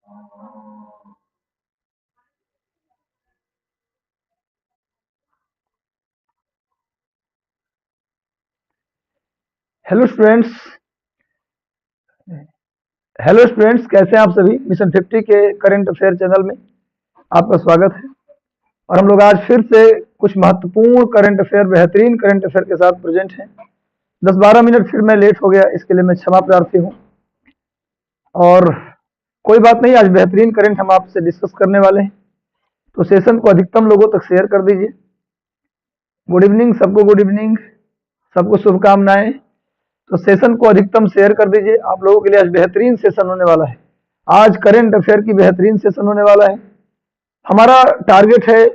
Hello students. Hello students, कैसे हैं आप सभी। मिशन 50 के करंट अफेयर चैनल में आपका स्वागत है। और हम लोग आज फिर से कुछ महत्वपूर्ण करंट अफेयर, बेहतरीन करंट अफेयर के साथ प्रेजेंट हैं। 10-12 मिनट फिर मैं लेट हो गया, इसके लिए मैं क्षमा प्रार्थी हूँ। और कोई बात नहीं, आज बेहतरीन करंट हम आपसे डिस्कस करने वाले हैं, तो सेशन को अधिकतम लोगों तक शेयर कर दीजिए। गुड इवनिंग सबको, गुड इवनिंग सबको, शुभकामनाएं। तो सेशन को अधिकतम शेयर कर दीजिए। आप लोगों के लिए आज बेहतरीन सेशन होने वाला है। आज करंट अफेयर की बेहतरीन सेशन होने वाला है। हमारा टारगेट है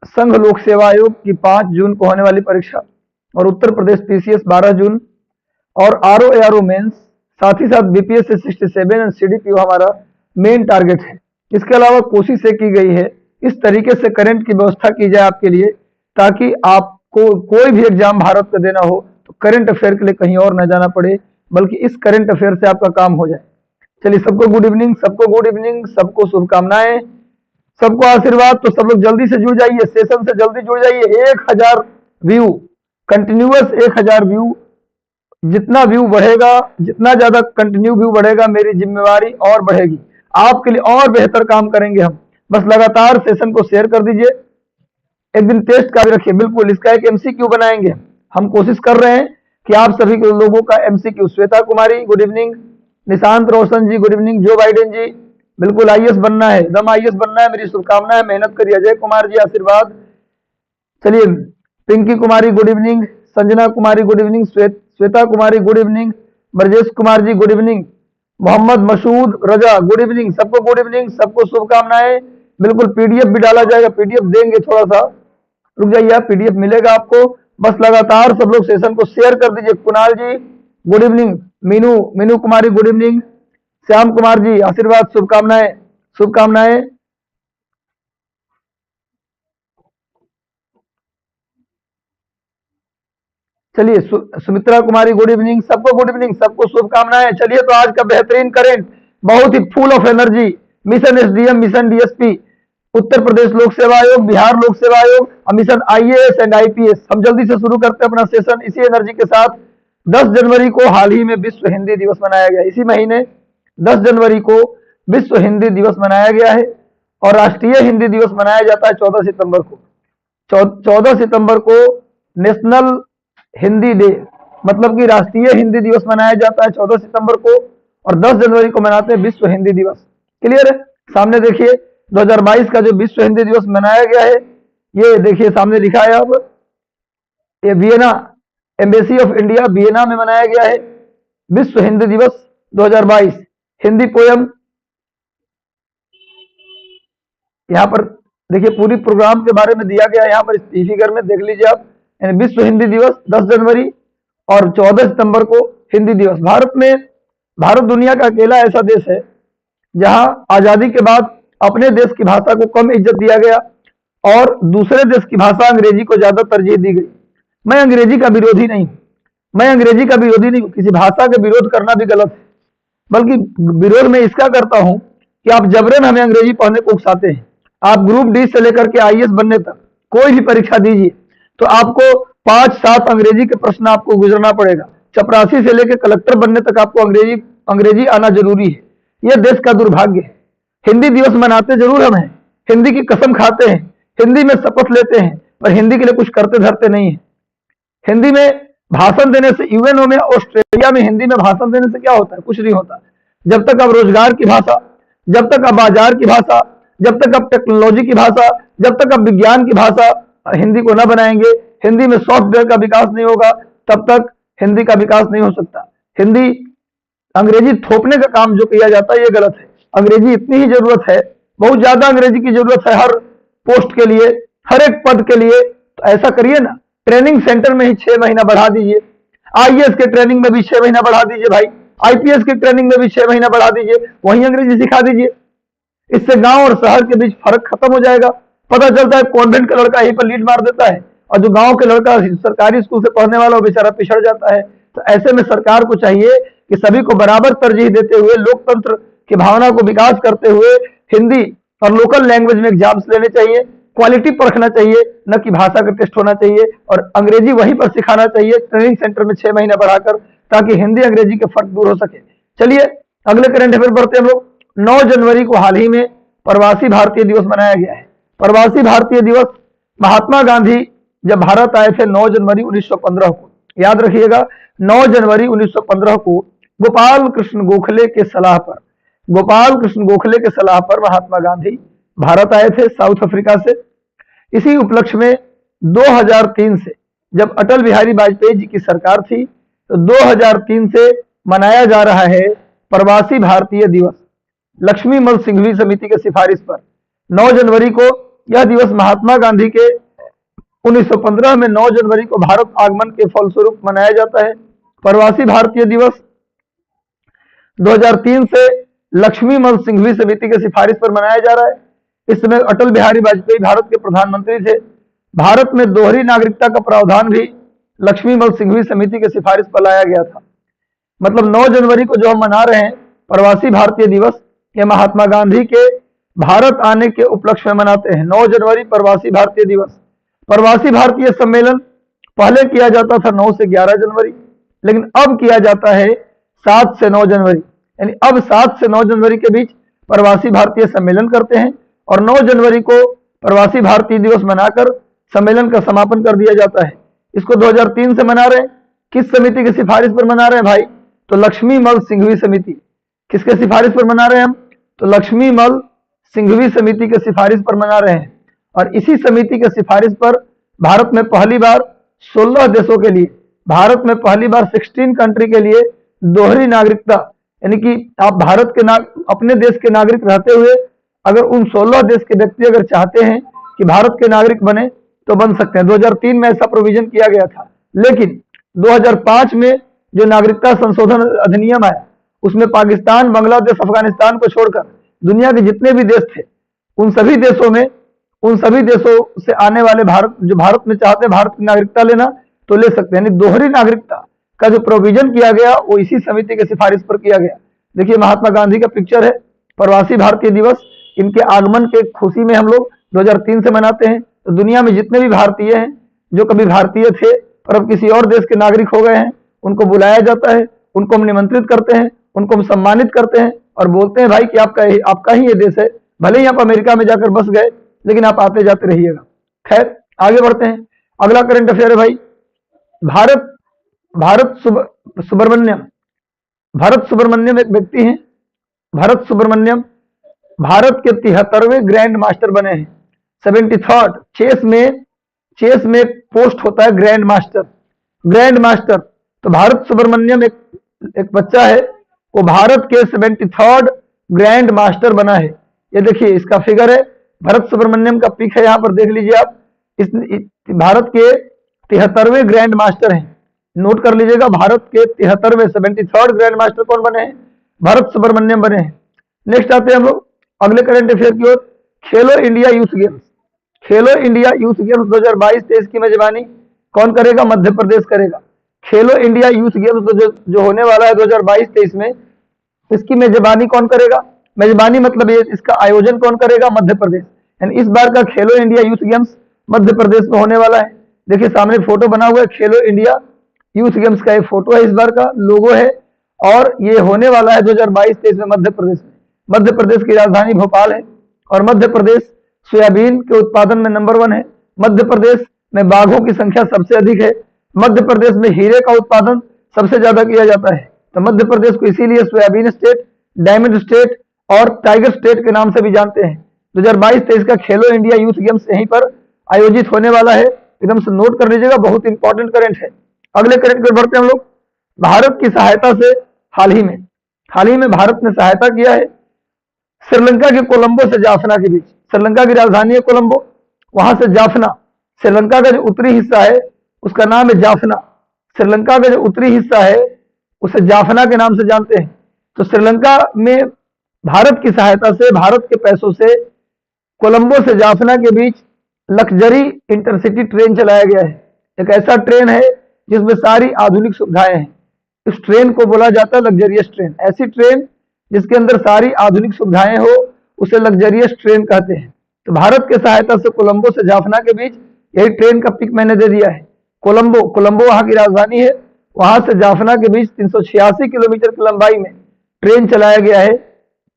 संघ लोक सेवा आयोग की 5 जून को होने वाली परीक्षा, और उत्तर प्रदेश पीसीएस 12 जून, और आरओ एआरओ मेंस, साथ ही साथ बीपीएस 67 और सीडीपीओ हमारा मेन टारगेट है। इसके अलावा कोशिश ये की गई है इस तरीके से करंट की व्यवस्था की जाए आपके लिए, ताकि आपको कोई भी एग्जाम भारत का देना हो तो करंट अफेयर के लिए कहीं और न जाना पड़े, बल्कि इस करंट अफेयर से आपका काम हो जाए। चलिए, सबको गुड इवनिंग, सबको गुड इवनिंग, सबको शुभकामनाएं, सबको आशीर्वाद। तो सब लोग जल्दी से जुड़ जाइए, सेशन से जल्दी जुड़ जाइए। 1000 व्यू, कंटिन्यूअस 1000 व्यू। जितना व्यू बढ़ेगा, जितना ज्यादा कंटिन्यू व्यू बढ़ेगा, मेरी जिम्मेवारी और बढ़ेगी। आपके लिए और बेहतर काम करेंगे हम। बस लगातार सेशन को शेयर कर दीजिए। एक दिन टेस्ट का भी रखिए, बिल्कुल इसका एक एमसीक्यू बनाएंगे। हम कोशिश कर रहे हैं कि आप सभी के लोगों का एमसीक्यू। श्वेता कुमारी गुड इवनिंग, निशांत रोशन जी गुड इवनिंग, जो बाइडेन जी बिल्कुल आईएएस बनना है, एकदम आईएएस बनना है, मेरी शुभकामनाएं, मेहनत करिए। अजय कुमार जी आशीर्वाद। चलिए, पिंकी कुमारी गुड इवनिंग, संजना कुमारी गुड इवनिंग, श्वेता कुमारी good evening, Brajesh Kumar ji good evening, Mohammad Masood रजा गुड इवनिंग, सबको गुड इवनिंग, सबको शुभकामनाएं। बिल्कुल पीडीएफ भी डाला जाएगा, पीडीएफ देंगे, थोड़ा सा रुक जाइए, आप पीडीएफ मिलेगा आपको। बस लगातार सब लोग सेशन को शेयर कर दीजिए। Kunal ji good evening, Meenu Kumari good evening, Shyam Kumar ji आशीर्वाद, शुभकामनाएं, शुभकामनाएं। चलिए, सुमित्रा कुमारी गुड इवनिंग, सबको गुड इवनिंग, सबको शुभकामनाएं। चलिए, तो आज का बेहतरीन करेंट बहुत ही full of energy. Mission SDM, mission DSP, Uttar Pradesh Lok Seva आयोग, बिहार लोक सेवा आयोग, मिशन आईएएस एंड आईपीएस। हम जल्दी से शुरू करते हैं अपना सेशन इसी एनर्जी के साथ। 10 जनवरी को हाल ही में विश्व हिंदी दिवस मनाया गया। इसी महीने 10 जनवरी को विश्व हिंदी दिवस मनाया गया है, और राष्ट्रीय हिंदी दिवस मनाया जाता है 14 सितंबर को। 14 सितंबर को नेशनल हिंदी डे, मतलब कि राष्ट्रीय हिंदी दिवस मनाया जाता है 14 सितंबर को, और 10 जनवरी को मनाते हैं विश्व हिंदी दिवस। क्लियर है। सामने देखिए, 2022 का जो विश्व हिंदी दिवस मनाया गया है, ये देखिए सामने लिखा है। अब ये Vienna, embassy of India Vienna में मनाया गया है विश्व हिंदी दिवस 2022। हिंदी पोयम यहाँ पर देखिए, पूरी प्रोग्राम के बारे में दिया गया है यहाँ पर, इस फिगर में देख लीजिए आप। विश्व हिंदी दिवस 10 जनवरी और 14 सितंबर को हिंदी दिवस। भारत दुनिया का अकेला ऐसा देश है जहां आजादी के बाद अपने देश की भाषा को कम इज्जत दिया गया और दूसरे देश की भाषा अंग्रेजी को ज्यादा तरजीह दी गई। मैं अंग्रेजी का विरोधी नहीं हूं, किसी भाषा का विरोध करना भी गलत है, बल्कि विरोध में इसका करता हूं कि आप जबरन हमें अंग्रेजी पढ़ने को उकसाते हैं। आप ग्रुप डी से लेकर के आईएएस बनने तक कोई भी परीक्षा दीजिए तो आपको 5-7 अंग्रेजी के प्रश्न आपको गुजरना पड़ेगा। चपरासी से लेकर कलेक्टर बनने तक आपको अंग्रेजी आना जरूरी है। यह देश का दुर्भाग्य है। हिंदी दिवस मनाते जरूर हम हैं, हिंदी की कसम खाते हैं, हिंदी में शपथ लेते हैं, पर हिंदी के लिए कुछ करते धरते नहीं है। हिंदी में भाषण देने से, यूएनओ में, ऑस्ट्रेलिया में हिंदी में भाषण देने से क्या होता है? कुछ नहीं होता। जब तक आप रोजगार की भाषा, जब तक आप बाजार की भाषा, जब तक आप टेक्नोलॉजी की भाषा, जब तक आप विज्ञान की भाषा हिंदी को न बनाएंगे, हिंदी में सॉफ्टवेयर का विकास नहीं होगा, तब तक हिंदी का विकास नहीं हो सकता। हिंदी, अंग्रेजी थोपने का काम जो किया जाता है ये गलत है। अंग्रेजी इतनी ही जरूरत है, बहुत ज्यादा अंग्रेजी की जरूरत है हर पोस्ट के लिए, हर एक पद के लिए। तो ऐसा करिए ना, ट्रेनिंग सेंटर में ही 6 महीना बढ़ा दीजिए। आईएएस के ट्रेनिंग में भी 6 महीना बढ़ा दीजिए भाई, आईपीएस के ट्रेनिंग में भी 6 महीना बढ़ा दीजिए, वहीं अंग्रेजी सिखा दीजिए। इससे गांव और शहर के बीच फर्क खत्म हो जाएगा। पता चलता है कॉन्वेंट का लड़का यहीं पर लीड मार देता है, और जो गांव के लड़का सरकारी स्कूल से पढ़ने वाला वो बेचारा पिछड़ जाता है। तो ऐसे में सरकार को चाहिए कि सभी को बराबर तरजीह देते हुए लोकतंत्र की भावना को विकास करते हुए हिंदी और लोकल लैंग्वेज में एग्जाम्स लेने चाहिए, क्वालिटी परखना चाहिए, न कि भाषा का टेस्ट होना चाहिए, और अंग्रेजी वहीं पर सिखाना चाहिए ट्रेनिंग सेंटर में 6 महीने बढ़ाकर, ताकि हिंदी अंग्रेजी के फर्क दूर हो सके। चलिए अगले करंट अफेयर बढ़ते हैं हम लोग। 9 जनवरी को हाल ही में प्रवासी भारतीय दिवस मनाया गया है। प्रवासी भारतीय दिवस महात्मा गांधी जब भारत आए थे 9 जनवरी 1915 को, याद रखिएगा 9 जनवरी 1915 को गोपाल कृष्ण गोखले के सलाह पर महात्मा गांधी भारत आए थे साउथ अफ्रीका से। इसी उपलक्ष्य में 2003 से जब अटल बिहारी वाजपेयी जी की सरकार थी, तो 2003 से मनाया जा रहा है प्रवासी भारतीय दिवस। लक्ष्मीमल सिंघवी समिति के सिफारिश पर 9 जनवरी को यह दिवस महात्मा गांधी के 1915 में 9 जनवरी को भारत आगमन के फलस्वरूप मनाया जाता है। प्रवासी भारतीय दिवस 2003 से लक्ष्मीमल सिंघवी समिति के सिफारिश पर मनाया जा रहा है। इस समय अटल बिहारी वाजपेयी भारत के प्रधानमंत्री थे। भारत में दोहरी नागरिकता का प्रावधान भी लक्ष्मीमल सिंघवी समिति के सिफारिश पर लाया गया था। मतलब 9 जनवरी को जो हम मना रहे हैं प्रवासी भारतीय दिवस, ये महात्मा गांधी के भारत आने के उपलक्ष्य में मनाते हैं। 9 जनवरी प्रवासी भारतीय दिवस। प्रवासी भारतीय सम्मेलन पहले किया जाता था 9 से 11 जनवरी, लेकिन अब किया जाता है 7 से 9 जनवरी, यानी अब 7 से 9 जनवरी के बीच प्रवासी भारतीय सम्मेलन करते हैं, और 9 जनवरी को प्रवासी भारतीय दिवस मनाकर सम्मेलन का समापन कर दिया जाता है। इसको 2003 से मना रहे हैं। किस समिति की सिफारिश पर मना रहे हैं भाई? तो लक्ष्मीमल सिंघवी समिति। किसके सिफारिश पर मना रहे हैं हम? तो लक्ष्मीमल सिंघवी समिति के सिफारिश पर मना रहे हैं। और इसी समिति के सिफारिश पर भारत में पहली बार 16 देशों के लिए, भारत में पहली बार 16 कंट्री के लिए दोहरी नागरिकता, यानी कि आप भारत के अपने देश के नागरिक रहते हुए अगर उन 16 देश के व्यक्ति अगर चाहते हैं कि भारत के नागरिक बने तो बन सकते हैं। 2003 में ऐसा प्रोविजन किया गया था, लेकिन 2005 में जो नागरिकता संशोधन अधिनियम आया उसमें पाकिस्तान, बांग्लादेश, अफगानिस्तान को छोड़कर दुनिया के जितने भी देश थे उन सभी देशों से आने वाले जो भारत में चाहते हैं भारत की नागरिकता लेना तो ले सकते हैं। यानी दोहरी नागरिकता का जो प्रोविजन किया गया वो इसी समिति के सिफारिश पर किया गया। देखिए महात्मा गांधी का पिक्चर है। प्रवासी भारतीय दिवस इनके आगमन के खुशी में हम लोग 2003 से मनाते हैं। तो दुनिया में जितने भी भारतीय हैं जो कभी भारतीय थे और अब किसी और देश के नागरिक हो गए हैं, उनको बुलाया जाता है, उनको हम निमंत्रित करते हैं, उनको हम सम्मानित करते हैं और बोलते हैं भाई कि आपका ही ये देश है, भले ही आप अमेरिका में जाकर बस गए लेकिन आप आते जाते रहिएगा। खैर आगे बढ़ते हैं। अगला करंट अफेयर है भाई भरत सुब्रमण्यम एक व्यक्ति हैं। भरत सुब्रमण्यम भारत के 73वें ग्रैंड मास्टर बने हैं। 73rd चेस में पोस्ट होता है ग्रैंड मास्टर। तो भारत सुब्रमण्यम एक बच्चा है, वो भारत के 73rd ग्रैंड मास्टर बना है। ये देखिए इसका फिगर है, भरत सुब्रमण्यम का पिक है, यहाँ पर देख लीजिए आप। भारत के 73वें ग्रैंड मास्टर हैं। नोट कर लीजिएगा, भारत के 73वें 73rd ग्रैंड मास्टर कौन बने हैं? भरत सुब्रमण्यम बने हैं। नेक्स्ट आते हैं हम लोग अगले करंट अफेयर की ओर। खेलो इंडिया यूथ गेम्स 2022-23 की मेजबानी कौन करेगा? मध्य प्रदेश करेगा। खेलो इंडिया यूथ गेम्स जो होने वाला है 2022-23 में, इसकी मेजबानी कौन करेगा? मेजबानी मतलब ये इसका आयोजन कौन करेगा? मध्य प्रदेश। यानी इस बार का खेलो India youth games Madhya Pradesh में होने वाला है। देखिए सामने फोटो बना हुआ है, खेलो इंडिया यूथ गेम्स का ये फोटो है, इस बार का लोगो है, और ये होने वाला है 2022-23 में मध्य प्रदेश में। मध्य प्रदेश की राजधानी भोपाल है और मध्य प्रदेश सोयाबीन के उत्पादन में नंबर 1 है। मध्य प्रदेश में बाघों की संख्या सबसे अधिक है। मध्य प्रदेश में हीरे का उत्पादन सबसे ज्यादा किया जाता है। तो मध्य प्रदेश को इसीलिए सोयाबीन स्टेट, डायमंड स्टेट और टाइगर स्टेट के नाम से भी जानते हैं। 2022-23 का खेलो इंडिया यूथ गेम्स यहीं पर आयोजित होने वाला है, एकदम से नोट कर लीजिएगा, बहुत इंपॉर्टेंट करंट है। अगले करंट पर बढ़ते हैं हम लोग। भारत की सहायता से हाल ही में भारत ने सहायता किया है श्रीलंका के कोलंबो से जाफना के बीच। श्रीलंका की राजधानी है कोलंबो, वहां से जाफना, श्रीलंका का जो उत्तरी हिस्सा है उसका नाम है जाफना। श्रीलंका का जो उत्तरी हिस्सा है उसे जाफना के नाम से जानते हैं। तो श्रीलंका में भारत की सहायता से, भारत के पैसों से कोलंबो से जाफना के बीच लग्जरी इंटरसिटी ट्रेन चलाया गया है। एक ऐसा ट्रेन है जिसमें सारी आधुनिक सुविधाएं हैं। इस ट्रेन को बोला जाता है लग्जरियस ट्रेन। ऐसी ट्रेन जिसके अंदर सारी आधुनिक सुविधाएं हो उसे लग्जरियस ट्रेन कहते हैं। तो भारत के सहायता से कोलंबो से जाफना के बीच यही ट्रेन का पिक मैंने दे दिया है। कोलंबो वहां की राजधानी है, वहां से जाफना के बीच 386 किलोमीटर की लंबाई में ट्रेन चलाया गया है।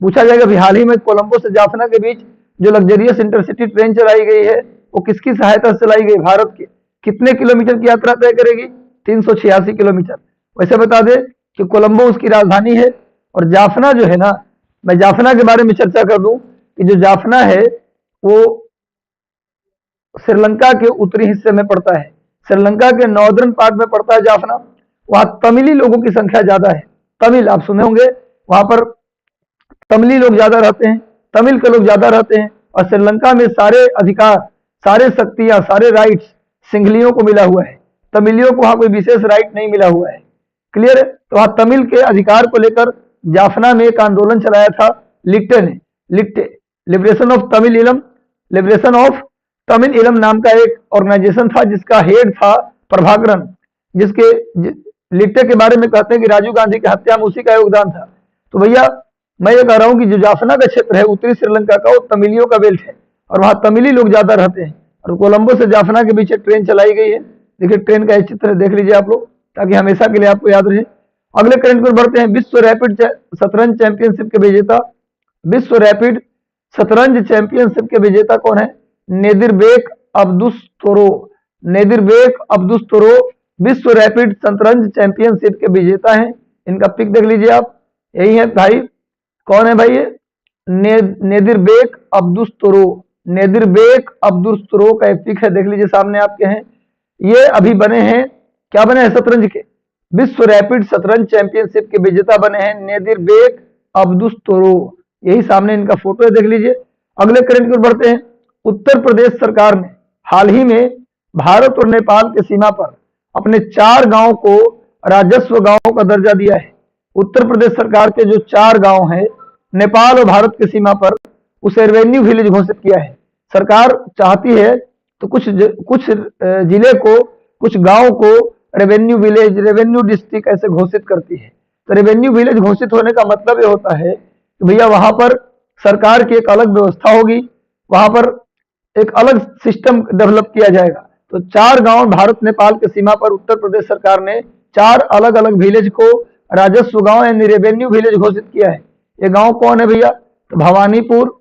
पूछा जाएगा अभी हाल ही में कोलंबो से जाफना के बीच जो लग्जरियस इंटरसिटी ट्रेन चलाई गई है वो किसकी सहायता से चलाई गई? भारत के। कितने किलोमीटर की यात्रा तय करेगी? 386 किलोमीटर। वैसे बता दें कि कोलंबो उसकी राजधानी है और जाफना जो है ना, मैं जाफना के बारे में चर्चा कर दूं कि जो जाफना है वो श्रीलंका के उत्तरी हिस्से में पड़ता है, श्रीलंका के नॉर्दर्न पार्ट में पड़ता है जाफना। वहां तमिली लोगों की संख्या ज्यादा है। तमिल आप सुने होंगे, वहां पर तमिली लोग ज्यादा रहते हैं, तमिल के लोग ज्यादा रहते हैं। और श्रीलंका में सारे अधिकार, सारे शक्तियां, सारे राइट्स सिंघलियों को मिला हुआ है, तमिलियों को वहां कोई विशेष राइट नहीं मिला हुआ है। क्लियर है? तो वहां तमिल के अधिकार को लेकर जाफना में एक आंदोलन चलाया था लिट्टे ने। लिबरेशन ऑफ तमिल इलम, लिबरेशन ऑफ तमिल इलम नाम का एक ऑर्गेनाइजेशन था जिसका हेड था प्रभाकरन, जिसके लिट्टे के बारे में कहते हैं कि राजीव गांधी की हत्या में उसी का योगदान था। तो भैया मैं ये कह रहा हूं कि जो जाफना का क्षेत्र है उत्तरी श्रीलंका का, वो तमिलियों का बेल्ट है और वहां तमिली लोग ज्यादा रहते हैं। और कोलंबो से जाफना के बीच ट्रेन चलाई गई है। देखिए ट्रेन का चित्र देख लीजिए आप लोग, ताकि हमेशा के लिए आपको याद रहे। अगले करंट पर बढ़ते हैं। विश्व रैपिड शतरंज चैंपियनशिप के विजेता, विश्व रैपिड शतरंज चैंपियनशिप के विजेता कौन है? नेदिरबेक अब्दुस्तोरो। नेदिरबेक अब्दुस्तोरो विश्व रैपिड शतरंज चैंपियनशिप के विजेता हैं। इनका पिक देख लीजिए आप, यही है भाई। कौन है भाई ये? नेदिरबेक अब्दुस्तोरो। नेदिरबेक अब्दुस्तोरो का एक पिक है, देख लीजिए सामने आपके हैं। ये अभी बने हैं, क्या बने हैं? शतरंज के विश्व रैपिड शतरंज चैंपियनशिप के विजेता बने हैं नेदिरबेक अब्दुस्तोरो। यही सामने इनका फोटो है, देख लीजिए। अगले करंट पर बढ़ते हैं। उत्तर प्रदेश सरकार ने हाल ही में भारत और नेपाल की सीमा पर अपने 4 गांव को राजस्व गांव का दर्जा दिया है। उत्तर प्रदेश सरकार के जो 4 गांव हैं नेपाल और भारत की सीमा पर, उसे रेवेन्यू विलेज घोषित किया है। सरकार चाहती है तो कुछ जिले को, कुछ गांव को रेवेन्यू विलेज, रेवेन्यू डिस्ट्रिक्ट ऐसे घोषित करती है। तो रेवेन्यू विलेज घोषित होने का मतलब ये होता है कि भैया वहां पर सरकार की एक अलग व्यवस्था होगी, वहां पर एक अलग सिस्टम डेवलप किया जाएगा। तो 4 गांव भारत नेपाल की सीमा पर उत्तर प्रदेश सरकार ने 4 अलग अलग विलेज को राजस्व गांव यानी रेवेन्यू विलेज घोषित किया है। ये गांव कौन है भैया? तो भवानीपुर,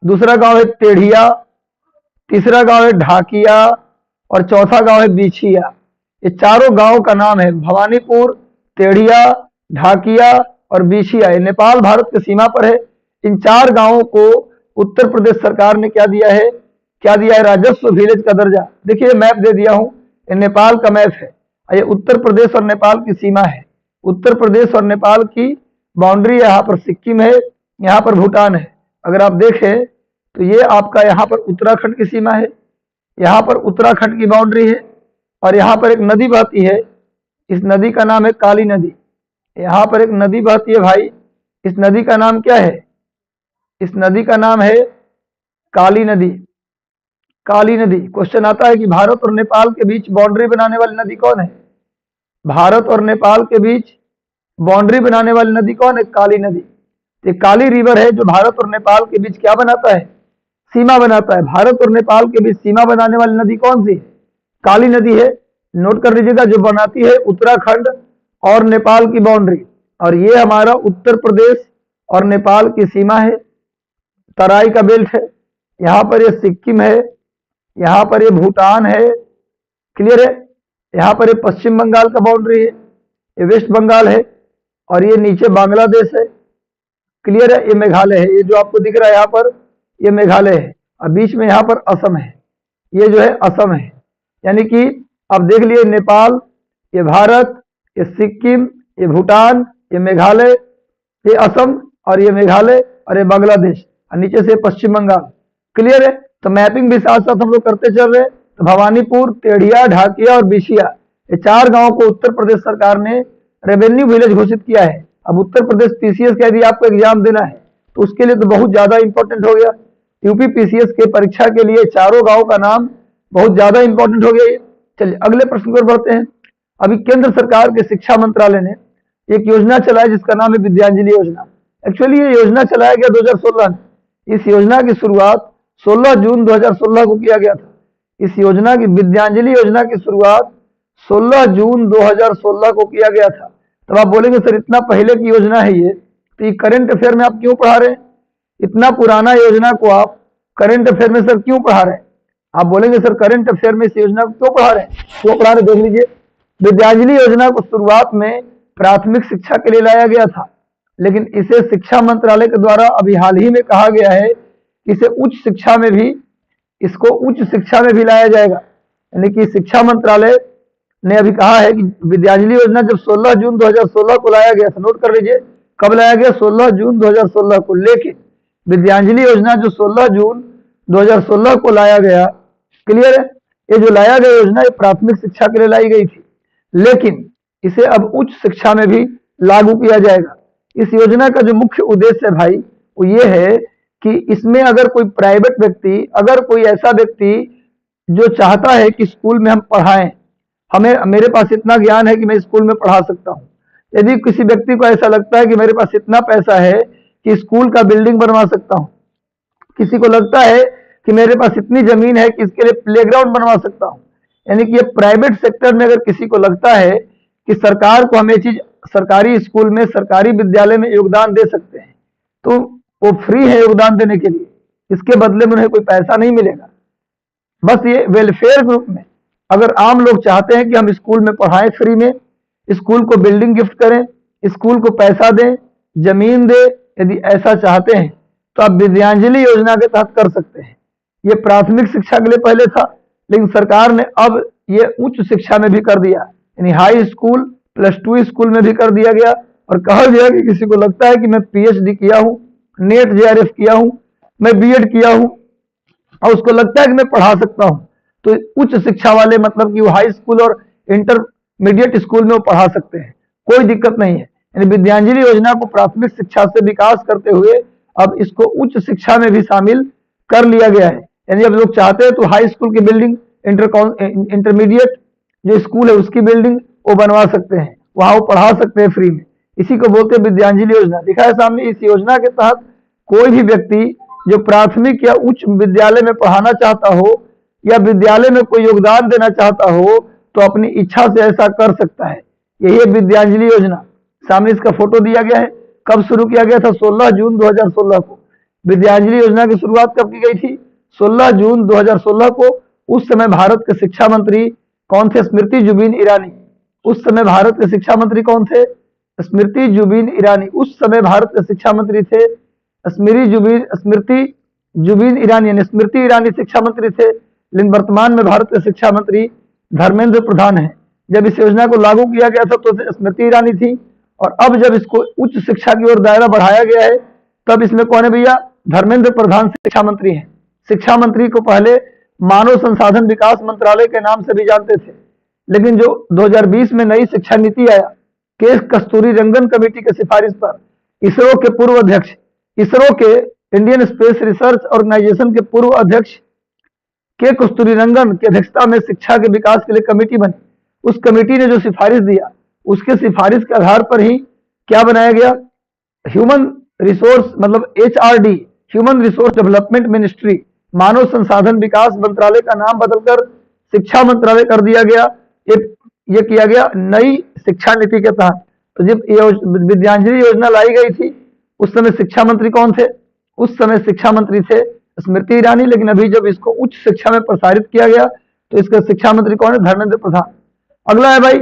दूसरा गांव है टेढ़िया, तीसरा गांव है ढाकिया और चौथा गांव है बिछिया। ये चारों गांव का नाम है भवानीपुर, टेढ़िया, ढाकिया और बिछिया। ये नेपाल भारत की सीमा पर है। इन 4 गांवों को उत्तर प्रदेश सरकार ने क्या दिया है? क्या दिया है? राजस्व विलेज का दर्जा। देखिए मैप दे दिया हूं, ये नेपाल का मैप है, ये उत्तर प्रदेश और नेपाल की सीमा है। उत्तर प्रदेश और नेपाल की बाउंड्री, यहाँ पर सिक्किम है, यहाँ पर भूटान है। अगर आप देखें तो ये आपका यहाँ पर उत्तराखंड की सीमा है, यहाँ पर उत्तराखंड की बाउंड्री है और यहाँ पर एक नदी बहती है। इस नदी का नाम है काली नदी। यहाँ पर एक नदी बहती है भाई, इस नदी का नाम क्या है? इस नदी का नाम है काली नदी। काली नदी। क्वेश्चन आता है कि भारत और नेपाल के बीच बाउंड्री बनाने वाली नदी कौन है? भारत और नेपाल के बीच बाउंड्री बनाने वाली नदी कौन है? काली नदी। ये काली रिवर है जो भारत और नेपाल के बीच क्या बनाता है? सीमा बनाता है। भारत और नेपाल के बीच सीमा बनाने वाली नदी कौन सी है? काली नदी है। नोट कर लीजिएगा, जो बनाती है उत्तराखंड और नेपाल की बाउंड्री। और ये हमारा उत्तर प्रदेश और नेपाल की सीमा है, तराई का बेल्ट है। यहाँ पर ये सिक्किम है, यहाँ पर ये भूटान है, क्लियर है। यहाँ पर ये पश्चिम बंगाल का बाउंड्री है, ये वेस्ट बंगाल है और ये नीचे बांग्लादेश है, क्लियर है। ये मेघालय है, ये जो आपको दिख रहा है यहाँ पर, ये मेघालय है और बीच में यहाँ पर असम है, ये जो है असम है। यानी कि आप देख लिए नेपाल, ये भारत, ये सिक्किम, ये भूटान, ये मेघालय, ये असम और ये मेघालय और ये बांग्लादेश और नीचे से पश्चिम बंगाल, क्लियर है। तो मैपिंग भी साथ साथ हम लोग करते चल रहे हैं। तो भवानीपुर, टेढ़िया, ढाकिया और बिछिया, ये 4 गांवों को उत्तर प्रदेश सरकार ने रेवेन्यू विलेज घोषित किया है। अब उत्तर प्रदेश पीसीएस का यदि आपको एग्जाम देना है तो उसके लिए तो बहुत ज्यादा इंपॉर्टेंट हो गया। यूपी पीसीएस के परीक्षा के लिए 4 गांवों का नाम बहुत ज्यादा इंपॉर्टेंट हो गया। चलिए अगले प्रश्न पर बढ़ते हैं। अभी केंद्र सरकार के शिक्षा मंत्रालय ने एक योजना चलाई जिसका नाम है विद्यांजलि योजना। एक्चुअली ये योजना चलाया गया 2016 में। इस योजना की शुरुआत 16 जून 2016 को किया गया था। इस योजना की विद्यांजलि योजना की शुरुआत 16 जून 2016 को किया गया था। तब आप बोलेंगे सर इतना पहले की योजना है ये, तो ये करंट अफेयर में आप क्यों पढ़ा रहे हैं? इतना पुराना योजना को आप करंट अफेयर में सर क्यों पढ़ा रहे हैं? आप बोलेंगे सर करंट अफेयर में इस योजना को क्यों पढ़ा रहे हैं? क्यों पढ़ा रहे, देख लीजिए। विद्यांजलि योजना को शुरुआत में प्राथमिक शिक्षा के लिए लाया गया था, लेकिन इसे शिक्षा मंत्रालय के द्वारा अभी हाल ही में कहा गया है कि इसे उच्च शिक्षा में भी, इसको उच्च शिक्षा में भी लाया जाएगा। यानी कि शिक्षा मंत्रालय ने अभी कहा है कि विद्यांजलि योजना जब 16 जून 2016 को लाया गया था, नोट कर लीजिए कब लाया गया, 16 जून 2016 को। लेकिन विद्यांजलि योजना जो 16 जून 2016 को लाया गया, क्लियर है, ये जो लाया गया योजना ये प्राथमिक शिक्षा के लिए लाई गई थी, लेकिन इसे अब उच्च शिक्षा में भी लागू किया जाएगा। इस योजना का जो मुख्य उद्देश्य है भाई वो ये है कि इसमें अगर कोई प्राइवेट व्यक्ति, अगर कोई ऐसा व्यक्ति जो चाहता है कि स्कूल में हम पढ़ाएं, मेरे पास इतना ज्ञान है कि मैं स्कूल में पढ़ा सकता हूं, यदि किसी व्यक्ति को ऐसा लगता है कि मेरे पास इतना पैसा है कि स्कूल का बिल्डिंग बनवा सकता हूं, किसी को लगता है कि मेरे पास इतनी जमीन है कि इसके लिए प्लेग्राउंड बनवा सकता हूं, यानी कि ये प्राइवेट सेक्टर में अगर किसी को लगता है कि सरकार को हम ये चीज सरकारी स्कूल में, सरकारी विद्यालय में योगदान दे सकते हैं, तो वो फ्री है योगदान देने के लिए, इसके बदले में उन्हें कोई पैसा नहीं मिलेगा। बस ये वेलफेयर ग्रुप में अगर आम लोग चाहते हैं कि हम स्कूल में पढ़ाएं फ्री में, स्कूल को बिल्डिंग गिफ्ट करें, स्कूल को पैसा दें, जमीन दे, यदि ऐसा चाहते हैं तो आप विद्यांजलि योजना के तहत कर सकते हैं। ये प्राथमिक शिक्षा के लिए पहले था, लेकिन सरकार ने अब ये उच्च शिक्षा में भी कर दिया, यानी हाई स्कूल +2 स्कूल में भी कर दिया गया। और कहा गया कि किसी को लगता है कि मैं PhD किया हूं, नेट JRF किया हूं, मैं B.Ed किया हूं और उसको लगता है कि मैं पढ़ा सकता हूं, तो उच्च शिक्षा वाले मतलब कि वो हाई स्कूल और इंटरमीडिएट स्कूल में वो पढ़ा सकते हैं, कोई दिक्कत नहीं है। यानी विद्यांजलि योजना को प्राथमिक शिक्षा से विकास करते हुए अब इसको उच्च शिक्षा में भी शामिल कर लिया गया है। यानी अब लोग चाहते हैं तो हाई स्कूल की बिल्डिंग, इंटरमीडिएट जो स्कूल है उसकी बिल्डिंग वो बनवा सकते हैं, वहां वो पढ़ा सकते हैं फ्री में। इसी को बोलते हैं विद्यांजलि योजना। दिखा है सामने, इस योजना के तहत कोई भी व्यक्ति जो प्राथमिक या उच्च विद्यालय में पढ़ाना चाहता हो या विद्यालय में कोई योगदान देना चाहता हो तो अपनी इच्छा से ऐसा कर सकता है। यही है विद्यांजलि योजना। सामने इसका फोटो दिया गया है। कब शुरू किया गया था? 16 जून 2016 को। विद्यांजलि योजना की शुरुआत कब की गई थी? 16 जून 2016 को। उस समय भारत के शिक्षा मंत्री कौन थे? स्मृति जुबिन ईरानी। उस समय भारत के शिक्षा मंत्री कौन थे? स्मृति जुबिन ईरानी। उस समय भारत के शिक्षा मंत्री थे स्मृति जुबिन ईरानी, यानी स्मृति ईरानी शिक्षा मंत्री थे। लेकिन वर्तमान में भारत के शिक्षा मंत्री धर्मेंद्र प्रधान है। जब इस योजना को लागू किया गया था तो स्मृति ईरानी थी, और अब जब इसको उच्च शिक्षा की ओर दायरा बढ़ाया गया है तब इसमें कौन है भैया? धर्मेंद्र प्रधान शिक्षा मंत्री हैं। शिक्षा मंत्री को पहले मानव संसाधन विकास मंत्रालय के नाम से भी जानते थे, लेकिन जो 2020 में नई शिक्षा नीति आया, के कस्तूरी रंगन कमेटी की सिफारिश पर इसरो के पूर्व अध्यक्ष, इसरो के इंडियन स्पेस रिसर्च ऑर्गेनाइजेशन के पूर्व अध्यक्ष के कस्तूरी रंगन की अध्यक्षता में शिक्षा के विकास के लिए कमेटी बनी। उस कमेटी ने जो सिफारिश दिया, उसके सिफारिश के आधार पर ही क्या बनाया गया? ह्यूमन रिसोर्स मतलब HRD, human resource development ministry, मानव संसाधन विकास मंत्रालय का नाम बदलकर शिक्षा मंत्रालय कर दिया गया। ये किया गया नई शिक्षा नीति के तहत। तो जब विद्यांजलि योजना लाई गई थी उस समय शिक्षा मंत्री कौन थे? उस समय शिक्षा मंत्री थे स्मृति ईरानी। लेकिन अभी जब इसको उच्च शिक्षा में प्रसारित किया गया तो इसका शिक्षा मंत्री कौन है? धर्मेंद्र प्रधान। अगला है भाई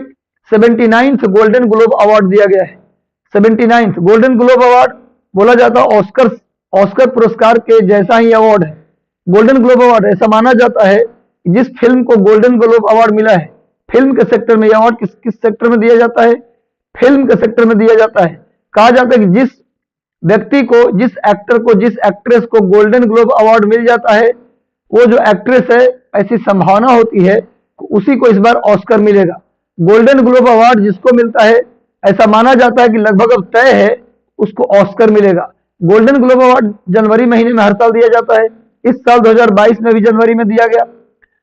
79th गोल्डन ग्लोब अवार्ड दिया गया है। 79th गोल्डन ग्लोब अवार्ड बोला जाता है ऑस्कर पुरस्कार के जैसा ही अवार्ड है। गोल्डन ग्लोब अवार्ड ऐसा माना जाता है जिस फिल्म को गोल्डन ग्लोब अवार्ड मिला है, फिल्म के सेक्टर में यह अवार्ड किस सेक्टर में दिया जाता है? फिल्म के सेक्टर में दिया जाता है। कहा जाता है कि जिस व्यक्ति को, जिस एक्टर को, जिस एक्ट्रेस को गोल्डन ग्लोब अवार्ड मिल जाता है, वो जो एक्ट्रेस है ऐसी संभावना होती है उसी को इस बार ऑस्कर मिलेगा। गोल्डन ग्लोब अवार्ड जिसको मिलता है ऐसा माना जाता है कि लगभग अब तय है उसको ऑस्कर मिलेगा। गोल्डन ग्लोब अवार्ड जनवरी महीने में हर साल दिया जाता है। इस साल 2022 में भी जनवरी में दिया गया।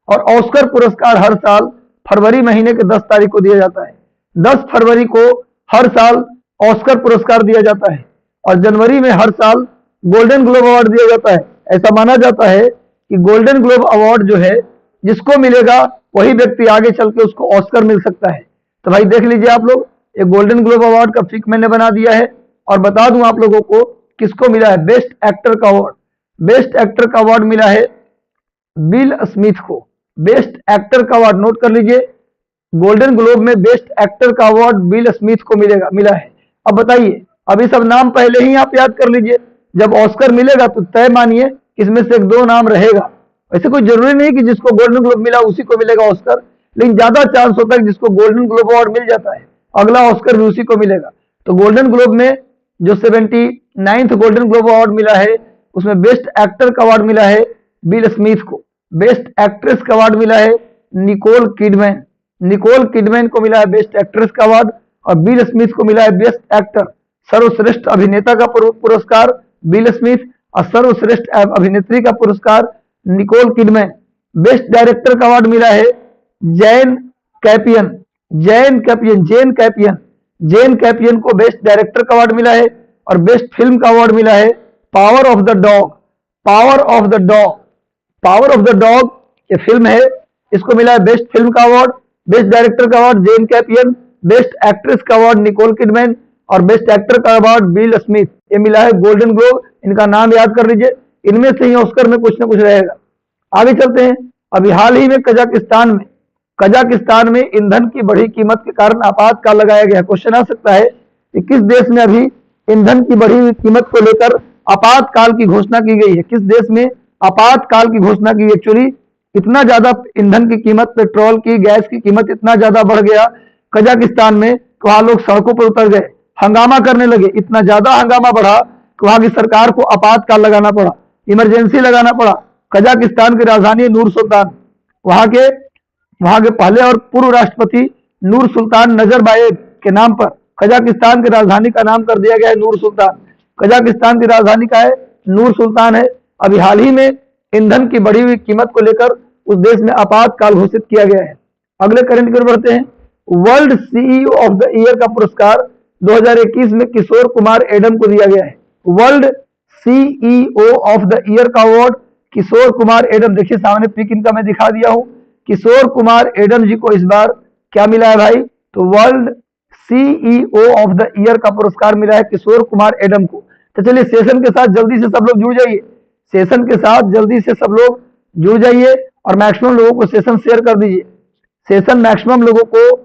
और ऑस्कर पुरस्कार हर साल फरवरी महीने के 10 तारीख को दिया जाता है। 10 फरवरी को हर साल ऑस्कर पुरस्कार दिया जाता है। और जनवरी में हर साल गोल्डन ग्लोब अवार्ड दिया जाता है। ऐसा माना जाता है कि गोल्डन ग्लोब अवार्ड जो है जिसको मिलेगा वही व्यक्ति आगे चल के उसको ऑस्कर मिल सकता है। तो भाई देख लीजिए आप लोग, एक गोल्डन ग्लोब अवार्ड का फिक मैंने बना दिया है। और बता दूं आप लोगों को किसको मिला है बेस्ट एक्टर का अवार्ड। बेस्ट एक्टर का अवार्ड मिला है बिल स्मिथ को। बेस्ट एक्टर का अवार्ड नोट कर लीजिए, गोल्डन ग्लोब में बेस्ट एक्टर का अवार्ड बिल स्मिथ को मिला है। अब बताइए, अभी सब नाम पहले ही आप याद कर लीजिए, जब ऑस्कर मिलेगा तो तय मानिए इसमें से एक दो नाम रहेगा। ऐसे कोई जरूरी नहीं कि जिसको गोल्डन ग्लोब मिला उसी को मिलेगा ऑस्कर, लेकिन ज्यादा चांस होता है जिसको गोल्डन ग्लोब अवार्ड मिल जाता है अगला ऑस्कर भी उसी को मिलेगा। तो गोल्डन ग्लोब में जो 79th गोल्डन ग्लोब अवार्ड मिला है उसमें बेस्ट एक्टर का अवार्ड मिला है बिल स्मिथ को। बेस्ट एक्ट्रेस का अवार्ड मिला है निकोल किडमैन। निकोल किडमैन को मिला है बेस्ट एक्ट्रेस का अवार्ड और बिल स्मिथ को मिला है बेस्ट एक्टर। सर्वश्रेष्ठ अभिनेता का पुरस्कार बिल स्मिथ और सर्वश्रेष्ठ अभिनेत्री का पुरस्कार निकोल किडमैन। बेस्ट डायरेक्टर का अवार्ड मिला है जैन कैपियन। जेन कैपियन को बेस्ट डायरेक्टर का अवार्ड मिला है और बेस्ट फिल्म का अवार्ड मिला है power of the dog. Power of the dog ये फिल्म है, इसको मिला है बेस्ट फिल्म का अवार्ड। बेस्ट डायरेक्टर का अवार्ड जेन कैपियन, बेस्ट एक्ट्रेस का अवार्ड निकोल किडमैन और बेस्ट एक्टर का अवार्ड बिल स्मिथ। ये मिला है गोल्डन ग्लोब। इनका नाम याद कर लीजिए, इनमें से ही ऑस्कर में कुछ ना कुछ रहेगा। आगे चलते हैं। अभी हाल ही में कजाकिस्तान में ईंधन की बढ़ी कीमत के कारण आपातकाल लगाया गया। क्वेश्चन आ सकता है कि किस देश में अभी ईंधन की बढ़ी हुई कीमत को लेकर आपातकाल की घोषणा की गई है। किस देश में आपातकाल की घोषणा की? एक्चुअली इतना ज्यादा ईंधन की कीमत, पेट्रोल की, गैस की कीमत इतना ज्यादा बढ़ गया कजाकिस्तान में कि वहां लोग सड़कों पर उतर गए, हंगामा करने लगे। इतना ज्यादा हंगामा बढ़ा कि वहां की सरकार को आपातकाल लगाना पड़ा, इमरजेंसी लगाना पड़ा। कजाकिस्तान की राजधानी नूर सुल्तान, वहां के पहले और पूर्व राष्ट्रपति नूर सुल्तान नजरबायेव के नाम पर कजाकिस्तान की राजधानी का नाम कर दिया गया है नूर सुल्तान। कजाकिस्तान की राजधानी का है नूर सुल्तान है। अभी हाल ही में ईंधन की बढ़ी हुई कीमत को लेकर उस देश में आपातकाल घोषित किया गया है। अगले करंट अफेयर बढ़ते हैं। World CEO of the year का पुरस्कार 2021 में किशोर कुमार एडम को दिया गया है। World CEO of the year का अवार्ड किशोर कुमार एडम, देखिए सामने पिक इनका मैं दिखा दिया हूं। किशोर कुमार एडम जी को इस बार क्या मिला है भाई? तो world CEO of the year का पुरस्कार मिला है किशोर कुमार एडम को। तो चलिए सेशन के साथ जल्दी से सब लोग जुड़ जाइए, सेशन के साथ जल्दी से सब लोग जुड़ जाइए और मैक्सिमम लोगों को सेशन शेयर कर दीजिए। सेशन मैक्सिमम लोगों को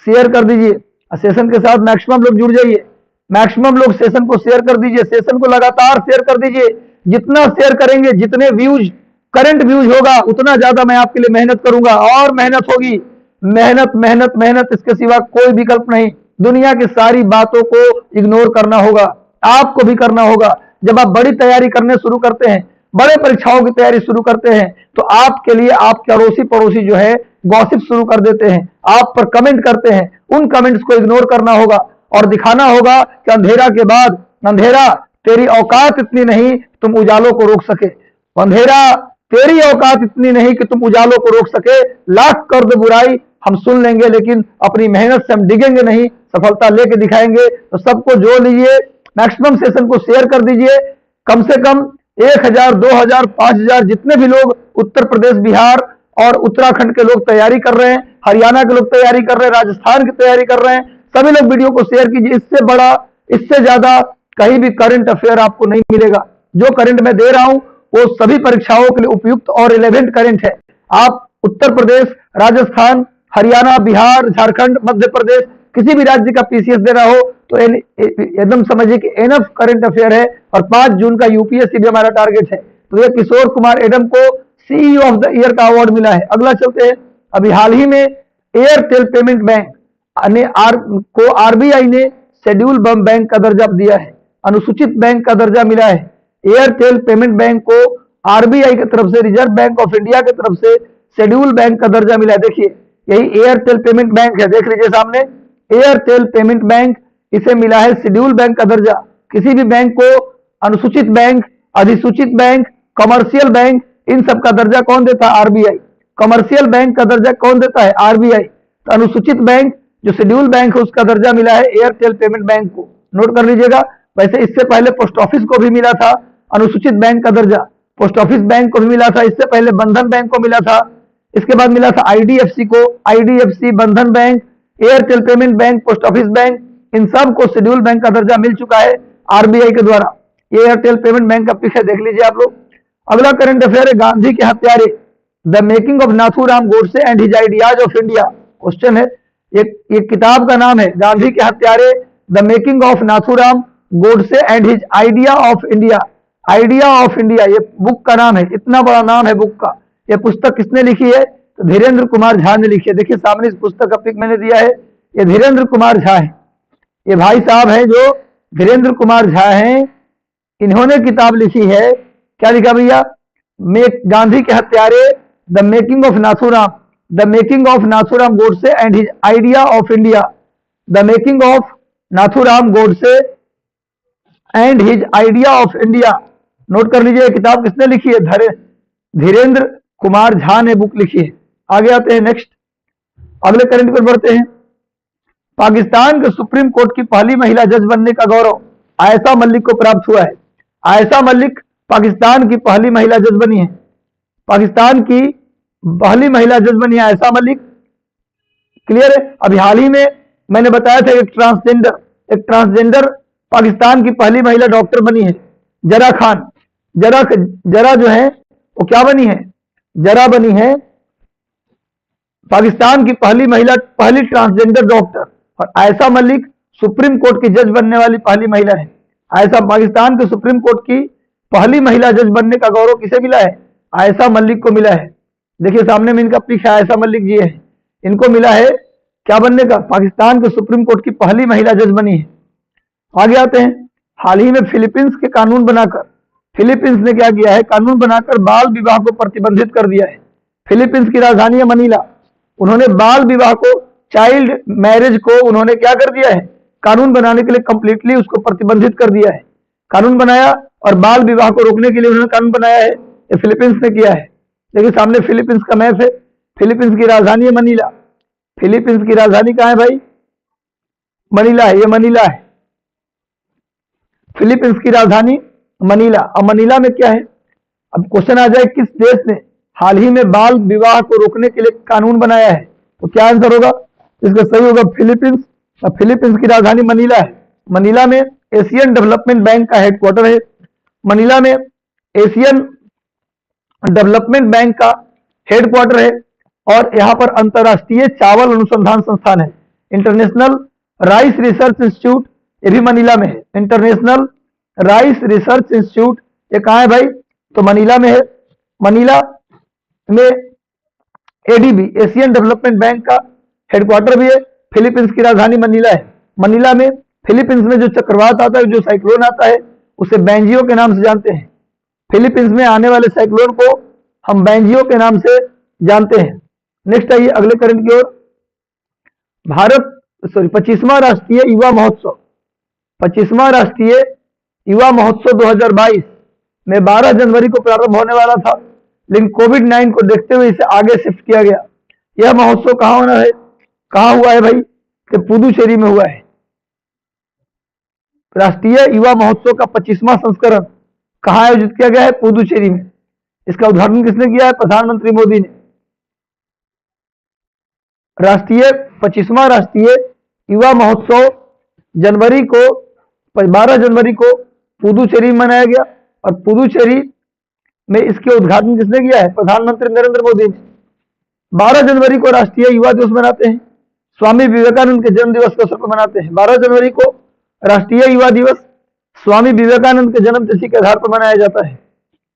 शेयर कर दीजिए और सेशन के साथ मैक्सिमम लोग जुड़ जाइए। मैक्सिमम लोग सेशन को शेयर कर दीजिए, सेशन को लगातार शेयर कर दीजिए। जितना शेयर करेंगे, जितने व्यूज, करंट व्यूज होगा, उतना ज्यादा मैं आपके लिए मेहनत करूंगा। और मेहनत होगी, मेहनत मेहनत मेहनत, इसके सिवा कोई विकल्प नहीं। दुनिया की सारी बातों को इग्नोर करना होगा, आपको भी करना होगा। जब आप बड़ी तैयारी करने शुरू करते हैं, बड़े परीक्षाओं की तैयारी शुरू करते हैं, तो आपके लिए आपके अड़ोसी पड़ोसी जो है गॉसिप शुरू कर देते हैं, आप पर कमेंट करते हैं। उन कमेंट्स को इग्नोर करना होगा और दिखाना होगा कि अंधेरा के बाद अंधेरा, तेरी औकात इतनी नहीं तुम उजालों को रोक सके। अंधेरा, तेरी औकात इतनी नहीं कि तुम उजालों को रोक सके। लाख कर दो बुराई हम सुन लेंगे, लेकिन अपनी मेहनत से हम डिगेंगे नहीं, सफलता लेके दिखाएंगे। तो सबको जोड़ लीजिए, मैक्सिमम सेशन को शेयर कर दीजिए। कम से कम 1000, 2000, 5000 जितने भी लोग उत्तर प्रदेश, बिहार और उत्तराखंड के लोग तैयारी कर रहे हैं, हरियाणा के लोग तैयारी कर रहे हैं, राजस्थान की तैयारी कर रहे हैं, सभी लोग वीडियो को शेयर कीजिए। इससे बड़ा, इससे ज्यादा कहीं भी करंट अफेयर आपको नहीं मिलेगा। जो करंट मैं दे रहा हूं वो सभी परीक्षाओं के लिए उपयुक्त और रिलेवेंट करंट है। आप उत्तर प्रदेश, राजस्थान, हरियाणा, बिहार, झारखंड, मध्य प्रदेश, किसी भी राज्य का पीसीएस दे रहा हो तो एकदम समझिए कि एनफ करंट अफेयर है। और 5 जून का यूपीएससी भी हमारा टारगेट है। तो ये किशोर कुमार एडम को सीईओ ऑफ द ईयर का अवार्ड मिला है। अगला चलते हैं। अभी हाल ही में एयरटेल पेमेंट बैंक को आरबीआई ने शेड्यूल बैंक का दर्जा दिया है, अनुसूचित बैंक का दर्जा मिला है। एयरटेल पेमेंट बैंक को आरबीआई की तरफ से, रिजर्व बैंक ऑफ इंडिया की तरफ से शेड्यूल बैंक का दर्जा मिला है। देखिए यही एयरटेल पेमेंट बैंक है, देख लीजिए सामने, एयरटेल पेमेंट बैंक, इसे मिला है शेड्यूल बैंक का दर्जा। किसी भी बैंक को अनुसूचित बैंक, अधिसूचित बैंक, कमर्शियल बैंक, इन सब का दर्जा कौन देता है? आरबीआई। कमर्शियल बैंक का दर्जा कौन देता है? आरबीआई। तो अनुसूचित बैंक जो शेड्यूल बैंक है उसका दर्जा मिला है एयरटेल पेमेंट बैंक को, नोट कर लीजिएगा। वैसे इससे पहले पोस्ट ऑफिस को भी मिला था अनुसूचित बैंक का दर्जा, पोस्ट ऑफिस बैंक को भी मिला था, इससे पहले बंधन बैंक को मिला था, इसके बाद मिला था आईडीएफसी को, IDFC, Bandhan bank, Airtel payment bank, post office bank, इन सब को शेड्यूल बैंक का दर्जा मिल चुका है आरबीआई के द्वारा। ये एयरटेल पेमेंट बैंक का पिक है, देख लीजिए आप लोग। अगला करंट अफेयर है गांधी के हत्यारे, the making of Nathuram Godse and his ideas of India. Question है, ये किताब का नाम है गांधी के हत्यारे, the making of Nathuram Godse and his idea of India. Idea of India ये बुक का नाम है, इतना बड़ा नाम है बुक का। ये पुस्तक किसने लिखी है? तो धीरेन्द्र कुमार झा ने लिखी है। देखिए सामने इस पुस्तक का पिक मैंने दिया है, ये धीरेन्द्र कुमार झा है, ये भाई साहब हैं जो धीरेन्द्र कुमार झा हैं, इन्होंने किताब लिखी है। क्या लिखा भैया? गांधी के हत्यारे, the making of Nathuram, the making of Nathuram Godse and his idea of India, the making of Nathuram Godse and his idea of India. Note कर लीजिए किताब किसने लिखी है? धीरेन्द्र कुमार झा ने बुक लिखी है। आगे आते हैं नेक्स्ट, अगले करंट पर बढ़ते हैं। पाकिस्तान के सुप्रीम कोर्ट की पहली महिला जज बनने का गौरव आयशा मलिक को प्राप्त हुआ है। आयशा मलिक पाकिस्तान की पहली महिला जज बनी है, पाकिस्तान की पहली महिला जज बनी है आयशा मलिक। क्लियर है? अभी हाल ही में मैंने बताया था एक ट्रांसजेंडर पाकिस्तान की पहली महिला डॉक्टर बनी है, जरा खान। जरा जो है वो क्या बनी है? जरा बनी है पाकिस्तान की पहली ट्रांसजेंडर डॉक्टर। और आयशा मलिक सुप्रीम कोर्ट की जज बनने वाली पहली महिला है। आयशा पाकिस्तान के सुप्रीम कोर्ट की पहली महिला जज बनने का गौरव किसे मिला है? आयशा मलिक को मिला है। देखिए सामने में इनका पिक है, आयशा मलिक जी है, इनको मिला है क्या बनने का? पाकिस्तान के सुप्रीम कोर्ट की पहली महिला जज बनी है। आगे आते हैं, हाल ही में फिलीपींस के कानून बनाकर, फिलीपींस ने क्या किया है? कानून बनाकर बाल विवाह को प्रतिबंधित कर दिया है। फिलीपींस की राजधानी है मनीला, उन्होंने बाल विवाह को, चाइल्ड मैरिज को उन्होंने क्या कर दिया है? कानून बनाने के लिए कंप्लीटली उसको प्रतिबंधित कर दिया है। कानून बनाया और बाल विवाह को रोकने के लिए उन्होंने कानून बनाया है, ये फिलीपींस ने किया है। देखिए सामने फिलीपींस का मैप है, फिलीपींस की राजधानी है मनीला। फिलीपींस की राजधानी कहाँ है भाई? मनीला है, ये मनीला है, फिलीपींस की राजधानी मनीला। अब मनीला में क्या है? अब क्वेश्चन आ जाए किस देश ने हाल ही में बाल विवाह को रोकने के लिए कानून बनाया है, तो क्या आंसर होगा? इसका सही होगा फिलीपींस। अब फिलीपींस की राजधानी मनीला है। मनीला में एशियन डेवलपमेंट बैंक का हेडक्वार्टर है। मनीला में एशियन डेवलपमेंट बैंक का हेडक्वार्टर है और यहाँ पर अंतरराष्ट्रीय चावल अनुसंधान संस्थान है, इंटरनेशनल राइस रिसर्च इंस्टीट्यूट, ये भी मनीला में है। इंटरनेशनल राइस रिसर्च इंस्टीट्यूट ये कहाँ है भाई? तो मनीला में है। मनीला में एडीबी एशियन डेवलपमेंट बैंक का हेडक्वार्टर भी है। फिलीपींस की राजधानी मनीला है। मनीला में फिलीपींस में जो चक्रवात आता है, जो साइक्लोन आता है, उसे बैंजियो के नाम से जानते हैं। फिलीपींस में आने वाले साइक्लोन को हम बैंजियो के नाम से जानते हैं। नेक्स्ट आइए अगले करंट की ओर। 25वां राष्ट्रीय युवा महोत्सव, 25वां राष्ट्रीय युवा महोत्सव 2022 में 12 जनवरी को प्रारंभ होने वाला था, लेकिन कोविड-19 को देखते हुए इसे आगे शिफ्ट किया गया। यह महोत्सव कहाँ होना है? कहाँ हुआ है भाई? कि पुदुचेरी में हुआ है। राष्ट्रीय युवा महोत्सव का 25वां संस्करण कहाँ आयोजित किया गया है? पुदुचेरी में। इसका उद्घाटन किसने किया है? प्रधानमंत्री मोदी ने। 25वां राष्ट्रीय युवा महोत्सव 12 जनवरी को पुदुचेरी में मनाया गया और पुदुचेरी में इसके उद्घाटन किसने किया है? प्रधानमंत्री नरेंद्र मोदी ने। 12 जनवरी को राष्ट्रीय युवा दिवस मनाते हैं, स्वामी विवेकानंद के जन्म दिवस के अवसर पर मनाते हैं। 12 जनवरी को राष्ट्रीय युवा दिवस स्वामी विवेकानंद के जन्म तिथि के आधार पर मनाया जाता है।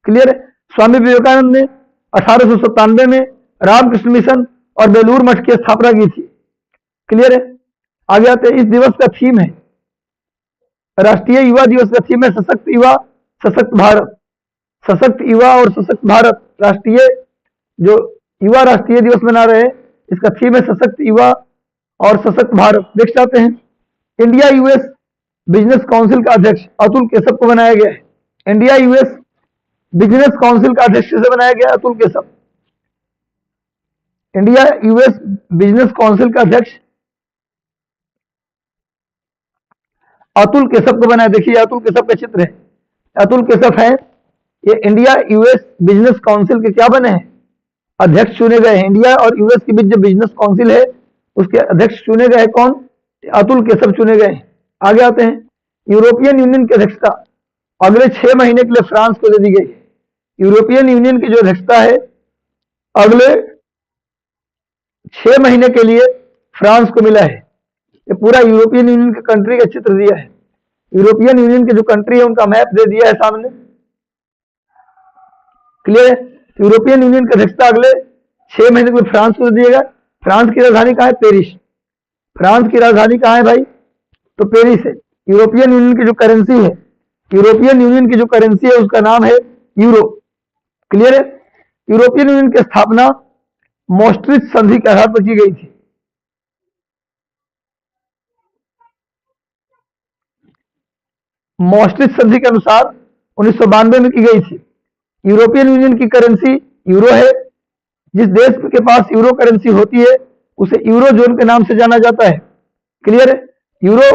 क्लियर है? स्वामी विवेकानंद ने 1897 में रामकृष्ण मिशन और बेलूर मठ की स्थापना की थी। क्लियर है? आगे आते हैं, इस दिवस का थीम है, राष्ट्रीय युवा दिवस का थीम है सशक्त युवा सशक्त भारत। सशक्त युवा और सशक्त भारत, राष्ट्रीय जो युवा राष्ट्रीय दिवस मना रहे हैं, इसका थीम है सशक्त युवा और सशक्त भारत। नेक्स्ट आते हैं, इंडिया यूएस बिजनेस काउंसिल का अध्यक्ष अतुल केशव को बनाया गया है। इंडिया यूएस बिजनेस काउंसिल का अध्यक्ष से बनाया गया Atul Keshav. India US business council का अध्यक्ष अतुल केशव को बनाया। देखिए अतुल केशव का चित्र है। अतुल केशव है, ये इंडिया यूएस बिजनेस काउंसिल के क्या बने हैं, अध्यक्ष चुने गए हैं। इंडिया और यूएस के बीच जो बिजनेस काउंसिल है उसके अध्यक्ष चुने गए कौन, अतुल केशव चुने गए। आगे आते हैं, यूरोपियन यूनियन की अध्यक्षता अगले 6 महीने के लिए फ्रांस को दे दी गई। यूरोपियन यूनियन की जो अध्यक्षता है अगले 6 महीने के लिए फ्रांस को मिला है। ये पूरा यूरोपियन यूनियन के कंट्री का चित्र दिया है। यूरोपियन यूनियन के जो कंट्री है उनका मैप दे दिया है सामने, क्लियर है। यूरोपियन यूनियन की अध्यक्षता अगले 6 महीने के लिए फ्रांस को दिएगा। फ्रांस की राजधानी कहाँ है, पेरिस। फ्रांस की राजधानी कहाँ है भाई, तो पेरिस है। यूरोपियन यूनियन की जो करेंसी है, यूरोपियन यूनियन की जो करेंसी है उसका नाम है यूरो, क्लियर है। यूरोपियन यूनियन की स्थापना मॉस्ट्रिच संधि के आधार पर की गई थी। मॉस्ट्रिच संधि के अनुसार 1992 में की गई थी। यूरोपियन यूनियन की करेंसी यूरो है। जिस देश के पास यूरो करेंसी होती है उसे यूरो जोन के नाम से जाना जाता है, क्लियर है। यूरो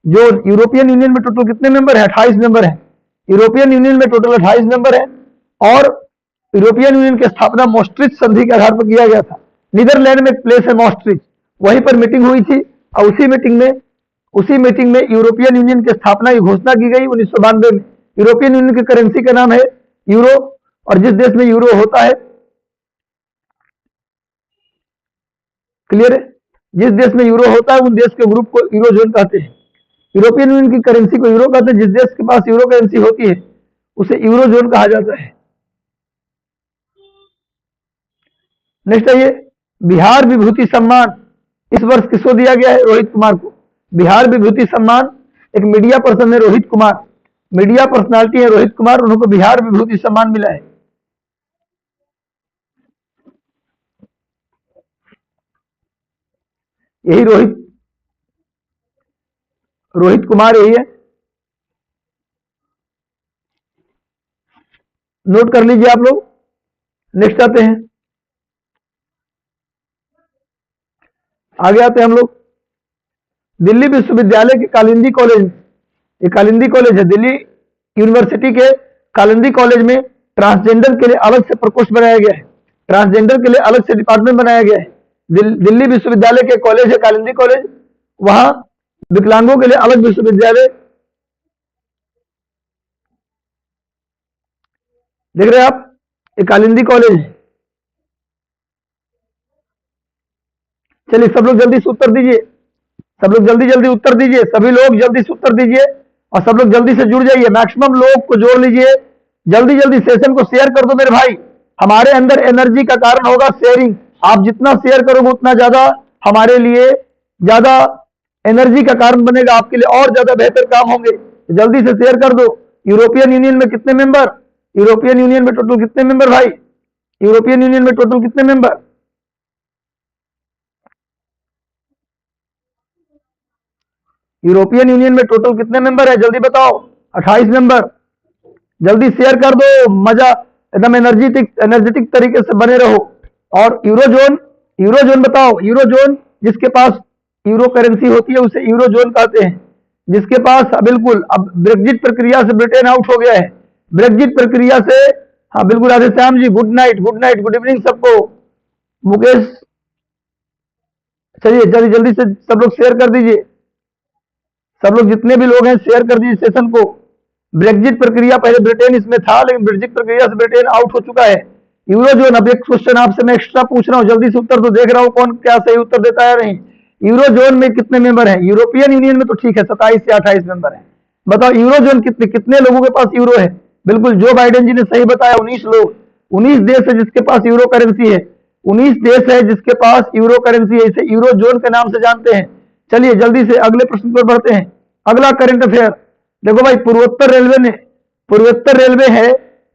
जोन, यूरोपियन यूनियन में टोटल कितने मेंबर है, 28 मेंबर है। यूरोपियन यूनियन में टोटल 28 मेंबर है और यूरोपियन यूनियन की स्थापना मॉस्ट्रिच संधि के आधार पर किया गया था। नीदरलैंड में एक प्लेस है मॉस्ट्रिच, वहीं पर मीटिंग हुई थी और उसी मीटिंग में यूरोपियन यूनियन की स्थापना की घोषणा की गई 1992 में। यूरोपियन यूनियन की करेंसी का नाम है यूरो और जिस देश में यूरो होता है, क्लियर है, जिस देश में यूरो होता है उन देश के ग्रुप को यूरो जोन कहते हैं। यूरोपियन यूनियन की करेंसी को यूरो कहते हैं। जिस देश के पास यूरो करेंसी होती है उसे यूरो जोन कहा जाता है। नेक्स्ट आइए, बिहार विभूति सम्मान इस वर्ष किसको दिया गया है, रोहित कुमार को। बिहार विभूति सम्मान एक मीडिया पर्सन है रोहित कुमार, मीडिया पर्सनालिटी है रोहित कुमार, उनको बिहार विभूति सम्मान मिला है। यही रोहित कुमार यही है, नोट कर लीजिए आप लोग। नेक्स्ट आते हैं, आगे आते हैं हम लोग। दिल्ली विश्वविद्यालय के कालिंदी कॉलेज, ये कालिंदी कॉलेज है, दिल्ली यूनिवर्सिटी के कालिंदी कॉलेज में ट्रांसजेंडर के लिए अलग से प्रकोष्ठ बनाया गया है। ट्रांसजेंडर के लिए अलग से डिपार्टमेंट बनाया गया है। दिल्ली विश्वविद्यालय के कॉलेज है कालिंदी कॉलेज, वहां विकलांगों के लिए अलग विश्वविद्यालय, देख रहे हैं आप, ये कालिंदी कॉलेज है। चलिए सब लोग जल्दी से उत्तर दीजिए, सब लोग जल्दी जल्दी उत्तर दीजिए, सभी लोग जल्दी से उत्तर दीजिए और सब लोग जल्दी से जुड़ जाइए। मैक्सिमम लोग को जोड़ लीजिए, जल्दी जल्दी सेशन को शेयर कर दो मेरे भाई। हमारे अंदर एनर्जी का कारण होगा शेयरिंग। आप जितना शेयर करोगे उतना ज्यादा हमारे लिए ज्यादा एनर्जी का कारण बनेगा, आपके लिए और ज्यादा बेहतर काम होंगे। जल्दी से शेयर कर दो। यूरोपियन यूनियन में कितने मेंबर, यूरोपियन यूनियन में टोटल कितने मेंबर भाई, यूरोपियन यूनियन में टोटल कितने मेंबर, यूरोपियन यूनियन में टोटल कितने मेंबर है जल्दी बताओ। 28 मेंबर। जल्दी शेयर कर दो, मजा एकदम एनर्जेटिक तरीके से बने रहो। और यूरो जोन बताओ, यूरो जोन जिसके पास यूरो करेंसी होती है उसे यूरो जोन कहते हैं। जिसके पास, बिल्कुल, अब ब्रेग्जिट प्रक्रिया से ब्रिटेन आउट हो गया है, ब्रेग्जिट प्रक्रिया से, हाँ बिल्कुल। Radhe Shyam ji, good night, good evening सबको। मुकेश, चलिए जल्दी जल्दी से सब लोग शेयर कर दीजिए, सब लोग जितने भी लोग हैं शेयर कर दीजिए सेशन को। ब्रेग्जिट प्रक्रिया, पहले ब्रिटेन इसमें था लेकिन ब्रेग्जिट प्रक्रिया से ब्रिटेन आउट हो चुका है। यूरो जोन, अब एक क्वेश्चन आपसे मैं एक्स्ट्रा पूछ रहा हूं, जल्दी से उत्तर तो, देख रहा हूं कौन क्या सही उत्तर देता है नहीं। यूरो जोन में कितने मेंबर हैं, यूरोपियन यूनियन में तो ठीक है 27 से 28 मेंबर हैं। बताओ यूरो जोन कितने लोगों के पास यूरो है। बिल्कुल, जो बाइडेन जी ने सही बताया, 19 लोग। 19 देश है जिसके पास यूरो करेंसी है, 19 देश है जिसके पास यूरो करेंसी है। इसे यूरो जोन के नाम से जानते हैं। चलिए जल्दी से अगले प्रश्न पर बढ़ते हैं। अगला करंट अफेयर देखो भाई, पूर्वोत्तर रेलवे है,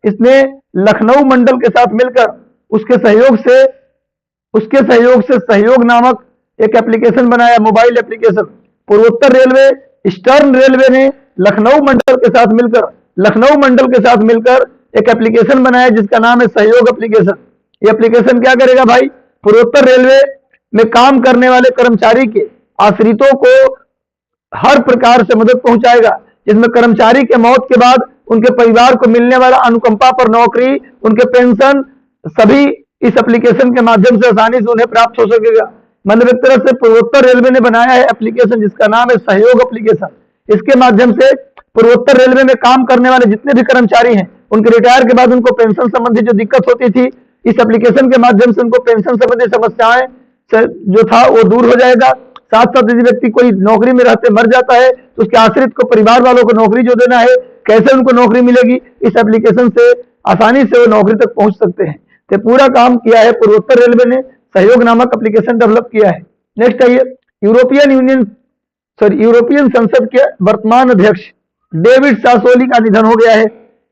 इसने लखनऊ मंडल के साथ मिलकर उसके सहयोग से सहयोग नामक एक एप्लीकेशन बनाया, मोबाइल एप्लीकेशन। पूर्वोत्तर रेलवे, ईस्टर्न रेलवे ने लखनऊ मंडल के साथ मिलकर एक एप्लीकेशन बनाया जिसका नाम है सहयोग एप्लीकेशन। ये एप्लीकेशन क्या करेगा भाई, पूर्वोत्तर रेलवे में काम करने वाले कर्मचारी के आश्रितों को हर प्रकार से मदद पहुंचाएगा, जिसमें कर्मचारी के मौत के बाद उनके परिवार को मिलने वाला अनुकंपा पर नौकरी, उनके पेंशन, सभी इस एप्लीकेशन के माध्यम से आसानी से उन्हें प्राप्त हो सकेगा। मतलब एक तरह से पूर्वोत्तर रेलवे ने बनाया है एप्लीकेशन जिसका नाम है सहयोग एप्लीकेशन। इसके माध्यम से पूर्वोत्तर रेलवे में काम करने वाले जितने भी कर्मचारी हैं, उनके रिटायर के बाद उनको पेंशन संबंधी जो दिक्कत होती थी, इस एप्लीकेशन के माध्यम से उनको पेंशन संबंधी समस्याएं जो था वो दूर हो जाएगा। साथ साथ यदि व्यक्ति कोई नौकरी में रहते मर जाता है तो उसके आश्रित को, परिवार वालों को नौकरी जो देना है, कैसे उनको नौकरी मिलेगी, इस एप्लीकेशन से आसानी से वो नौकरी तक पहुंच सकते हैं। तो पूरा काम किया है पूर्वोत्तर रेलवे ने, सहयोग नामक एप्लीकेशन डेवलप किया है। नेक्स्ट आइए, यूरोपियन संसद के वर्तमान अध्यक्ष डेविड सासोली का निधन हो गया है।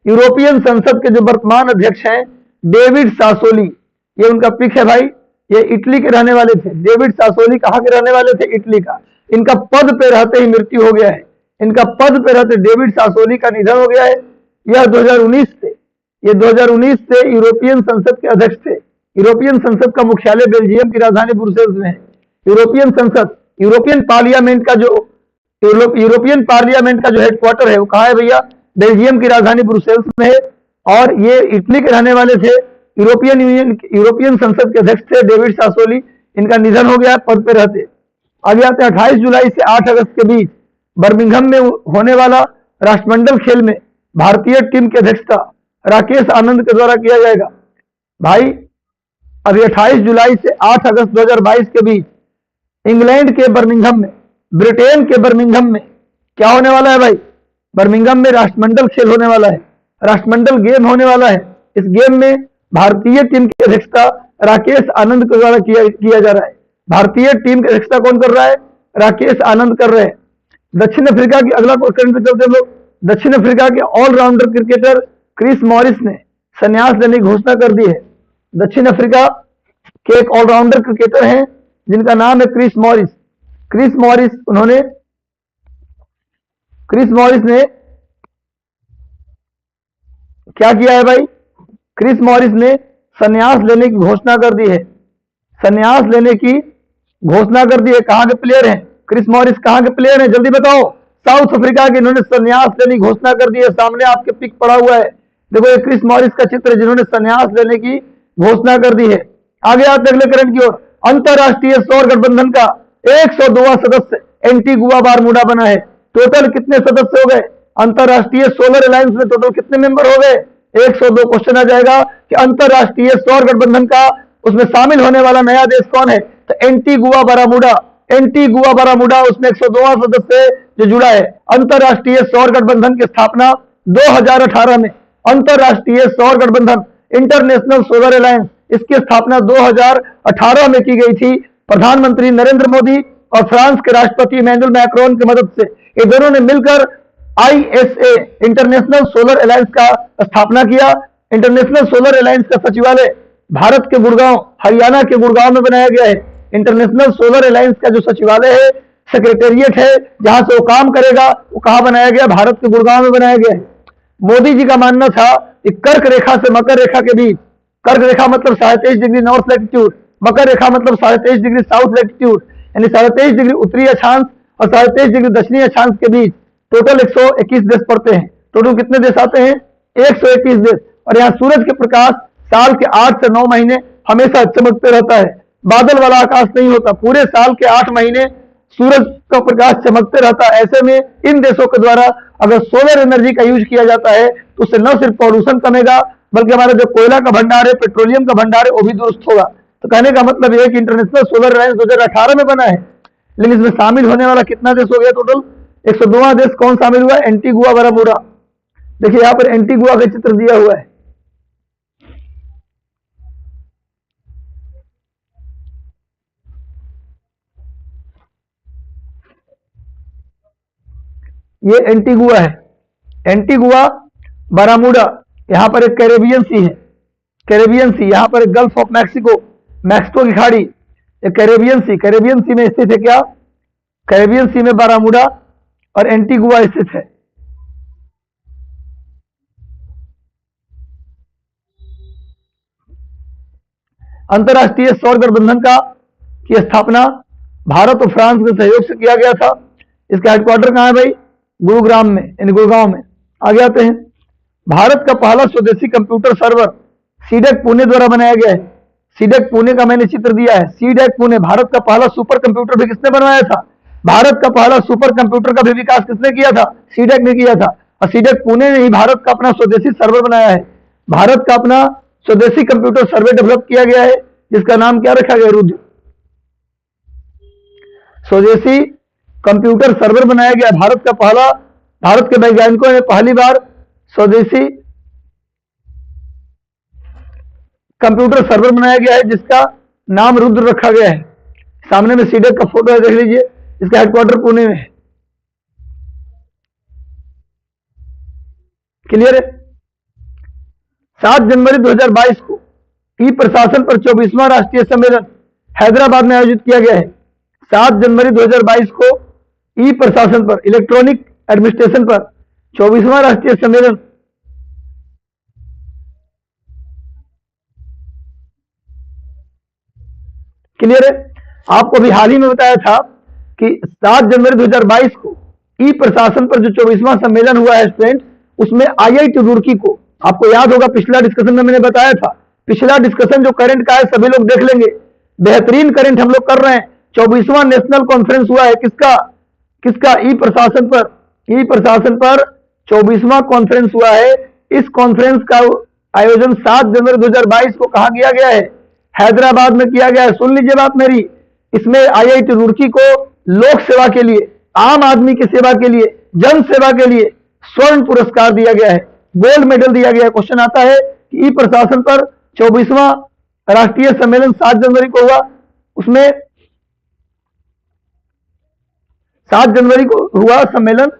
यूरोपियन संसद के जो वर्तमान अध्यक्ष हैं डेविड सासोली, ये उनका पिक है भाई, ये इटली के रहने वाले थे। डेविड सासोली कहाँ के रहने वाले थे? इटली का। इनका पद पे रहते ही मृत्यु हो गया है। इनका पद पे रहते डेविड सासोली का निधन हो गया है। यह 2019 से, ये 2019 से यूरोपियन संसद के अध्यक्ष थे। यूरोपियन संसद का मुख्यालय बेल्जियम की राजधानी ब्रुसेल्स में है। यूरोपियन संसद, यूरोपियन पार्लियामेंट का जो हेडक्वार्टर है वो कहाँ है भैया? बेल्जियम की राजधानी ब्रुसेल्स में है। और ये इटली के रहने वाले थे। यूरोपियन संसद के अध्यक्ष थे डेविड सासोली। इनका निधन हो गया पद पे रहते। आगे आते 28 जुलाई से 8 अगस्त के बीच बर्मिंघम में होने वाला राष्ट्रमंडल खेल में भारतीय टीम की अध्यक्षता राकेश आनंद के द्वारा किया जाएगा। भाई अभी 28 जुलाई से 8 अगस्त 2022 के बीच इंग्लैंड के बर्मिंघम में, ब्रिटेन के बर्मिंघम में क्या होने वाला है भाई? बर्मिंघम में राष्ट्रमंडल खेल होने वाला है, राष्ट्रमंडल गेम होने वाला है। इस गेम में भारतीय टीम की अध्यक्षता राकेश आनंद के द्वारा किया जा रहा है। भारतीय टीम की अध्यक्षता कौन कर रहा है? राकेश आनंद कर रहे हैं। दक्षिण अफ्रीका की, अगला क्वेश्चन पे चलते लोग। दक्षिण अफ्रीका के ऑलराउंडर क्रिकेटर क्रिस मॉरिस ने संन्यास लेने की घोषणा कर दी है। दक्षिण अफ्रीका के एक ऑलराउंडर क्रिकेटर हैं जिनका नाम है क्रिस मॉरिस। क्रिस मॉरिस ने क्या किया है भाई? क्रिस मॉरिस ने संन्यास लेने की घोषणा कर दी है। संन्यास लेने की घोषणा कर दी है। कहां के प्लेयर हैं क्रिस मॉरिस? कहां के प्लेयर हैं जल्दी बताओ? साउथ अफ्रीका के। इन्होंने संन्यास लेने की घोषणा कर दी है। सामने आपके पिक पड़ा हुआ है, देखो ये क्रिस मॉरिस का चित्र है जिन्होंने संन्यास लेने की घोषणा कर दी है। आगे आते अगले करंट की ओर। अंतरराष्ट्रीय सौर गठबंधन का 102वां सदस्य एंटीगुआ बारमूडा बना है। टोटल कितने सदस्य हो गए? अंतरराष्ट्रीय सोलर अलायंस में टोटल कितने मेंबर हो गए? 102। क्वेश्चन आ जाएगा कि अंतरराष्ट्रीय सौर गठबंधन का उसमें शामिल होने वाला नया देश कौन है? तो एंटीगुआ बारमूडा। एंटीगुआ बारमूडा उसमें 102वां सदस्य जो जुड़ा है। अंतरराष्ट्रीय सौर गठबंधन की स्थापना 2018 में, अंतरराष्ट्रीय सौर गठबंधन इंटरनेशनल सोलर अलायंस, इसकी स्थापना 2018 में की गई थी। प्रधानमंत्री नरेंद्र मोदी और फ्रांस के राष्ट्रपति इमैनुअल मैक्रोन की मदद से ये दोनों ने मिलकर ISA इंटरनेशनल सोलर अलायंस का स्थापना किया। इंटरनेशनल सोलर अलायंस का सचिवालय भारत के गुड़गांव, हरियाणा के गुड़गांव में बनाया गया है। इंटरनेशनल सोलर अलायंस का जो सचिवालय है, सेक्रेटेरिएट है, जहां से वो काम करेगा, वो कहां बनाया गया? भारत के गुड़गांव में बनाया गया है। मोदी जी का मानना था कि कर्क रेखा से मकर रेखा के बीच, कर्क रेखा मतलब 23.5 डिग्री नॉर्थ लैटिट्यूड, मकर रेखा मतलब 23.5 डिग्री साउथ लैटिट्यूड, यानी 23.5 डिग्री उत्तरी अक्षांश और 23.5 डिग्री दक्षिणी अक्षांश के बीच टोटल 121 देश पड़ते हैं। टोटल कितने देश आते हैं? 121 देश। और यहाँ सूरज के प्रकाश साल के 8 से 9 महीने हमेशा चमकते रहता है। बादल वाला आकाश नहीं होता, पूरे साल के 8 महीने सूरज का प्रकाश चमकते रहता है। ऐसे में इन देशों के द्वारा अगर सोलर एनर्जी का यूज किया जाता है तो उससे न सिर्फ पॉल्यूशन कमेगा बल्कि हमारा जो कोयला का भंडार है, पेट्रोलियम का भंडार है, वो भी दुरुस्त होगा। तो कहने का मतलब यह है कि इंटरनेशनल सोलर अलायंस 2018 में बना है, लेकिन इसमें शामिल होने वाला कितना देश हो गया? टोटल 102वां देश कौन शामिल हुआ? Antigua Bermuda. देखिए यहां पर एंटीगुआ का चित्र दिया हुआ है। ये एंटीगुआ है, एंटीगुआ बारामूडा। यहां पर एक कैरेबियन सी है, कैरेबियन सी। यहां पर एक गल्फ ऑफ मैक्सिको, मैक्सिको की खाड़ी, एक कैरेबियन सी में स्थित है। क्या? कैरेबियन सी में बारामूडा और एंटीगुआ स्थित है। अंतरराष्ट्रीय सौर गठबंधन की स्थापना भारत और फ्रांस के सहयोग से किया गया था। इसका हेडक्वार्टर कहाँ है भाई? गुरुग्राम में, यानी गुड़गांव में। आगे आते हैं। भारत का पहला स्वदेशी कंप्यूटर सर्वर सीडेक पुणे द्वारा बनाया गया है। सीडेक पुणे का मैंने चित्र दिया है। सीडेक पुणे, भारत का पहला सुपर कंप्यूटर भी किसने बनवाया था? भारत का पहला सुपर कंप्यूटर का भी विकास किसने किया था? सीडेक ने किया था। और सीडेक पुणे ने ही भारत का अपना स्वदेशी सर्वर बनाया है। भारत का अपना स्वदेशी कंप्यूटर सर्वर डेवलप किया गया है, जिसका नाम क्या रखा गया? रुद्र। स्वदेशी कंप्यूटर सर्वर बनाया गया। भारत का पहला, भारत के वैज्ञानिकों ने पहली बार स्वदेशी कंप्यूटर सर्वर बनाया गया है, जिसका नाम रुद्र रखा गया है। सामने में सीडेक का फोटो है, देख लीजिए। इसका हेडक्वार्टर पुणे में है। क्लियर है? 7 जनवरी 2022 को ई प्रशासन पर 24वां राष्ट्रीय सम्मेलन हैदराबाद में आयोजित किया गया है। 7 जनवरी 2022 को ई प्रशासन पर, इलेक्ट्रॉनिक एडमिनिस्ट्रेशन पर 24वां राष्ट्रीय सम्मेलन क्लियर है? आपको अभी हाल ही में बताया था कि 7 जनवरी 2022 को ई प्रशासन पर जो 24वां सम्मेलन हुआ है स्टूडेंट, उसमें आईआईटी रुड़की को, आपको याद होगा पिछला डिस्कशन में मैंने बताया था, पिछला डिस्कशन जो करंट का है सभी लोग देख लेंगे, बेहतरीन करंट हम लोग कर रहे हैं। 24वां नेशनल कॉन्फ्रेंस हुआ है किसका? किसका? ई प्रशासन पर। ई प्रशासन पर 24वां कॉन्फ्रेंस हुआ है। इस कॉन्फ्रेंस का आयोजन 7 जनवरी 2022 को कहा किया गया है? हैदराबाद में किया गया है। सुन लीजिए बात मेरी। इसमें आईआईटी रुड़की को लोक सेवा के लिए, आम आदमी की सेवा के लिए, जन सेवा के लिए स्वर्ण पुरस्कार दिया गया है, गोल्ड मेडल दिया गया है। क्वेश्चन आता है कि ई प्रशासन पर 24वां राष्ट्रीय सम्मेलन 7 जनवरी को हुआ, उसमें 7 जनवरी को हुआ सम्मेलन,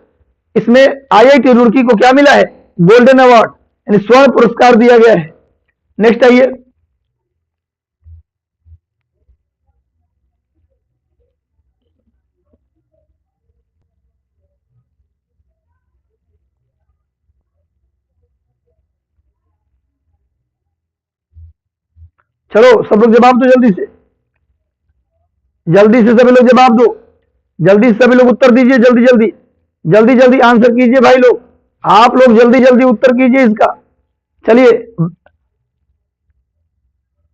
इसमें आईआईटी रुड़की को क्या मिला है? गोल्डन अवार्ड, यानी स्वर्ण पुरस्कार दिया गया है। नेक्स्ट आइए। चलो सब लोग जवाब दो जल्दी से, जल्दी से सभी लोग जवाब दो, जल्दी से सभी लोग उत्तर दीजिए, जल्दी जल्दी जल्दी जल्दी आंसर कीजिए भाई लोग, आप लोग जल्दी जल्दी उत्तर कीजिए इसका। चलिए,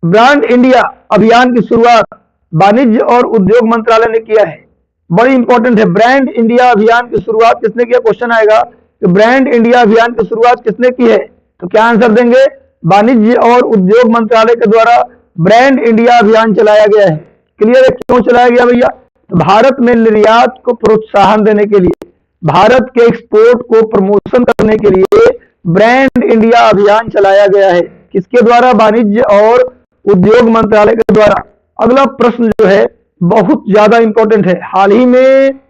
ब्रांड इंडिया अभियान की शुरुआत वाणिज्य और उद्योग मंत्रालय ने किया है। बड़ी इंपॉर्टेंट है, ब्रांड इंडिया अभियान की शुरुआत किसने किया? क्वेश्चन आएगा कि ब्रांड इंडिया अभियान की शुरुआत किसने की है, तो क्या आंसर देंगे? वाणिज्य और उद्योग मंत्रालय के द्वारा ब्रांड इंडिया अभियान चलाया गया है। क्लियर है? क्यों चलाया गया भैया? तो भारत में निर्यात को प्रोत्साहन देने के लिए, भारत के एक्सपोर्ट को प्रमोशन करने के लिए ब्रांड इंडिया अभियान चलाया गया है। किसके द्वारा? वाणिज्य और उद्योग मंत्रालय के द्वारा। अगला प्रश्न जो है बहुत ज्यादा इंपॉर्टेंट है। हाल ही में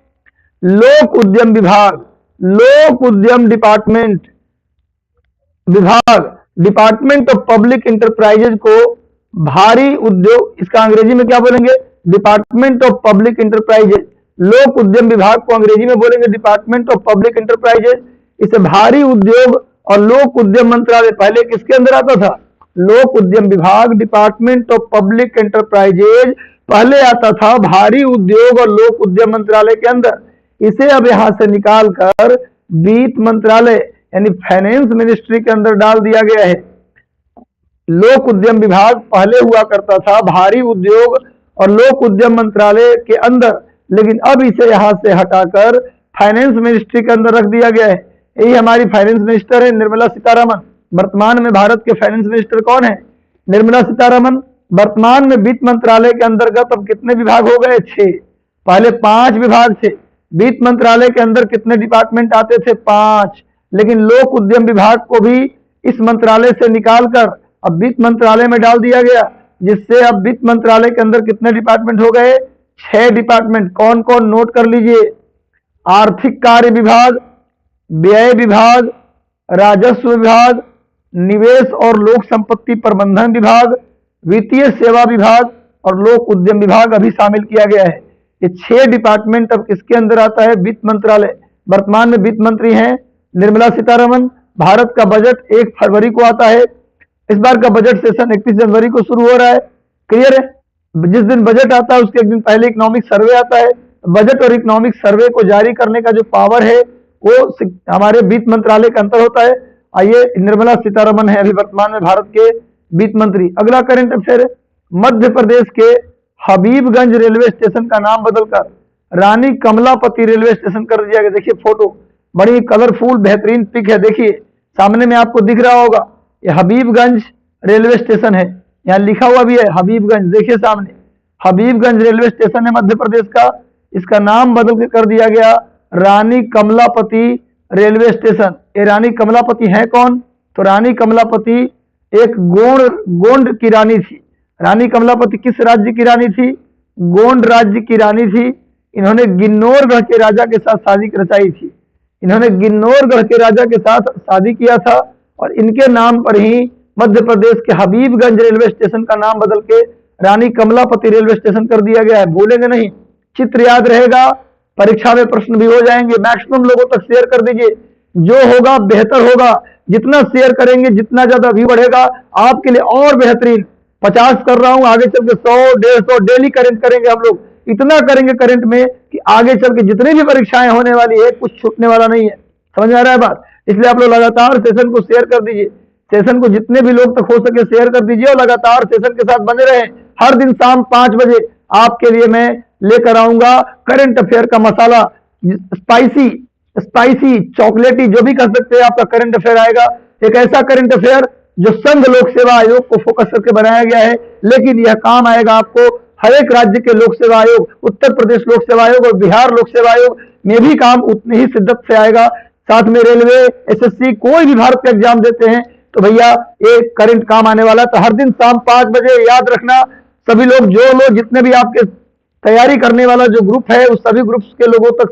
लोक उद्यम विभाग, लोक उद्यम डिपार्टमेंट ऑफ पब्लिक इंटरप्राइजेज को भारी उद्योग, इसका अंग्रेजी में क्या बोलेंगे? Department of public enterprises. लोक उद्यम विभाग को अंग्रेजी में बोलेंगे डिपार्टमेंट ऑफ पब्लिक इंटरप्राइजेज। इसे भारी उद्योग और लोक उद्यम मंत्रालय पहले किसके अंदर आता था? लोक उद्यम विभाग, डिपार्टमेंट ऑफ पब्लिक इंटरप्राइजेज पहले आता था भारी उद्योग और लोक उद्यम मंत्रालय के अंदर। इसे अब यहां से निकाल कर वित्त मंत्रालय यानी फाइनेंस मिनिस्ट्री के अंदर डाल दिया गया है। लोक उद्यम विभाग पहले हुआ करता था भारी उद्योग और लोक उद्यम मंत्रालय के अंदर, लेकिन अब इसे यहां से हटाकर फाइनेंस मिनिस्ट्री के अंदर रख दिया गया है। यही हमारी फाइनेंस मिनिस्टर है निर्मला सीतारमण। वर्तमान में भारत के फाइनेंस मिनिस्टर कौन है? निर्मला सीतारमण। वर्तमान में वित्त मंत्रालय के अंतर्गत अब कितने विभाग हो गए? 6। पहले 5 विभाग थे। वित्त मंत्रालय के अंदर कितने डिपार्टमेंट आते थे? 5। लेकिन लोक उद्यम विभाग को भी इस मंत्रालय से निकालकर अब वित्त मंत्रालय में डाल दिया गया, जिससे अब वित्त मंत्रालय के अंदर कितने डिपार्टमेंट हो गए? 6 डिपार्टमेंट। कौन कौन? नोट कर लीजिए। आर्थिक कार्य विभाग, व्यय विभाग, राजस्व विभाग, निवेश और लोक संपत्ति प्रबंधन विभाग, वित्तीय सेवा विभाग और लोक उद्यम विभाग अभी शामिल किया गया है। ये 6 डिपार्टमेंट अब किसके अंदर आता है? वित्त मंत्रालय। वर्तमान में वित्त मंत्री हैं निर्मला सीतारमण। भारत का बजट 1 फरवरी को आता है। इस बार का बजट सेशन 31 जनवरी को शुरू हो रहा है। क्लियर है? जिस दिन बजट आता है उसके एक दिन पहले इकोनॉमिक सर्वे आता है, बजट और इकोनॉमिक सर्वे को जारी करने का जो पावर है वो हमारे वित्त मंत्रालय के अंतर होता है। आइए, निर्मला सीतारमण है अभी वर्तमान में भारत के वित्त मंत्री। अगला करंट अफेयर है, मध्य प्रदेश के हबीबगंज रेलवे स्टेशन का नाम बदलकर रानी कमलापति रेलवे स्टेशन कर दिया गया। देखिए फोटो, बड़ी कलरफुल बेहतरीन पिक है। देखिए सामने में आपको दिख रहा होगा, ये हबीबगंज रेलवे स्टेशन है, यहाँ लिखा हुआ भी है हबीबगंज। देखिए सामने हबीबगंज रेलवे स्टेशन है मध्य प्रदेश का, इसका नाम बदल के कर दिया गया रानी कमलापति रेलवे स्टेशन। ये रानी कमलापति है कौन? तो रानी कमलापति एक गोंड की रानी थी। रानी कमलापति किस राज्य की रानी थी? गोंड राज्य की रानी थी। इन्होंने गिन्नौरगढ़ के राजा के साथ शादी रचाई थी। इन्होंने गिन्नौरगढ़ के राजा के साथ शादी किया था और इनके नाम पर ही मध्य प्रदेश के हबीबगंज रेलवे स्टेशन का नाम बदल के रानी कमलापति रेलवे स्टेशन कर दिया गया है। भूलेंगे नहीं, चित्र याद रहेगा, परीक्षा में प्रश्न भी हो जाएंगे। मैक्सिमम लोगों तक शेयर कर दीजिए, जो होगा बेहतर होगा। जितना शेयर करेंगे, जितना ज्यादा व्यू बढ़ेगा आपके लिए और बेहतरीन। 50 कर रहा हूं, आगे चल के 100, 150 डेली करंट करेंगे हम लोग। इतना करेंगे करंट में कि आगे चल के जितनी भी परीक्षाएं होने वाली है कुछ छूटने वाला नहीं है। समझ में आ रहा है बात? इसलिए आप लोग लगातार सेशन को शेयर कर दीजिए। सेशन को जितने भी लोग तक हो सके शेयर कर दीजिए और लगातार सेशन के साथ बने रहें। हर दिन शाम 5 बजे आपके लिए मैं लेकर आऊंगा करंट अफेयर का मसाला, स्पाइसी चॉकलेटी जो भी कह सकते हैं, आपका करंट अफेयर आएगा। एक ऐसा करंट अफेयर जो संघ लोक सेवा आयोग को फोकस करके बनाया गया है, लेकिन यह काम आएगा आपको हर एक राज्य के लोक सेवा आयोग, उत्तर प्रदेश लोक सेवा आयोग और बिहार लोक सेवा आयोग में भी काम उतनी ही शिद्दत से आएगा। साथ में रेलवे, एसएससी, कोई भी भारत का एग्जाम देते हैं तो भैया ये करंट काम आने वाला है। तो हर दिन शाम 5 बजे याद रखना, सभी लोग, जो लोग जितने भी आपके तैयारी करने वाला जो ग्रुप है उस सभी ग्रुप्स के लोगों तक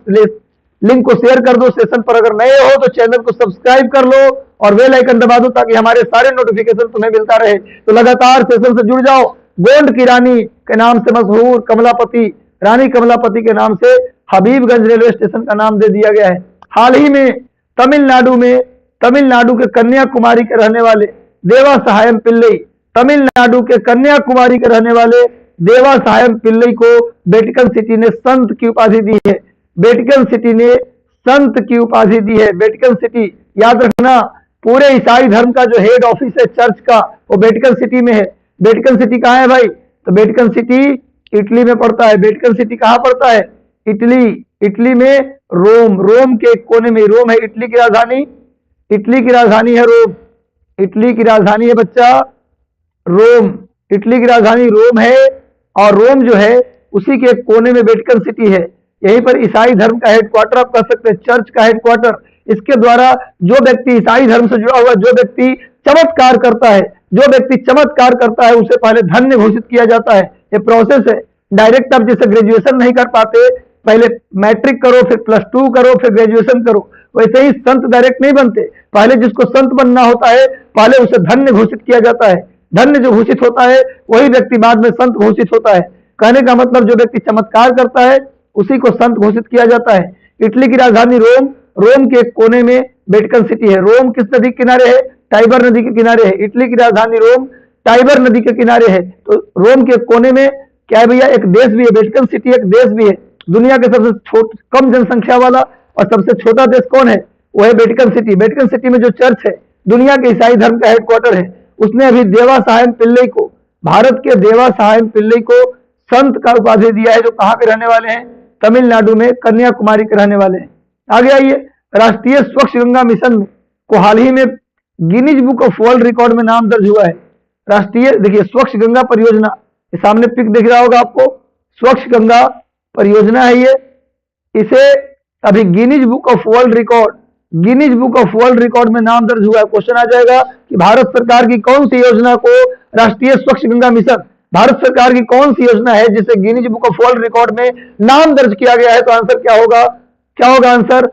लिंक को शेयर कर दो। सेशन पर अगर नए हो तो चैनल को सब्सक्राइब कर लो और बेल आइकन दबा दो ताकि हमारे सारे नोटिफिकेशन तुम्हें मिलता रहे। तो लगातार सेशन से जुड़ जाओ। गोंड की रानी के नाम से मशहूर कमलापति, रानी कमलापति के नाम से हबीबगंज रेलवे स्टेशन का नाम दे दिया गया है। हाल ही में तमिलनाडु के कन्याकुमारी के रहने वाले देवा सहायम पिल्लई, तमिलनाडु के कन्याकुमारी के रहने वाले देवा सहायम पिल्लई को वेटिकन सिटी ने संत की उपाधि दी है। वेटिकन सिटी ने संत की उपाधि दी है। वेटिकन सिटी याद रखना, पूरे ईसाई धर्म का जो हेड ऑफिस है चर्च का वो वेटिकन सिटी में है। वेटिकन सिटी कहाँ है भाई? तो वेटिकन सिटी इटली में पड़ता है। वेटिकन सिटी कहाँ पड़ता है? इटली में रोम के कोने में। रोम है इटली की राजधानी, इटली की राजधानी है रोम। इटली की राजधानी है बच्चा रोम, इटली की राजधानी रोम है और रोम जो है उसी के कोने में वेटिकन सिटी है। यहीं पर ईसाई धर्म का हेडक्वार्टर आप कह सकते हैं, चर्च का हेडक्वार्टर। इसके द्वारा जो व्यक्ति ईसाई धर्म से जुड़ा हुआ, जो व्यक्ति चमत्कार करता है, जो व्यक्ति चमत्कार करता है उसे पहले धन्य घोषित किया जाता है। ये प्रोसेस है। डायरेक्ट आप जैसे ग्रेजुएशन नहीं कर पाते, पहले मैट्रिक करो, फिर +2 करो, फिर ग्रेजुएशन करो, वैसे ही संत डायरेक्ट नहीं बनते। पहले जिसको संत बनना होता है पहले उसे धन्य घोषित किया जाता है। धन्य जो घोषित होता है वही व्यक्ति बाद में संत घोषित होता है। कहने का मतलब जो व्यक्ति चमत्कार करता है उसी को संत घोषित किया जाता है। इटली की राजधानी रोम, रोम के कोने में वेटिकन सिटी है। रोम किस नदी के किनारे है? टाइबर नदी के किनारे है। इटली की राजधानी रोम टाइबर नदी के किनारे है। तो रोम के कोने में क्या है भैया? एक देश भी है। वेटिकन सिटी एक देश भी है। दुनिया के सबसे कम जनसंख्या वाला और सबसे छोटा देश कौन है? वो है वेटिकन सिटी। वेटिकन सिटी में जो चर्च है, दुनिया के ईसाई धर्म का हेडक्वार्टर है, उसने अभी देवा सहायम पिल्लई को, भारत के देवा सहायम पिल्लई को संत का उपाधि दिया है, जो कहाँ पे रहने वाले हैं? तमिलनाडु में कन्याकुमारी के रहने वाले हैं। आगे आइए, राष्ट्रीय स्वच्छ गंगा मिशन को हाल ही में Guinness book of world record में नाम दर्ज हुआ है। राष्ट्रीय, देखिए स्वच्छ गंगा परियोजना, ये सामने पिक दिख रहा होगा आपको, स्वच्छ गंगा परियोजना है ये। इसे अभी Guinness book of world record में नाम दर्ज हुआ है। क्वेश्चन आ जाएगा कि भारत सरकार की कौन सी योजना को राष्ट्रीय स्वच्छ गंगा मिशन, भारत सरकार की कौन सी योजना है जिसे Guinness book of world record में नाम दर्ज किया गया है? तो आंसर क्या होगा? क्या होगा आंसर?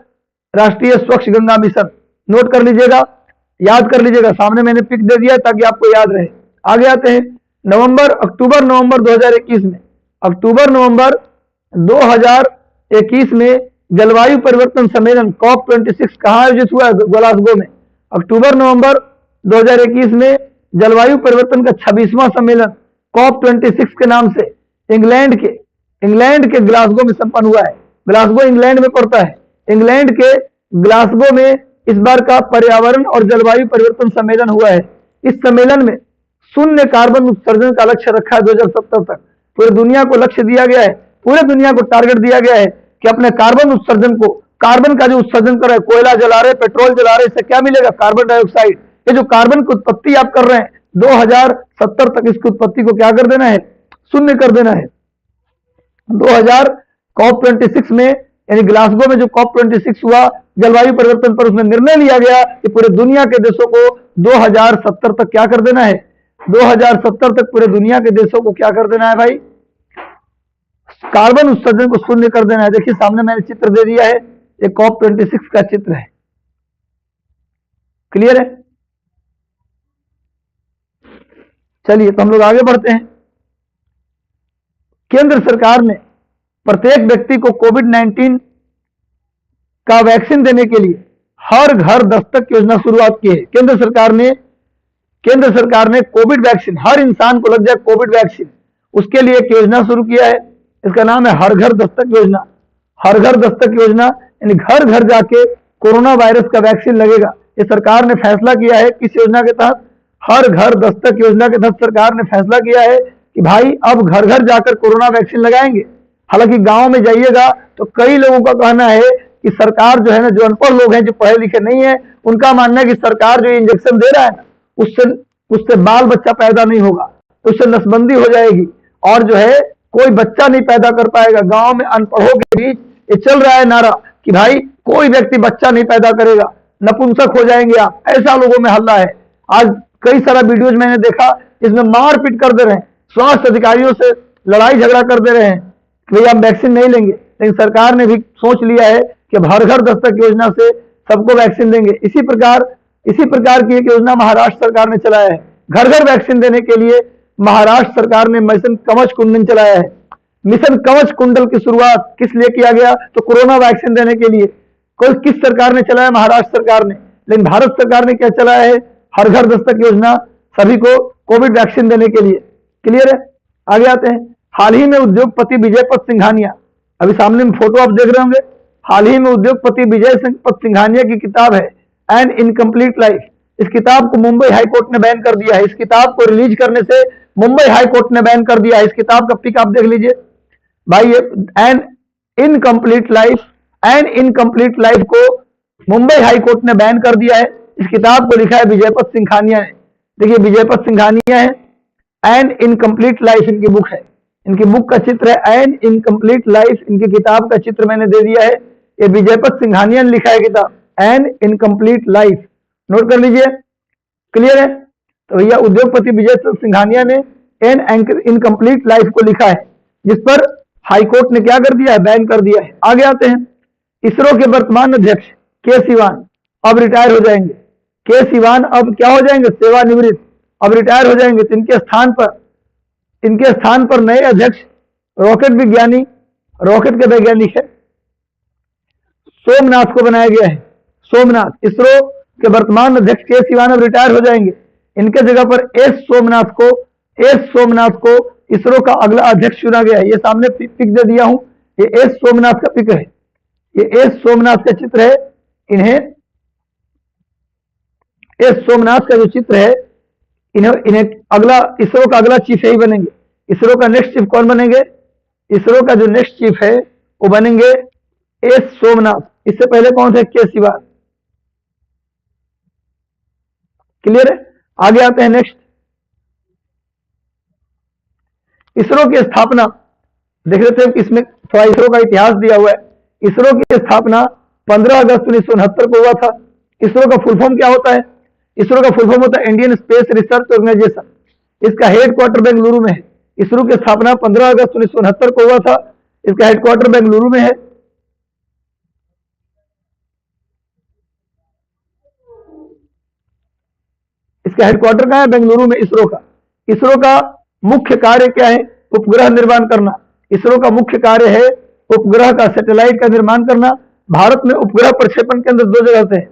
राष्ट्रीय स्वच्छ गंगा मिशन। नोट कर लीजिएगा, याद कर लीजिएगा, सामने मैंने पिक दे दिया ताकि आपको याद रहे। आगे आते हैं, अक्टूबर नवंबर 2021 में, अक्टूबर नवंबर 2021 में जलवायु परिवर्तन सम्मेलन COP26 कहाँ आयोजित हुआ है? ग्लासगो में। अक्टूबर नवंबर 2021 में जलवायु परिवर्तन का 26वां सम्मेलन COP26 के नाम से इंग्लैंड इंग्लैंड के ग्लासगो में संपन्न हुआ है। ग्लासगो इंग्लैंड में पड़ता है। इंग्लैंड के ग्लासगो में इस बार का पर्यावरण और जलवायु परिवर्तन सम्मेलन हुआ है। इस सम्मेलन में शून्य कार्बन उत्सर्जन का लक्ष्य रखा है 2070 तक। पूरी दुनिया को लक्ष्य दिया गया है, पूरे दुनिया को टारगेट दिया गया है कि अपने कार्बन उत्सर्जन को, कार्बन का जो उत्सर्जन कर रहे हैं, कोयला जला रहे, पेट्रोल जला रहे, इससे क्या मिलेगा? Carbon dioxide. ये जो कार्बन की उत्पत्ति आप कर रहे हैं 2070 तक इसकी उत्पत्ति को क्या कर देना है? शून्य कर देना है। 2000 COP26 में यानी ग्लासगो में जो COP26 हुआ जलवायु परिवर्तन पर, उसमें निर्णय लिया गया कि पूरे दुनिया के देशों को 2070 तक क्या कर देना है? 2070 तक पूरे दुनिया के देशों को क्या कर देना है भाई? कार्बन उत्सर्जन को शून्य कर देना है। देखिए सामने मैंने चित्र दे दिया है, ये COP26 का चित्र है। क्लियर है? चलिए तो हम लोग आगे बढ़ते हैं। केंद्र सरकार ने प्रत्येक व्यक्ति को कोविड-19 का वैक्सीन देने के लिए हर घर दस्तक योजना शुरुआत की है। केंद्र सरकार ने कोविड वैक्सीन, हर इंसान को लग जाए कोविड वैक्सीन, उसके लिए एक योजना शुरू किया है। इसका नाम है हर घर दस्तक योजना। हर घर दस्तक योजना यानी घर घर जाके कोरोना वायरस का वैक्सीन लगेगा। ये सरकार ने फैसला किया है। किस योजना के तहत? हर घर दस्तक योजना के तहत सरकार ने फैसला किया है कि भाई अब घर घर जाकर कोरोना वैक्सीन लगाएंगे। हालांकि गांव में जाइएगा तो कई लोगों का कहना है कि सरकार जो है ना, जो अनपढ़ लोग हैं, जो पढ़े लिखे नहीं है, उनका मानना है कि सरकार जो इंजेक्शन दे रहा है ना, उससे बाल बच्चा पैदा नहीं होगा, उससे नसबंदी हो जाएगी और जो है कोई बच्चा नहीं पैदा कर पाएगा। गांव में अनपढ़ों के बीच ये चल रहा है नारा कि भाई कोई व्यक्ति बच्चा नहीं पैदा करेगा, नपुंसक हो जाएंगे आप, ऐसा लोगों में हल्ला है। आज कई सारा वीडियोज मैंने देखा इसमें मारपीट कर दे रहे हैं, स्वास्थ्य अधिकारियों से लड़ाई झगड़ा कर दे रहे हैं कि भैया हम वैक्सीन नहीं लेंगे। लेकिन सरकार ने भी सोच लिया है कि अब हर घर दस्तक योजना से सबको वैक्सीन देंगे। इसी प्रकार की एक योजना महाराष्ट्र सरकार ने चलाया है। घर घर वैक्सीन देने के लिए महाराष्ट्र सरकार ने मिशन कवच कुंडल चलाया है। मिशन कवच कुंडल की शुरुआत किस लिए किया गया? तो कोरोना वैक्सीन देने के लिए। किस सरकार ने चलाया? महाराष्ट्र सरकार ने। लेकिन भारत सरकार ने क्या चलाया है? हर घर दस्तक योजना, सभी को कोविड वैक्सीन देने के लिए। क्लियर है? आगे आते हैं। हाल ही में उद्योगपति विजय पथ सिंघानिया, अभी सामने में फोटो आप देख रहे होंगे, हाल ही में उद्योगपति विजय पथ सिंघानिया की किताब है एन इनकम्प्लीट लाइफ। इस किताब को मुंबई हाईकोर्ट ने बैन कर दिया है। इस किताब को रिलीज करने से मुंबई हाईकोर्ट ने बैन कर दिया है। इस किताब का पिक आप देख लीजिए भाई, ये एन इनकम्प्लीट लाइफ को मुंबई हाईकोर्ट ने बैन कर दिया है। इस किताब को लिखा है विजय पथ सिंघानिया ने। देखिए विजय पथ सिंघानिया है, एन इनकम्प्लीट लाइफ इनकी बुक है। इनकी बुक का चित्र है एन इनकम्प्लीट लाइफ, इनकी किताब का चित्र मैंने दे दिया है। ये विजय पथ सिंघानिया ने लिखा है किताब एन इनकम्प्लीट लाइफ, नोट कर लीजिए। क्लियर है? तो भैया उद्योगपति विजय पथ सिंघानिया ने एन इनकम्प्लीट लाइफ को लिखा है, जिस पर हाईकोर्ट ने क्या कर दिया है? बैन कर दिया है। आगे आते हैं। इसरो के वर्तमान अध्यक्ष के सिवान अब रिटायर हो जाएंगे। के सिवान अब क्या हो जाएंगे? सेवानिवृत्त, अब रिटायर हो जाएंगे। तो इनके स्थान पर नए अध्यक्ष रॉकेट के वैज्ञानिक है सोमनाथ को बनाया गया है। सोमनाथ, इसरो के वर्तमान अध्यक्ष के सिवान अब रिटायर हो जाएंगे। इनके जगह पर एस सोमनाथ को इसरो का अगला अध्यक्ष चुना गया है। ये सामने पिक दे दिया हूं, ये एस सोमनाथ का पिक है, ये एस सोमनाथ का चित्र है। इन्हें एस सोमनाथ का जो चित्र है, इन्हें अगला इसरो का अगला चीफ यही बनेंगे। इसरो का नेक्स्ट चीफ कौन बनेंगे? इसरो का जो नेक्स्ट चीफ है वो बनेंगे एस सोमनाथ। इससे पहले कौन थे? के सिवान। क्लियर है? आगे आते हैं नेक्स्ट। इसरो की स्थापना देख लेते हैं, इसमें थोड़ा इसरो का इतिहास दिया हुआ है। इसरो की स्थापना 15 अगस्त 1969 को हुआ था। इसरो का फुल फॉर्म क्या होता है? इसरो का फुल फॉर्म होता है इंडियन स्पेस रिसर्च ऑर्गेनाइजेशन। इसका हेडक्वार्टर बेंगलुरु में है। इसरो की स्थापना 15 अगस्त 1969 को हुआ था। इसका हेडक्वार्टर बेंगलुरु में है। इसका हेडक्वार्टर कहां है? बेंगलुरु में इसरो का। इसरो का मुख्य कार्य क्या है? उपग्रह निर्माण करना। इसरो का मुख्य कार्य है उपग्रह का, सैटेलाइट का निर्माण करना। भारत में उपग्रह प्रक्षेपण केंद्र दो जगह से है।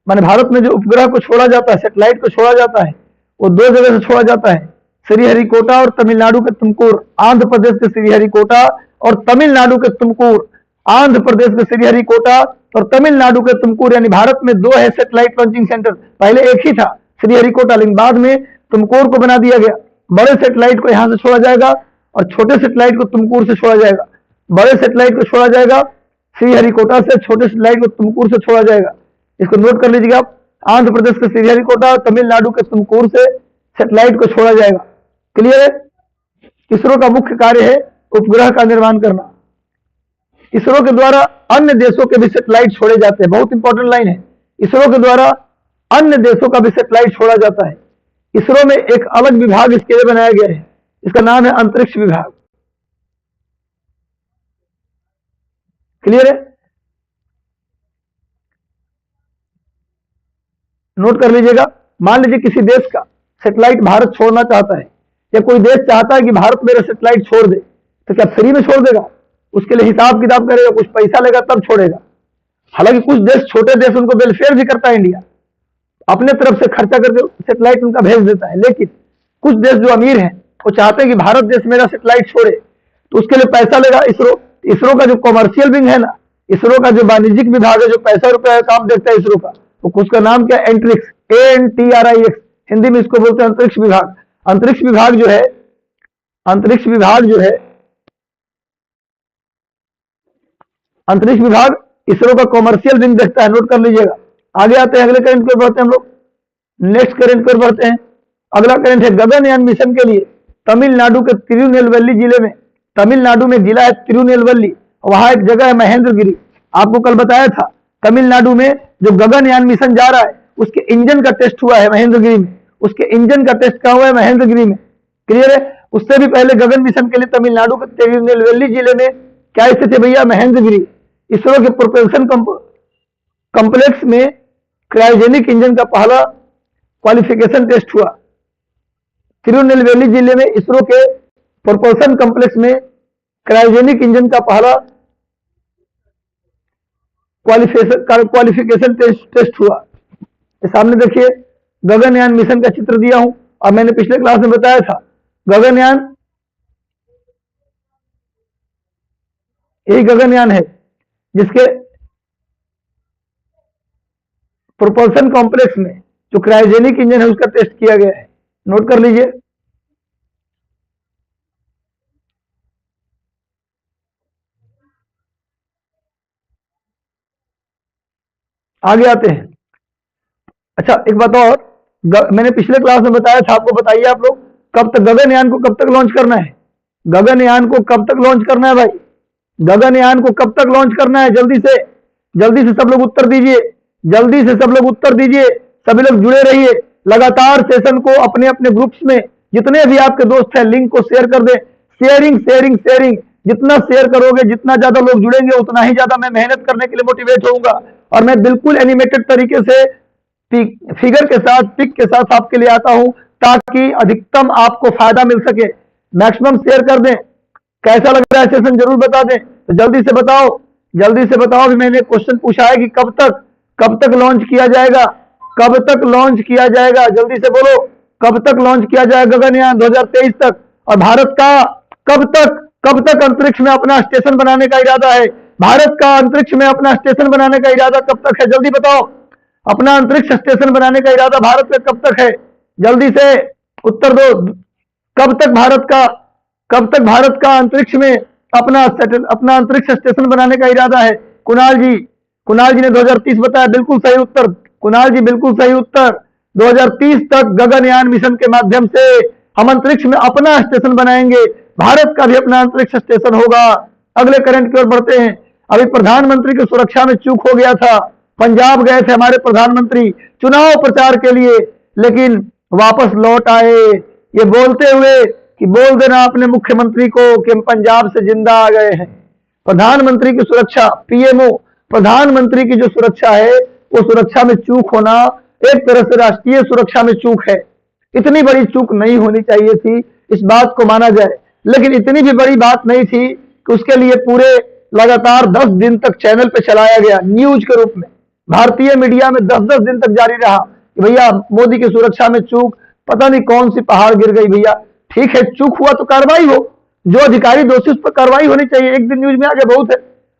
माने भारत में जो उपग्रह को छोड़ा जाता है, सैटेलाइट को छोड़ा जाता है, वो दो जगह से छोड़ा जाता है, श्रीहरिकोटा और तमिलनाडु के तुमकुर। आंध्र प्रदेश के श्रीहरिकोटा और तमिलनाडु के तुमकुर, आंध्र प्रदेश के श्रीहरिकोटा और तमिलनाडु के तुमकुर, यानी भारत में दो है सैटेलाइट लॉन्चिंग सेंटर। पहले एक ही था श्रीहरिकोटा, लेकिन बाद में तुमकुर को बना दिया गया। बड़े सैटेलाइट को यहां से छोड़ा जाएगा और छोटे सैटेलाइट को तुमकुर से छोड़ा जाएगा। बड़े सैटेलाइट को छोड़ा जाएगा श्रीहरिकोटा से, छोटे सैटेलाइट को तुमकुर से छोड़ा जाएगा। इसको नोट कर लीजिएगा, आंध्र प्रदेश के श्रीहरिकोटा और तमिलनाडु के तुमकुर से सैटेलाइट को छोड़ा जाएगा। क्लियर है? इसरो का मुख्य कार्य है उपग्रह का निर्माण करना। इसरो के द्वारा अन्य देशों के भी सैटेलाइट छोड़े जाते हैं। बहुत इंपॉर्टेंट लाइन है, इसरो के द्वारा अन्य देशों का भी सैटेलाइट छोड़ा जाता है। इसरो में एक अलग विभाग इसके लिए बनाया गया है, इसका नाम है अंतरिक्ष विभाग। क्लियर है? नोट कर लीजिएगा, मान लीजिए किसी देश का सैटेलाइट भारत छोड़ना चाहता है, या कोई देश चाहता है कि भारत मेरा सैटेलाइट छोड़ दे, तो क्या फ्री में छोड़ देगा? उसके लिए हिसाब किताब करेगा, कुछ पैसा लेगा तब छोड़ेगा। हालांकि कुछ देश, छोटे देश, उनको वेलफेयर भी करता है इंडिया, अपने तरफ से खर्चा करके सैटेलाइट उनका भेज देता है। लेकिन कुछ देश जो अमीर हैं वो चाहते हैं कि भारत देश मेरा सैटेलाइट छोड़े, तो उसके लिए पैसा लेगा इसरो। इसरो का जो कॉमर्शियल विंग है ना, इसरो का जो वाणिज्यिक विभाग है, जो पैसा रुपया का काम देखता है इसरो का, तो उसका नाम क्या है? एंट्रिक्स, ANTRIX, हिंदी में इसको बोलते हैं अंतरिक्ष विभाग। अंतरिक्ष विभाग जो है, अंतरिक्ष विभाग जो है, अंतरिक्ष विभाग इसरो का कॉमर्शियल विंग देखता है। नोट कर लीजिएगा। आगे आते हैं, अगले करंट पर बढ़ते हैं हम लोग। नेक्स्ट करंट पर बढ़ते हैं। अगला करंट है गगनयान मिशन के लिए तमिलनाडु के तिरुनेलवेली जिले में, तमिलनाडु में जिला है तिरुनेलवेली, वहां एक जगह है महेंद्रगिरी। आपको कल बताया था, तमिलनाडु में जो गगनयान मिशन जा रहा है उसके इंजन का टेस्ट हुआ है महेंद्रगिरी में। उसके इंजन का टेस्ट कहाँ हुआ है? महेंद्रगिरी में। क्लियर है? उससे भी पहले गगन मिशन के लिए तमिलनाडु के तिरुनेलवेली जिले में क्या स्थित है भैया? महेंद्रगिरी। इसरो के प्रोपल्शन कॉम्प्लेक्स में क्रायोजेनिक इंजन का पहला क्वालिफिकेशन टेस्ट हुआ। तिरुनेलवेली जिले में इसरो के प्रोपल्शन कॉम्प्लेक्स में क्रायोजेनिक इंजन का पहला क्वालिफिकेशन टेस्ट हुआ। सामने देखिए गगनयान मिशन का चित्र दिया हूं, और मैंने पिछले क्लास में बताया था गगनयान, यही गगनयान है जिसके प्रोपल्शन कॉम्प्लेक्स में जो क्रायोजेनिक इंजन है उसका टेस्ट किया गया है। नोट कर लीजिए। आगे आते हैं। अच्छा एक बात और, मैंने पिछले क्लास में बताया था आपको, बताइए आप लोग कब तक गगनयान को कब तक लॉन्च करना है? गगनयान को कब तक लॉन्च करना है भाई? गगनयान को कब तक लॉन्च करना है? जल्दी से सब लोग उत्तर दीजिए, जल्दी से सब लोग उत्तर दीजिए। सभी लोग जुड़े रहिए, लगातार सेशन को अपने अपने ग्रुप्स में जितने भी आपके दोस्त हैं लिंक को शेयर कर दें। शेयरिंग शेयरिंग शेयरिंग, जितना शेयर करोगे, जितना ज्यादा लोग जुड़ेंगे, उतना ही ज्यादा मैं मेहनत करने के लिए मोटिवेट होऊंगा। और मैं बिल्कुल एनिमेटेड तरीके से फिगर के साथ, पिक के साथ आपके लिए आता हूं, ताकि अधिकतम आपको फायदा मिल सके। मैक्सिमम शेयर कर दें। कैसा लग रहा है सेशन जरूर बता दें। तो जल्दी से बताओ, जल्दी से बताओ। अभी मैंने क्वेश्चन पूछा है कि कब तक लॉन्च किया जाएगा? कब तक लॉन्च किया जाएगा? जल्दी से बोलो, कब तक लॉन्च किया जाएगा गगनयान? 2023 तक। और भारत का कब तक अंतरिक्ष में अपना स्टेशन बनाने का इरादा है? भारत का अंतरिक्ष में अपना स्टेशन बनाने का इरादा कब तक है? जल्दी बताओ, अपना अंतरिक्ष स्टेशन बनाने का इरादा भारत का कब तक है? जल्दी से उत्तर दो। कब तक भारत का अंतरिक्ष में अपना अंतरिक्ष स्टेशन बनाने का इरादा है? कुणाल जी ने 2030 बताया, बिल्कुल सही उत्तर। कुणाल जी बिल्कुल सही उत्तर। 2030 तक गगनयान मिशन के माध्यम से हम अंतरिक्ष में अपना स्टेशन बनाएंगे। भारत का भी अपना अंतरिक्ष स्टेशन होगा। अगले करंट की ओर बढ़ते हैं। अभी प्रधानमंत्री की सुरक्षा में चूक हो गया था। पंजाब गए थे हमारे प्रधानमंत्री चुनाव प्रचार के लिए, लेकिन वापस लौट आए ये बोलते हुए कि बोल देना अपने मुख्यमंत्री को कि हम पंजाब से जिंदा आ गए हैं। प्रधानमंत्री की सुरक्षा, PMO, प्रधानमंत्री की जो सुरक्षा है वो सुरक्षा में चूक होना एक तरह से राष्ट्रीय सुरक्षा में चूक है। इतनी बड़ी चूक नहीं होनी चाहिए थी, इस बात को माना जाए, लेकिन इतनी भी बड़ी बात नहीं थी कि उसके लिए पूरे लगातार 10 दिन तक चैनल पे चलाया गया न्यूज के रूप में। भारतीय मीडिया में 10-10 दिन तक जारी रहा कि भैया मोदी की सुरक्षा में चूक, पता नहीं कौन सी पहाड़ गिर गई भैया। ठीक है, चूक हुआ तो कार्रवाई हो, जो अधिकारी दोषी उस पर कार्रवाई होनी चाहिए। एक दिन न्यूज में आ गया, बहुत है।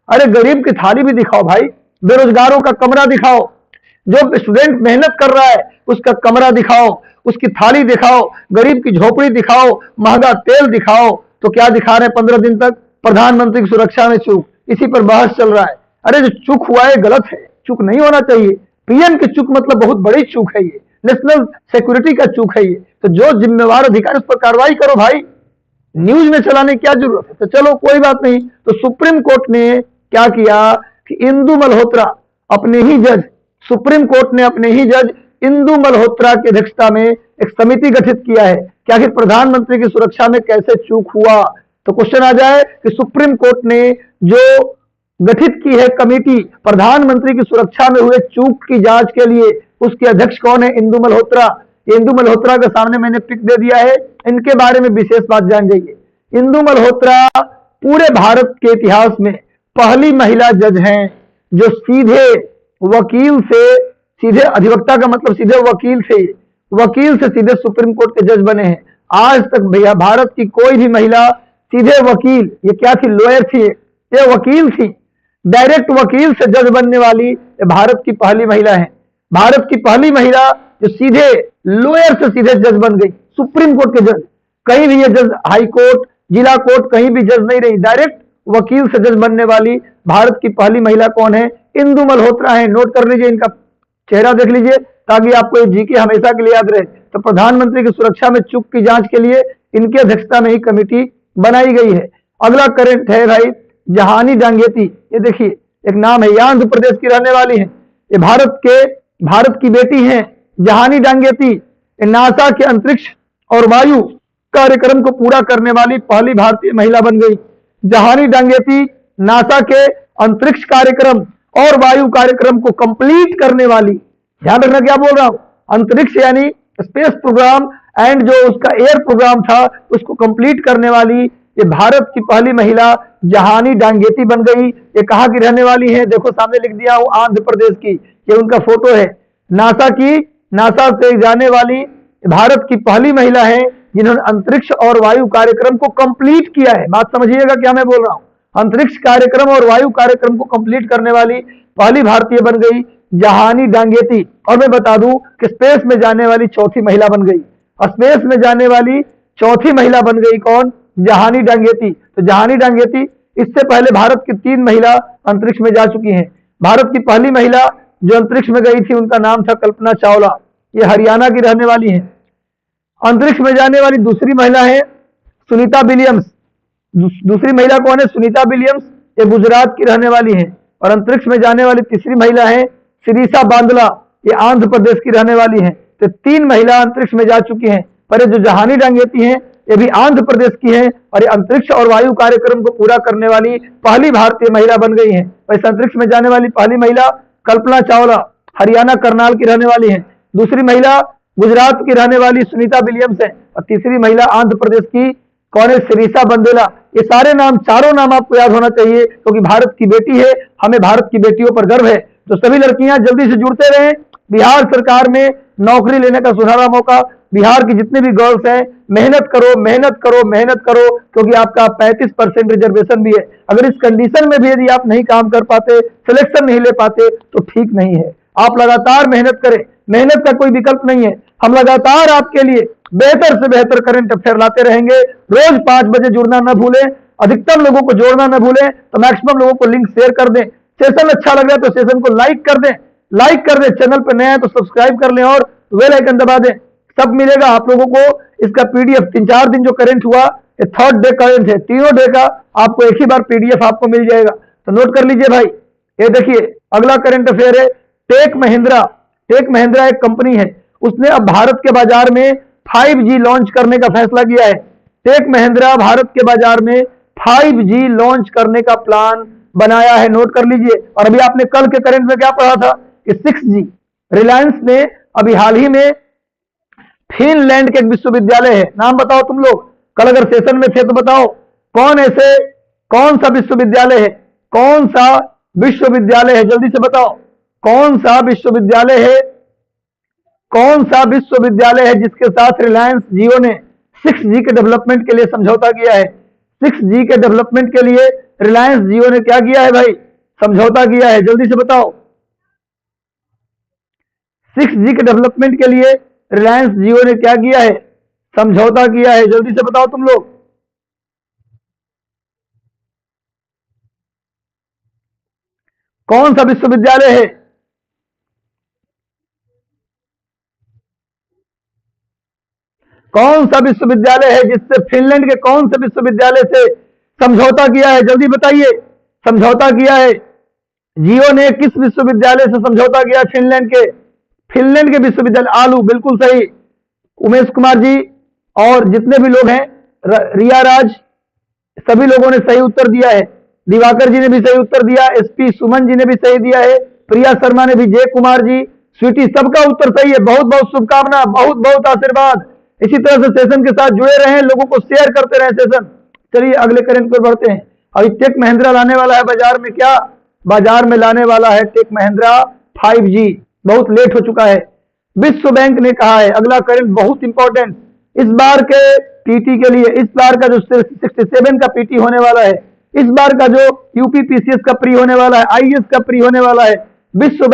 अरे गरीब की थाली भी दिखाओ भाई, बेरोजगारों का कमरा दिखाओ, जो स्टूडेंट मेहनत कर रहा है उसका कमरा दिखाओ, उसकी थाली दिखाओ, गरीब की झोपड़ी दिखाओ, महंगा तेल दिखाओ। तो क्या दिखा रहे हैं 15 दिन तक? प्रधानमंत्री की सुरक्षा में चूक, इसी पर बहस चल रहा है। अरे जो चूक हुआ है गलत है, चूक नहीं होना चाहिए। पीएम की चूक मतलब बहुत बड़ी चूक है, ये नेशनल सिक्योरिटी का चूक है ये। तो जो जिम्मेवार अधिकारी उस पर कार्रवाई करो भाई, न्यूज में चलाने की क्या जरूरत है? तो चलो कोई बात नहीं। तो सुप्रीम कोर्ट ने क्या किया कि इंदु मल्होत्रा अपने ही जज, सुप्रीम कोर्ट ने अपने ही जज इंदु मल्होत्रा की अध्यक्षता में एक समिति गठित किया है कि आखिर प्रधानमंत्री की सुरक्षा में कैसे चूक हुआ। तो क्वेश्चन आ जाए कि सुप्रीम कोर्ट ने जो गठित की है कमेटी प्रधानमंत्री की सुरक्षा में हुए चूक की जांच के लिए, उसके अध्यक्ष कौन है? इंदु मल्होत्रा। इंदु मल्होत्रा के सामने मैंने पिक दे दिया है, इनके बारे में विशेष बात जान जाइए। इंदु मल्होत्रा पूरे भारत के इतिहास में पहली महिला जज हैं जो सीधे वकील से, सीधे अधिवक्ता का मतलब सीधे वकील से, वकील से सीधे सुप्रीम कोर्ट के जज बने हैं। आज तक भैया भारत की कोई भी महिला सीधे वकील, ये क्या थी? लॉयर थी, ये वकील थी, डायरेक्ट वकील से जज बनने वाली ये भारत की पहली महिला है। भारत की पहली महिला जो सीधे लॉयर से सीधे जज बन गई, सुप्रीम कोर्ट के जज। कहीं भी ये जज हाई कोर्ट, जिला कोर्ट, कहीं भी जज नहीं रही, डायरेक्ट वकील से जज बनने वाली भारत की पहली महिला कौन है? इंदु मल्होत्रा है। नोट कर लीजिए, इनका चेहरा देख लीजिए ताकि आपको ये जीके हमेशा के लिए याद रहे। तो प्रधानमंत्री की सुरक्षा में चूक की जांच के लिए इनकी अध्यक्षता में ही कमेटी बनाई गई है। अगला करंट है भाई जहानी डांगेती। ये देखिए एक नाम है, ये आंध्र प्रदेश की रहने वाली है, ये भारत की बेटी है जहानी डांगेती। नासा के अंतरिक्ष और वायु कार्यक्रम को पूरा करने वाली पहली भारतीय महिला बन गई। जहानी डांगेती नासा के अंतरिक्ष कार्यक्रम और वायु कार्यक्रम को कंप्लीट करने वाली, ध्यान रखना क्या बोल रहा हूं, अंतरिक्ष यानी स्पेस प्रोग्राम एंड जो उसका एयर प्रोग्राम था उसको कंप्लीट करने वाली ये भारत की पहली महिला जहानी डांगेती बन गई। ये कहां की रहने वाली है? देखो सामने लिख दिया हूं, आंध्र प्रदेश की। ये उनका फोटो है। नासा से जाने वाली भारत की पहली महिला है जिन्होंने अंतरिक्ष और वायु कार्यक्रम को कंप्लीट किया है। बात समझिएगा क्या मैं बोल रहा हूं? अंतरिक्ष कार्यक्रम और वायु कार्यक्रम को कंप्लीट करने वाली पहली भारतीय बन गई जहानी डांगेती। और मैं बता दूं कि स्पेस में जाने वाली चौथी महिला बन गई, और स्पेस में जाने वाली चौथी महिला बन गई कौन? जहानी डांगेती। तो जहानी डांगेती, इससे पहले भारत की 3 महिला अंतरिक्ष में जा चुकी हैं। भारत की पहली महिला जो अंतरिक्ष में गई थी उनका नाम था कल्पना चावला, ये हरियाणा की रहने वाली है। अंतरिक्ष में जाने वाली दूसरी महिला है सुनीता विलियम्स। दूसरी महिला कौन है? सुनीता विलियम्स, ये गुजरात की रहने वाली है। और अंतरिक्ष में जाने वाली तीसरी महिला है शिरीषा बांदला, ये आंध्र प्रदेश की रहने वाली है। तो 3 महिला अंतरिक्ष में जा चुकी हैं। पर जो जहानी डांगेती हैं ये भी आंध्र प्रदेश की है और ये अंतरिक्ष और वायु कार्यक्रम को पूरा करने वाली पहली भारतीय महिला बन गई है। वैसे अंतरिक्ष में जाने वाली पहली महिला कल्पना चावला हरियाणा करनाल की रहने वाली है। दूसरी महिला गुजरात की रहने वाली सुनीता विलियम्स है। और तीसरी महिला आंध्र प्रदेश की कौन है? शिरीषा बंदेला। ये सारे नाम, चारों नाम आपको याद होना चाहिए क्योंकि भारत की बेटी है, हमें भारत की बेटियों पर गर्व है। तो सभी लड़कियां जल्दी से जुड़ते रहें। बिहार सरकार में नौकरी लेने का सुनहरा मौका। बिहार की जितने भी गर्ल्स हैं, मेहनत करो, मेहनत करो, मेहनत करो, क्योंकि आपका 35% रिजर्वेशन भी है। अगर इस कंडीशन में भी यदि आप नहीं काम कर पाते, सिलेक्शन नहीं ले पाते तो ठीक नहीं है। आप लगातार मेहनत करें, मेहनत का कोई विकल्प नहीं है। हम लगातार आपके लिए बेहतर से बेहतर करंट अफेयर लाते रहेंगे। रोज 5 बजे जुड़ना न भूलें, अधिकतम लोगों को जोड़ना न भूलें, तो मैक्सिमम लोगों को लिंक शेयर कर दें। सेशन अच्छा लग रहा है तो सेशन को लाइक कर दें, चैनल पर नए हैं तो सब्सक्राइब कर लें और बेल आइकन दबा दें। सब मिलेगा आप लोगों को। इसका पीडीएफ 3-4 दिन जो करंट हुआ, ये 3rd डे करंट है, तीनों डे का आपको एक ही बार पीडीएफ आपको मिल जाएगा। तो नोट कर लीजिए भाई। ये देखिए अगला करंट अफेयर है टेक महिंद्रा। टेक महिंद्रा एक कंपनी है, उसने अब भारत के बाजार में 5G लॉन्च करने का फैसला किया है। टेक महिंद्रा भारत के बाजार में 5G लॉन्च करने का प्लान बनाया है। नोट कर लीजिए। और अभी आपने कल के करंट में क्या पढ़ा था कि 6G, रिलायंस ने अभी हाल ही में फिनलैंड के एक विश्वविद्यालय है, नाम बताओ तुम लोग, कल अगर सेशन में थे तो बताओ कौन सा विश्वविद्यालय है? कौन सा विश्वविद्यालय है? जल्दी से बताओ कौन सा विश्वविद्यालय है? कौन सा विश्वविद्यालय है जिसके साथ रिलायंस जियो ने 6G के डेवलपमेंट के लिए समझौता किया है? 6G के डेवलपमेंट के लिए रिलायंस जियो ने क्या किया है भाई? समझौता किया है, जल्दी से बताओ। 6G के डेवलपमेंट के लिए रिलायंस जियो ने क्या किया है? समझौता किया है, जल्दी से बताओ तुम लोग। कौन सा विश्वविद्यालय है? कौन सा विश्वविद्यालय है जिससे फिनलैंड के कौन से विश्वविद्यालय से समझौता किया है? जल्दी बताइए। समझौता किया है जियो ने किस विश्वविद्यालय से समझौता किया? फिनलैंड के विश्वविद्यालय। आलू, बिल्कुल सही। उमेश कुमार जी और जितने भी लोग हैं, रिया राज, सभी लोगों ने सही उत्तर दिया है। दिवाकर जी ने भी सही उत्तर दिया, एसपी सुमन जी ने भी सही दिया है, प्रिया शर्मा ने भी, जय कुमार जी, स्वीटी, सबका उत्तर सही है। बहुत बहुत शुभकामना, बहुत बहुत आशीर्वाद। इसी तरह से सेशन के साथ जुड़े रहें, लोगों को शेयर करते रहें सेशन। चलिए अगले करंट पर बढ़ते हैं। अभी टेक महिंद्रा लाने वाला है बाजार में, क्या बाजार में लाने वाला है? टेक महिंद्रा 5G, बहुत लेट हो चुका है। विश्व बैंक ने कहा है, अगला करंट बहुत इंपॉर्टेंट, इस बार के पीटी के लिए, इस बार का जो 67 का पीटी होने वाला है, इस बार का जो यूपीपीसीएस का प्री होने वाला है, आईएएस का प्री होने वाला है, विश्व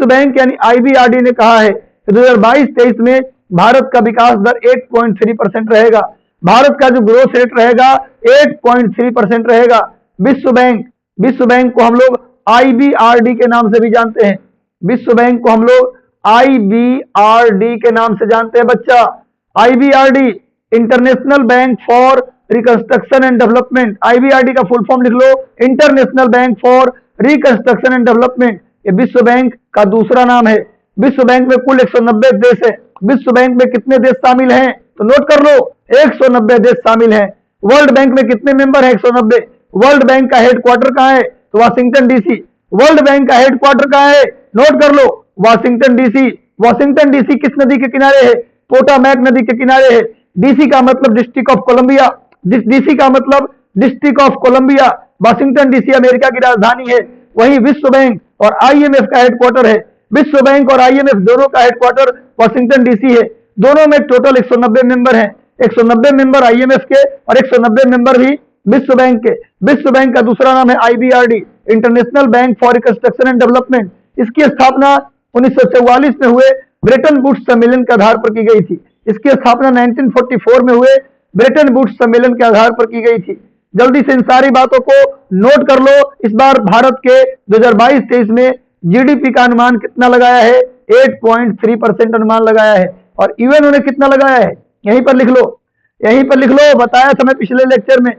बैंक यानी आईबीआरडी ने कहा है कि 2022-23 में भारत का विकास दर 8.3% रहेगा। भारत का जो ग्रोथ रेट रहेगा 8.3% रहेगा। विश्व बैंक को हम लोग आईबीआरडी के नाम से भी जानते हैं। विश्व बैंक को हम लोग आईबीआरडी के नाम से जानते हैं बच्चा। IBRD, international bank for reconstruction and development. IBRD का फुल फॉर्म लिख लो, international bank for reconstruction and development. ये विश्व बैंक का दूसरा नाम है। विश्व बैंक में कुल 190 देश है। विश्व बैंक में कितने देश शामिल हैं? तो नोट कर लो, 190 देश शामिल हैं। वर्ल्ड बैंक में कितने मेंबर हैं? 190। वर्ल्ड बैंक का हेडक्वार्टर कहाँ है? तो वाशिंगटन डीसी। वर्ल्ड बैंक का हेडक्वार्टर कहाँ है? नोट कर लो, वाशिंगटन डीसी। वाशिंगटन डीसी किस नदी के किनारे है? पोटामैक नदी के किनारे है। डीसी का मतलब डिस्ट्रिक्ट ऑफ कोलंबिया, डीसी का मतलब district of Columbia. Washington DC America की राजधानी है। वही विश्व बैंक और आईएमएफ का हेडक्वार्टर है। विश्व बैंक और आईएमएफ दोनों का हेडक्वार्टर वाशिंगटन डीसी है। दोनों में टोटल 190 मेंबर हैं। 190 मेंबर आईएमएफ के और 190 मेंबर भी विश्व बैंक के। विश्व बैंक का दूसरा नाम है IBRD, international bank for reconstruction and development. इसकी स्थापना 1944 में हुए ब्रेटन वुड्स सम्मेलन के आधार पर की गई थी। इसकी स्थापना 1944 में हुए ब्रेटन वुड्स सम्मेलन के आधार पर की गई थी। जल्दी से इन सारी बातों को नोट कर लो। इस बार भारत के 2022-23 में जीडीपी का अनुमान कितना लगाया है? 8.3% अनुमान लगाया है। और यूएनओ ने कितना लगाया है? यहीं पर लिख लो, यहीं पर लिख लो। बताया था मैं पिछले लेक्चर में,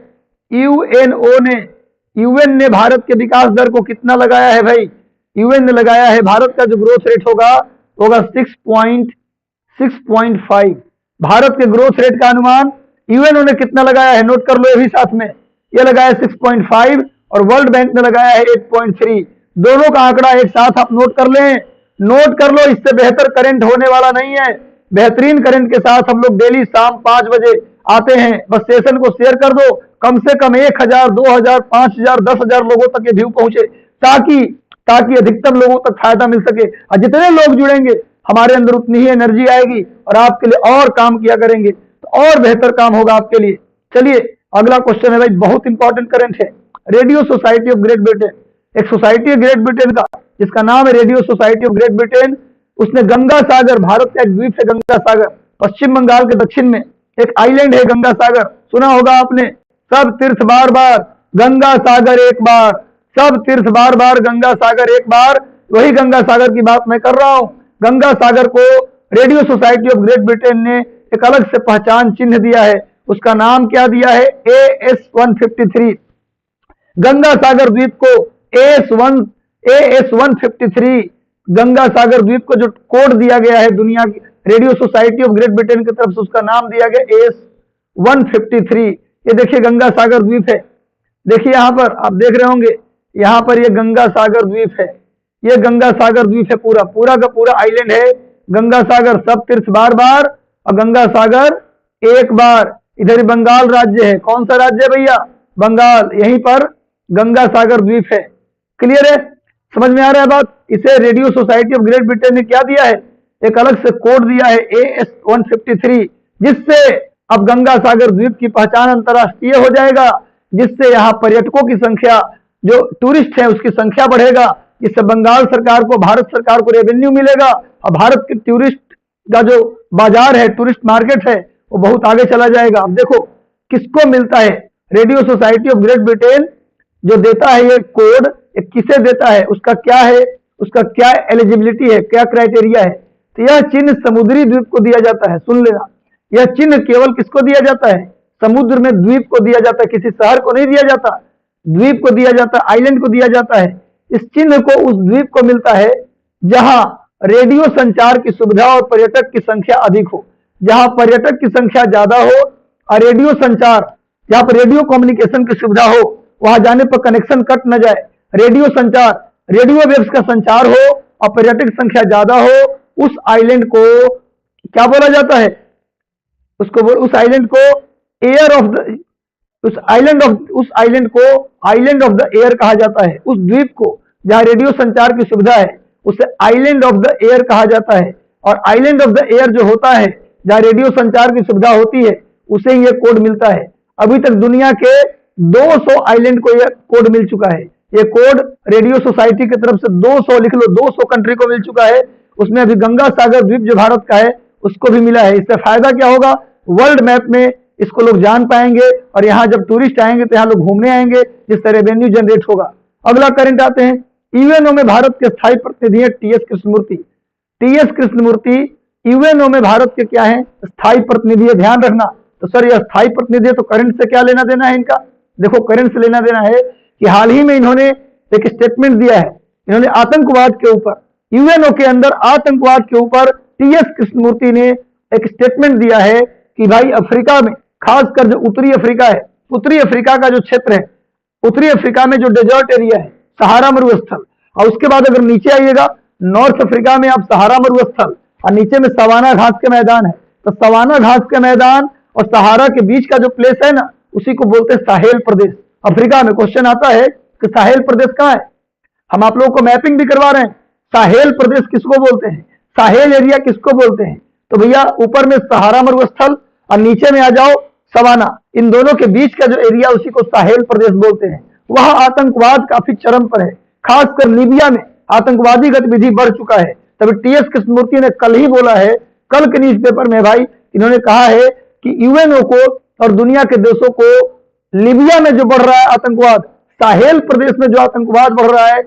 यूएन ने भारत के विकास दर को कितना लगाया है भाई? यूएन ने लगाया है भारत का जो ग्रोथ रेट होगा 6.5। भारत के ग्रोथ रेट का अनुमान यूएनओ ने कितना लगाया है? नोट कर लो ये भी साथ में, ये लगाया 6.5 और वर्ल्ड बैंक ने लगाया है 8.3। दोनों का आंकड़ा एक साथ आप नोट कर लें, नोट कर लो। इससे बेहतर करंट होने वाला नहीं है। बेहतरीन करंट के साथ हम लोग डेली शाम 5 बजे आते हैं। बस सेशन को शेयर कर दो, कम से कम 1000, 2000, 5000, 10,000 लोगों तक ये व्यू पहुंचे, ताकि अधिकतम लोगों तक फायदा मिल सके। और जितने लोग जुड़ेंगे हमारे अंदर उतनी ही एनर्जी आएगी और आपके लिए और काम किया करेंगे तो और बेहतर काम होगा आपके लिए। चलिए अगला क्वेश्चन है भाई, बहुत इंपॉर्टेंट करंट है। Radio society of great Britain, एक सोसाइटी है ग्रेट ब्रिटेन का जिसका नाम है radio society of great Britain. उसने गंगा सागर, भारत का एक द्वीप है गंगा सागर, पश्चिम बंगाल के दक्षिण में एक आइलैंड है गंगा सागर, सुना होगा आपने। सब तीर्थ बार बार, गंगा सागर एक बार, सब तीर्थ बार बार, गंगा सागर एक बार। वही गंगा सागर की बात मैं कर रहा हूं। गंगा सागर को radio society of great Britain ने एक अलग से पहचान चिन्ह दिया है। उसका नाम क्या दिया है? AS153। गंगा सागर द्वीप को AS153 गंगा सागर द्वीप को जो कोड दिया गया है दुनिया की radio society of great Britain की तरफ से, उसका नाम दिया गया AS153। ये देखिए गंगा सागर द्वीप है। देखिए यहां पर आप देख रहे होंगे, यहां पर ये गंगा सागर द्वीप है। ये गंगा सागर द्वीप है, पूरा का पूरा आइलैंड है गंगा सागर। सब तीर्थ बार बार और गंगा सागर एक बार। इधर ही बंगाल राज्य है। कौन सा राज्य है भैया? बंगाल। यहीं पर गंगा सागर द्वीप है। क्लियर है? समझ में आ रहा है बात? इसे radio society of great Britain ने क्या दिया है? एक अलग से कोड दिया है AS153, जिससे अब गंगा सागर द्वीप की पहचान अंतर्राष्ट्रीय हो जाएगा, जिससे यहाँ पर्यटकों की संख्या, जो टूरिस्ट है उसकी संख्या बढ़ेगा, जिससे बंगाल सरकार को, भारत सरकार को रेवेन्यू मिलेगा और भारत के टूरिस्ट का जो बाजार है, टूरिस्ट मार्केट है, वो बहुत आगे चला जाएगा। अब देखो किसको मिलता है, radio society of great Britain जो देता है ये कोड, किसे देता है, उसका क्या है, उसका क्या एलिजिबिलिटी है, क्या क्राइटेरिया है। तो यह चिन्ह समुद्री द्वीप को दिया जाता है, सुन लेना, यह चिन्ह केवल किसको दिया जाता है, समुद्र में द्वीप को दिया जाता है, किसी शहर को नहीं दिया जाता, द्वीप को दिया जाता है, आइलैंड को दिया जाता है। इस चिन्ह को उस द्वीप को मिलता है जहां रेडियो संचार की सुविधा और पर्यटक की संख्या अधिक हो, जहां पर्यटक की संख्या ज्यादा हो और रेडियो संचार, जहां पर रेडियो कम्युनिकेशन की सुविधा हो, वहां जाने पर कनेक्शन कट न जाए, रेडियो संचार, रेडियो वेव्स का संचार हो और पर्यटक संख्या ज्यादा हो, उस आइलैंड को क्या बोला जाता है, उस आइलैंड को एयर ऑफ द, उस आइलैंड को आइलैंड ऑफ द एयर कहा जाता है। उस द्वीप को जहां रेडियो संचार की सुविधा है उसे आइलैंड ऑफ द एयर कहा जाता है। और आइलैंड ऑफ द एयर जो होता है, जहां रेडियो संचार की सुविधा होती है, उसे ये कोड मिलता है। अभी तक दुनिया के 200 आइलैंड को यह कोड मिल चुका है। ये कोड रेडियो सोसाइटी की तरफ से 200, लिख लो, 200 कंट्री को मिल चुका है। उसमें अभी गंगा सागर द्वीप जो भारत का है उसको भी मिला है। इससे फायदा क्या होगा, वर्ल्ड मैप में इसको लोग जान पाएंगे और यहाँ जब टूरिस्ट आएंगे तो यहाँ लोग घूमने आएंगे, जिससे रेवेन्यू जनरेट होगा। अगला करंट आते हैं, यूएनओ में भारत के स्थायी प्रतिनिधि है TS Krishnamurthy. TS Krishnamurthy UNO में भारत के क्या है, स्थायी प्रतिनिधि है। ध्यान रखना, तो सर ये स्थायी प्रतिनिधि है तो करंट से क्या लेना देना है इनका, देखो करंट से लेना देना है कि हाल ही में इन्होंने एक स्टेटमेंट दिया है, इन्होंने आतंकवाद के ऊपर, यूएनओ के अंदर आतंकवाद के ऊपर टीएस कृष्णमूर्ति ने एक स्टेटमेंट दिया है कि भाई अफ्रीका में, खासकर जो उत्तरी अफ्रीका है, उत्तरी अफ्रीका का जो क्षेत्र है, उत्तरी अफ्रीका में जो डेजर्ट एरिया है, सहारा मरुस्थल, और उसके बाद अगर नीचे आइएगा नॉर्थ अफ्रीका में आप सहारा मरुस्थल और नीचे में सवाना घास के मैदान है। तो सवाना घास के मैदान और सहारा के बीच का जो प्लेस है ना, उसी को बोलते हैं साहेल प्रदेश। अफ्रीका में क्वेश्चन आता है कि साहेल प्रदेश कहाँ है, हम आप लोगों को मैपिंग भी करवा रहे हैं। साहेल प्रदेश किसको बोलते हैं, साहेल एरिया किसको बोलते हैं, तो भैया ऊपर में सहारा मरुस्थल और नीचे में आ जाओ सवाना, इन दोनों के बीच का जो एरिया उसी को साहेल प्रदेश बोलते हैं। वहां आतंकवाद काफी चरम पर है, खासकर लीबिया में आतंकवादी गतिविधि बढ़ चुका है। तभी टीएस कृष्णमूर्ति ने कल ही बोला है, कल के न्यूज़पेपर में भाई इन्होंने कहा है कि यूएनओ को और दुनिया के देशों को लीबिया में जो बढ़ रहा है आतंकवाद, साहेल प्रदेश में जो आतंकवाद बढ़ रहा है,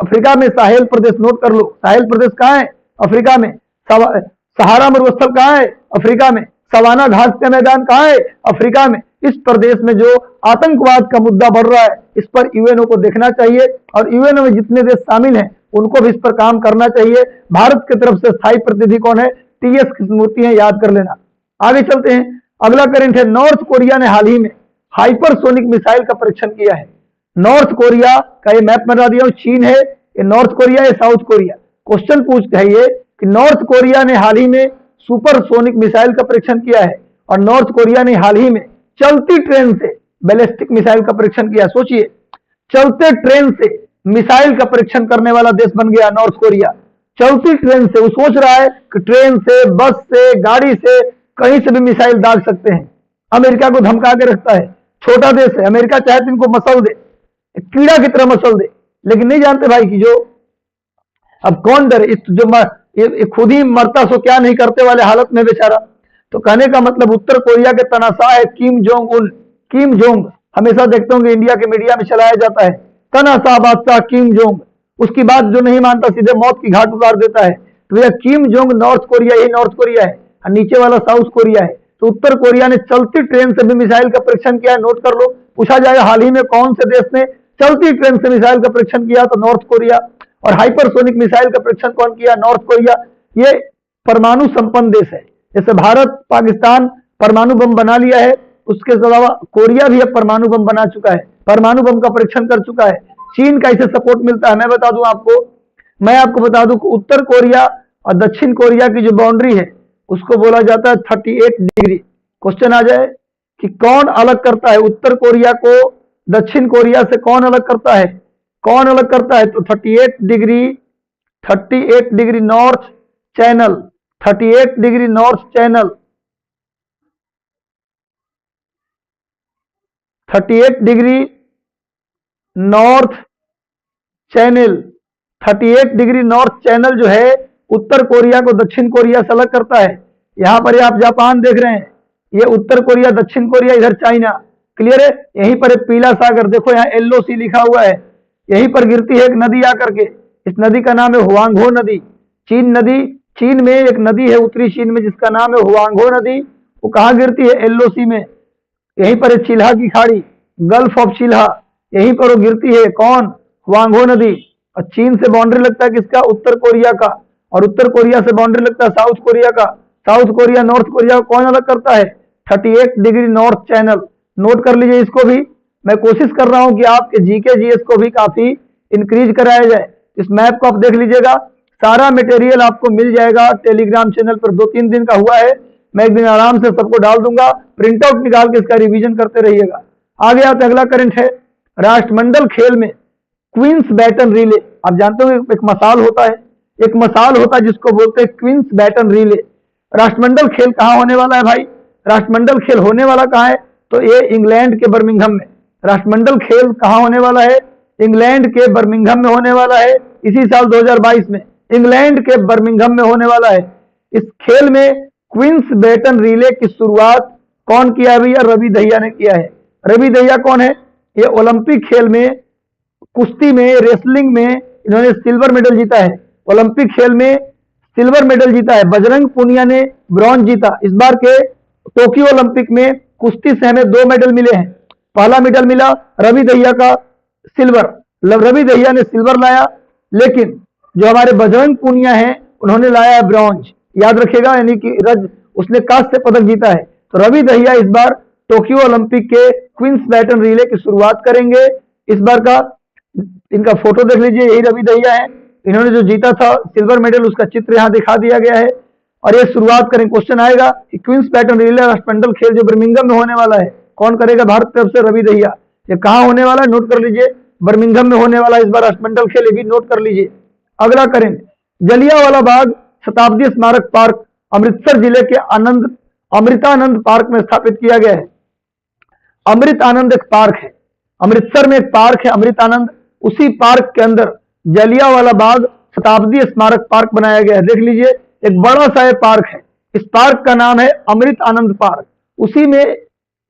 अफ्रीका में साहेल प्रदेश नोट कर लो, साहेल प्रदेश कहाँ है, अफ्रीका में, सहारा मरुस्थल कहाँ है, अफ्रीका में, सवाना घास का मैदान कहाँ है, अफ्रीका में। इस प्रदेश में जो आतंकवाद का मुद्दा बढ़ रहा है, इस पर यूएनओ को देखना चाहिए और यूएनओ में जितने देश शामिल हैं उनको भी इस पर काम करना चाहिए। भारत की तरफ से स्थायी प्रतिनिधि कौन है, टीएस कृष्णमूर्ति है, याद कर लेना। आगे चलते हैं, अगला करंट है, नॉर्थ कोरिया ने हाल ही में हाइपरसोनिक मिसाइल का परीक्षण किया है। नॉर्थ कोरिया का ये मैप बना दिया हूं, चीन है, ये नॉर्थ कोरिया है, साउथ कोरिया। क्वेश्चन पूछते हैं ये कि नॉर्थ कोरिया ने हाल ही में सुपरसोनिक मिसाइल का परीक्षण किया है और नॉर्थ कोरिया ने हाल ही में चलती ट्रेन से बैलिस्टिक मिसाइल का परीक्षण किया। सोचिए, चलते ट्रेन से मिसाइल का परीक्षण करने वाला देश बन गया नॉर्थ कोरिया। चलती ट्रेन से, वो सोच रहा है कि ट्रेन से, बस से, गाड़ी से, कहीं से भी मिसाइल दाग सकते हैं। अमेरिका को धमका के रखता है, छोटा देश है, अमेरिका चाहे तो इनको मसल दे, कीड़ा की तरह मसल दे, लेकिन नहीं जानते भाई कि जो अब कौन डरे, इस जो ये खुद ही मरता सो क्या नहीं करते वाले हालत में बेचारा। तो कहने का मतलब उत्तर कोरिया के तनाशाह है Kim Jong Un, Kim Jong, हमेशा देखते होंगे इंडिया के मीडिया में चलाया जाता है, तनाशाह बादशाह किम जोंग, उसकी बात जो नहीं मानता सीधे मौत की घाट उतार देता है। तो भैया किम जोंग नॉर्थ कोरिया, यही नॉर्थ कोरिया है और नीचे वाला साउथ कोरिया है। तो उत्तर कोरिया ने चलती ट्रेन से भी मिसाइल का परीक्षण किया है, नोट कर लो। पूछा जाएगा हाल ही में कौन से देश ने चलती ट्रेन से मिसाइल का परीक्षण किया, तो नॉर्थ कोरिया। और हाइपरसोनिक मिसाइल का परीक्षण कौन किया, नॉर्थ कोरिया। ये परमाणु संपन्न देश है, जैसे भारत पाकिस्तान परमाणु बम बना लिया है, उसके अलावा कोरिया भी अब परमाणु बम बना चुका है, परमाणु बम का परीक्षण कर चुका है। चीन का इसे सपोर्ट मिलता है। मैं आपको बता दूं कि उत्तर कोरिया और दक्षिण कोरिया की जो बाउंड्री है उसको बोला जाता है 38 डिग्री। क्वेश्चन आ जाए कि कौन अलग करता है उत्तर कोरिया को दक्षिण कोरिया से, कौन अलग करता है, कौन अलग करता है, तो 38 degree north channel, 38 degree north channel 38 degree north channel, 38 degree north channel जो है उत्तर कोरिया को दक्षिण कोरिया से अलग करता है। यहां पर आप जापान देख रहे हैं, ये उत्तर कोरिया, दक्षिण कोरिया, इधर चाइना। क्लियर है? यहीं पर एक पीला सागर, देखो यहाँ LOC लिखा हुआ है, यहीं पर गिरती है एक नदी आकर के। इस नदी का नाम है हुआंगहो नदी। चीन नदी, चीन में एक नदी है उत्तरी चीन में जिसका नाम है हुआंगहो नदी। वो कहाँ गिरती है? LOC में। यहीं पर है चिल्हा की खाड़ी, गल्फ ऑफ चिल्हा, यहीं पर वो गिरती है। कौन? हुआंगहो नदी। और चीन से बाउंड्री लगता है किसका? उत्तर कोरिया का। और उत्तर कोरिया से बाउंड्री लगता है साउथ कोरिया का। साउथ कोरिया नॉर्थ कोरिया को कौन अलग करता है? 38 डिग्री नॉर्थ चैनल। नोट कर लीजिए इसको भी। मैं कोशिश कर रहा हूं कि आपके GK GS को भी काफी इंक्रीज कराया जाए। इस मैप को आप देख लीजिएगा, सारा मटेरियल आपको मिल जाएगा टेलीग्राम चैनल पर। 2-3 दिन का हुआ है, मैं एक दिन आराम से सबको डाल दूंगा, प्रिंट आउट निकाल के इसका रिवीजन करते रहिएगा। आगे आते अगला करंट है राष्ट्रमंडल खेल में क्वींस बैटन रिले। आप जानते हो एक मसाल होता है, एक मसाल होता है जिसको बोलते हैं क्वींस बैटन रिले। राष्ट्रमंडल खेल कहाँ होने वाला है भाई? राष्ट्रमंडल खेल होने वाला कहाँ है? तो ये इंग्लैंड के बर्मिंघम में। राष्ट्रमंडल खेल कहाँ होने वाला है? इंग्लैंड के बर्मिंघम में होने वाला है। इसी साल 2022 में इंग्लैंड के बर्मिंघम में होने वाला है। इस खेल में क्वींस बैटन रिले की शुरुआत कौन किया है भैया? रवि दहिया ने किया है। रवि दहिया कौन है? ये ओलंपिक खेल में, कुश्ती में, रेसलिंग में इन्होंने सिल्वर मेडल जीता है। ओलंपिक खेल में सिल्वर मेडल जीता है। बजरंग पुनिया ने ब्रॉन्ज जीता। इस बार के टोक्यो ओलंपिक में कुश्ती से हमें 2 मेडल मिले हैं। पहला मेडल मिला रवि दहिया का सिल्वर, रवि दहिया ने सिल्वर लाया, लेकिन जो हमारे बजरंग पुनिया हैं उन्होंने लाया ब्रॉन्ज। याद रखिएगा, यानी कि उसने कांस्य पदक जीता है। तो रवि दहिया इस बार टोक्यो ओलंपिक के क्वींस बैटन रिले की शुरुआत करेंगे। इस बार का इनका फोटो देख लीजिए, यही रवि दहिया है। इन्होंने जो जीता था सिल्वर मेडल, उसका चित्र यहाँ दिखा दिया गया है। और ये शुरुआत करें, क्वेश्चन आएगा कि क्वींस बैटन रिले राष्ट्रमंडल खेल जो बर्मिंघम में होने वाला है, कौन करेगा भारत तरफ से? रवि दहिया। ये कहाँ होने वाला है? नोट कर लीजिए, बर्मिंघम में होने वाला इस बार राष्ट्रमंडल खेल, भी नोट कर लीजिए। अगला करें जलियांवाला बाग शताब्दी स्मारक पार्क अमृतसर जिले के अमृतानंद पार्क में स्थापित किया गया है। अमृत आनंद एक पार्क है, अमृतसर में एक पार्क है अमृत आनंद। उसी पार्क के अंदर जलियांवाला बाग शताब्दी स्मारक पार्क बनाया गया है। देख लीजिए, एक बड़ा सा पार्क है। इस पार्क का नाम है अमृत आनंद पार्क।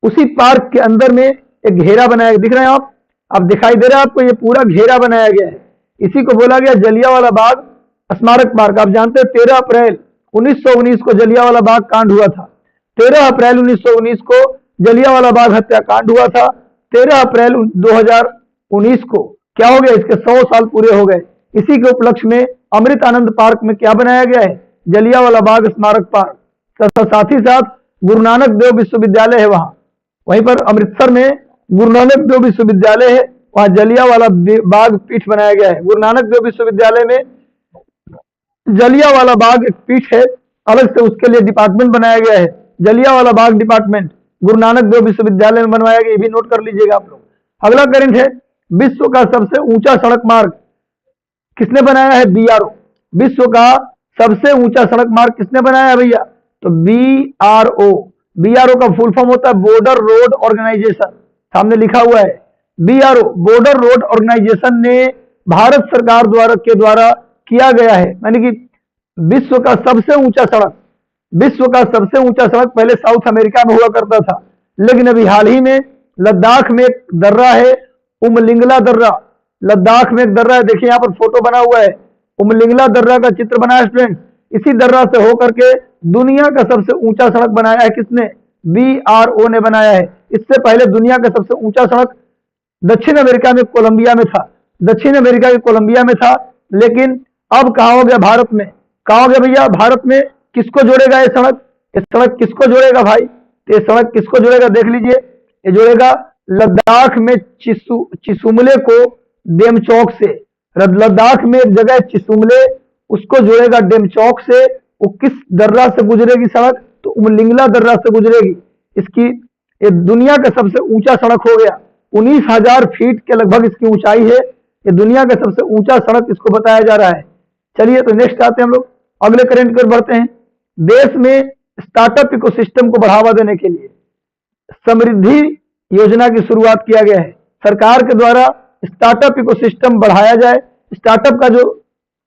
उसी पार्क के अंदर में एक घेरा बनाया गया, दिख रहे हैं आप दिखाई दे रहा है आपको? ये पूरा घेरा बनाया गया है। इसी को बोला गया जलियांवाला बाग स्मारक पार्क। आप जानते हैं 13 अप्रैल 1919 को जलियांवाला बाग कांड हुआ था। 13 अप्रैल 1919 को जलियांवाला बाग हत्याकांड हुआ था। 13 अप्रैल 2019 को क्या हो गया? इसके 100 साल पूरे हो गए। इसी के उपलक्ष्य में अमृत आनंद पार्क में क्या बनाया गया है? जलियांवाला बाग स्मारक पार्क। साथ ही साथ गुरु नानक देव विश्वविद्यालय है वहीं पर अमृतसर में गुरु नानक देव विश्वविद्यालय है, वहां जलियांवाला बाग पीठ बनाया गया है। गुरु नानक देव विश्वविद्यालय में जलियांवाला बाग एक पीठ है, अलग से उसके लिए डिपार्टमेंट बनाया गया है। जलियांवाला बाग डिपार्टमेंट गुरु नानक देव विश्वविद्यालय में बनवाया गया, ये भी नोट कर लीजिएगा आप लोग। अगला करंट है विश्व का सबसे ऊंचा सड़क मार्ग किसने बनाया है? BRO। विश्व का सबसे ऊंचा सड़क मार्ग किसने बनाया है भैया? तो BRO। BRO का फुल फॉर्म होता है बॉर्डर रोड ऑर्गेनाइजेशन, सामने लिखा हुआ है BRO। बॉर्डर रोड ऑर्गेनाइजेशन ने भारत सरकार द्वारा किया गया है। यानी कि विश्व का सबसे ऊंचा सड़क पहले साउथ अमेरिका में हुआ करता था, लेकिन अभी हाल ही में लद्दाख में एक दर्रा है, उमलिंगला दर्रा। लद्दाख में एक दर्रा है, देखिए यहाँ पर फोटो बना हुआ है, उमलिंगला दर्रा का चित्र बना है स्टूडेंट। इसी दर्रा से होकर के दुनिया का सबसे ऊंचा सड़क बनाया है किसने? BRO ने बनाया है। इससे पहले दुनिया का सबसे ऊंचा सड़क दक्षिण अमेरिका में कोलंबिया में था, लेकिन अब कहा हो गया भारत में। कहा हो गया भैया भारत में? किसको जोड़ेगा ये सड़क? किसको जोड़ेगा भाई? ये सड़क किसको जोड़ेगा? देख लीजिए, ये जोड़ेगा लद्दाख में चिसुमले को डेमचौक से। लद्दाख में एक जगह चिसुमले, उसको जोड़ेगा डेमचौक से। वो किस दर्रा से गुजरेगी सड़क? तो उमलिंगला दर्रा से गुजरेगी। इसकी ये दुनिया का सबसे ऊंचा सड़क हो गया, 19,000 फीट के लगभग इसकी ऊंचाई है। ये दुनिया का सबसे ऊंचा सड़क इसको बताया जा रहा है। चलिए तो नेक्स्ट आते हैं हम लोग, अगले करंट पर बढ़ते हैं। देश में स्टार्टअप इकोसिस्टम को बढ़ावा देने के लिए समृद्धि योजना की शुरुआत किया गया है। सरकार के द्वारा स्टार्टअप इकोसिस्टम बढ़ाया जाए, स्टार्टअप का जो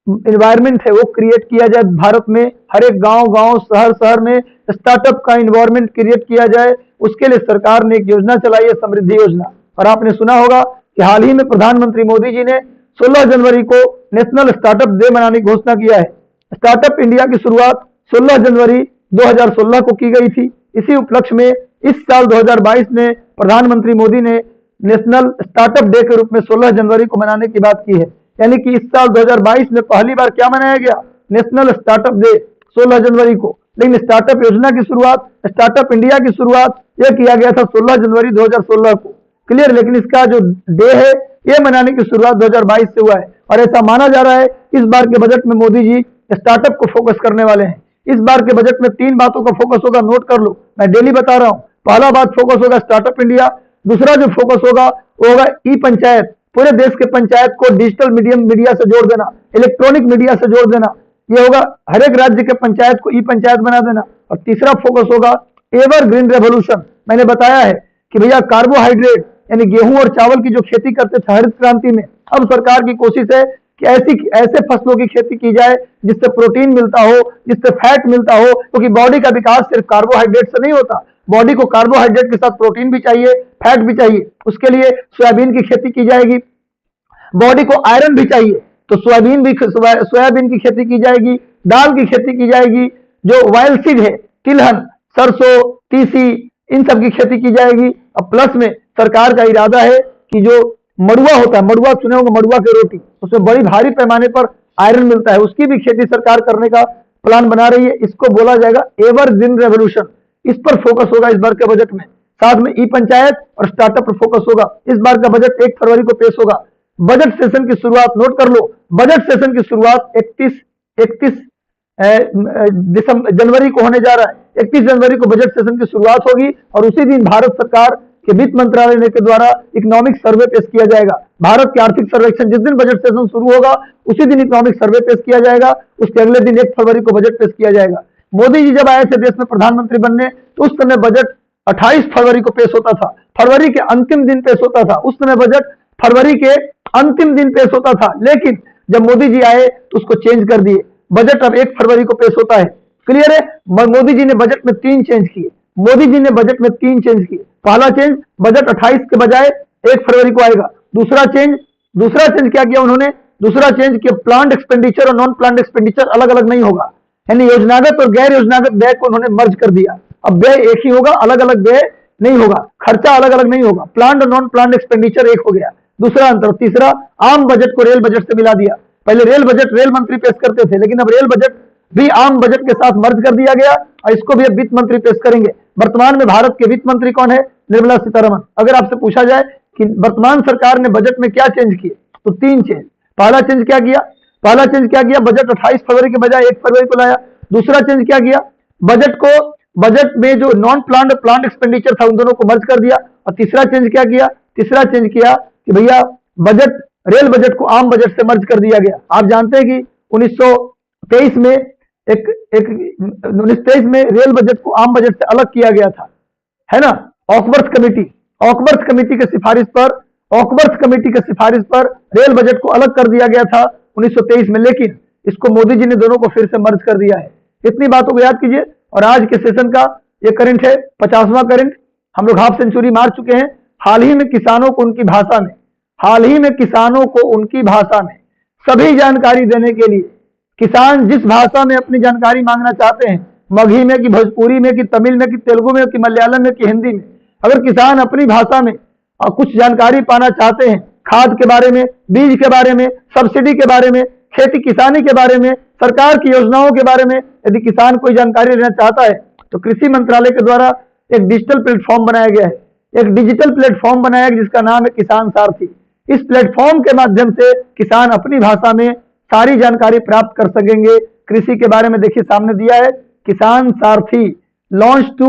इन्वायरमेंट है वो क्रिएट किया जाए भारत में, हर एक गांव शहर शहर में स्टार्टअप का इन्वायरमेंट क्रिएट किया जाए। उसके लिए सरकार ने एक योजना चलाई है, समृद्धि योजना। और आपने सुना होगा कि हाल ही में प्रधानमंत्री मोदी जी ने 16 जनवरी को नेशनल स्टार्टअप डे मनाने की घोषणा किया है। स्टार्टअप इंडिया की शुरुआत 16 जनवरी 2016 को की गई थी। इसी उपलक्ष्य में इस साल 2022 में प्रधानमंत्री मोदी ने नेशनल स्टार्टअप डे के रूप में 16 जनवरी को मनाने की बात की है। यानी कि इस साल 2022 में पहली बार क्या मनाया गया, नेशनल स्टार्टअप डे 16 जनवरी को। लेकिन स्टार्टअप योजना की शुरुआत, स्टार्टअप इंडिया की शुरुआत यह किया गया था 16 जनवरी 2016 को। क्लियर। लेकिन इसका जो डे है ये मनाने की शुरुआत 2022 से हुआ है। और ऐसा माना जा रहा है इस बार के बजट में मोदी जी स्टार्टअप को फोकस करने वाले हैं। इस बार के बजट में 3 बातों का फोकस होगा, नोट कर लो, मैं डेली बता रहा हूं। पहला बात फोकस होगा स्टार्टअप इंडिया। दूसरा जो फोकस होगा वो होगा ई पंचायत, पूरे देश के पंचायत को डिजिटल मीडिया से जोड़ देना, इलेक्ट्रॉनिक मीडिया से जोड़ देना। ये होगा हर एक राज्य के पंचायत को ई पंचायत बना देना। और तीसरा फोकस होगा एवर ग्रीन रेवोल्यूशन। मैंने बताया है कि भैया कार्बोहाइड्रेट यानी गेहूं और चावल की जो खेती करते थे हरित क्रांति में, अब सरकार की कोशिश है कि ऐसे फसलों की खेती की जाए जिससे प्रोटीन मिलता हो, जिससे फैट मिलता हो, क्योंकि बॉडी का विकास सिर्फ कार्बोहाइड्रेट से नहीं होता। बॉडी को कार्बोहाइड्रेट के साथ प्रोटीन भी चाहिए, फैट भी चाहिए। उसके लिए सोयाबीन की खेती की जाएगी। बॉडी को आयरन भी चाहिए तो सोयाबीन की खेती की जाएगी, दाल की खेती की जाएगी, जो वाइल्ड सीड है तिलहन, सरसों, तीसी, इन सब की खेती की जाएगी। अब प्लस में सरकार का इरादा है कि जो मड़ुआ होता है, मड़ुआ सुने होंगे, मड़ुआ की रोटी, उसमें बड़ी भारी पैमाने पर आयरन मिलता है, उसकी भी खेती सरकार करने का प्लान बना रही है। इसको बोला जाएगा एवर ग्रीन रेवोल्यूशन। इस पर फोकस होगा इस बार के बजट में। साथ में ई पंचायत और स्टार्टअप पर फोकस होगा। इस बार का बजट 1 फरवरी को पेश होगा। बजट सेशन की शुरुआत नोट कर लो, बजट सेशन की शुरुआत 31 जनवरी को होने जा रहा है। 31 जनवरी को बजट सेशन की शुरुआत होगी और उसी दिन भारत सरकार के वित्त मंत्रालय के द्वारा इकोनॉमिक सर्वे पेश किया जाएगा। भारत के आर्थिक सर्वेक्षण, जिस दिन बजट सेशन शुरू होगा उसी दिन इकोनॉमिक सर्वे पेश किया जाएगा। उसके अगले दिन 1 फरवरी को बजट पेश किया जाएगा। मोदी जी जब आए थे देश में प्रधानमंत्री बनने तो उस समय बजट 28 फरवरी को पेश होता था, फरवरी के अंतिम दिन पेश होता था। उस समय बजट फरवरी के अंतिम दिन पेश होता था, लेकिन जब मोदी जी आए तो उसको चेंज कर दिए। बजट अब 1 फरवरी को पेश होता है। क्लियर है। मोदी जी ने बजट में 3 चेंज किए। मोदी जी ने बजट में 3 चेंज किए। पहला चेंज, बजट 28 के बजाय 1 फरवरी को आएगा। दूसरा चेंज क्या किया उन्होंने, दूसरा चेंज किया प्लान्ड एक्सपेंडिचर और नॉन प्लान्ड एक्सपेंडिचर अलग अलग नहीं होगा, यानी योजनागत और गैर योजनागत व्यय को उन्होंने मर्ज कर दिया। अब व्यय एक ही होगा, अलग अलग व्यय नहीं होगा, खर्चा अलग अलग नहीं होगा। प्लान्ड और नॉन प्लान्ड एक्सपेंडिचर एक हो गया, दूसरा अंतर। तीसरा, आम बजट को रेल बजट से मिला दिया। पहले रेल बजट रेल मंत्री पेश करते थे, लेकिन अब रेल बजट भी आम बजट के साथ मर्ज कर दिया गया और इसको भी अब वित्त मंत्री पेश करेंगे। वर्तमान में भारत के वित्त मंत्री कौन है, निर्मला सीतारमण। अगर आपसे पूछा जाए कि वर्तमान सरकार ने बजट में क्या चेंज किए तो 3 चेंज। पहला चेंज क्या किया, बजट 28 फरवरी के बजाय 1 फरवरी को लाया। दूसरा चेंज क्या किया, बजट में जो नॉन प्लान्ड प्लान्ड एक्सपेंडिचर था उन दोनों को मर्ज कर दिया। और तीसरा चेंज किया कि भैया रेल बजट को आम बजट से मर्ज कर दिया गया। आप जानते हैं कि 1923 में रेल बजट को आम बजट से अलग किया गया था, है ना। ऑकबर्थ कमेटी के सिफारिश पर रेल बजट को अलग कर दिया गया था 1923 में, लेकिन इसको मोदी जी ने दोनों को फिर से मर्ज कर दिया है। इतनी बातों को याद कीजिए। और आज के सेशन का ये करंट है 50वां करंट। हम लोग हाफ सेंचुरी मार चुके हैं। हाल ही में किसानों को उनकी भाषा में सभी जानकारी देने के लिए, किसान जिस भाषा में अपनी जानकारी मांगना चाहते हैं, मगही में कि भोजपुरी में कि तमिल में कि तेलुगु में कि मलयालम में कि हिंदी में, अगर किसान अपनी भाषा में कुछ जानकारी पाना चाहते हैं, खाद के बारे में, बीज के बारे में, सब्सिडी के बारे में, खेती किसानी के बारे में, सरकार की योजनाओं के बारे में, यदि किसान कोई जानकारी लेना चाहता है तो कृषि मंत्रालय के द्वारा एक डिजिटल प्लेटफॉर्म बनाया गया है, जिसका नाम है किसान सारथी। इस प्लेटफॉर्म के माध्यम से किसान अपनी भाषा में सारी जानकारी प्राप्त कर सकेंगे कृषि के बारे में। देखिए सामने दिया है, Kisan Sarathi launch to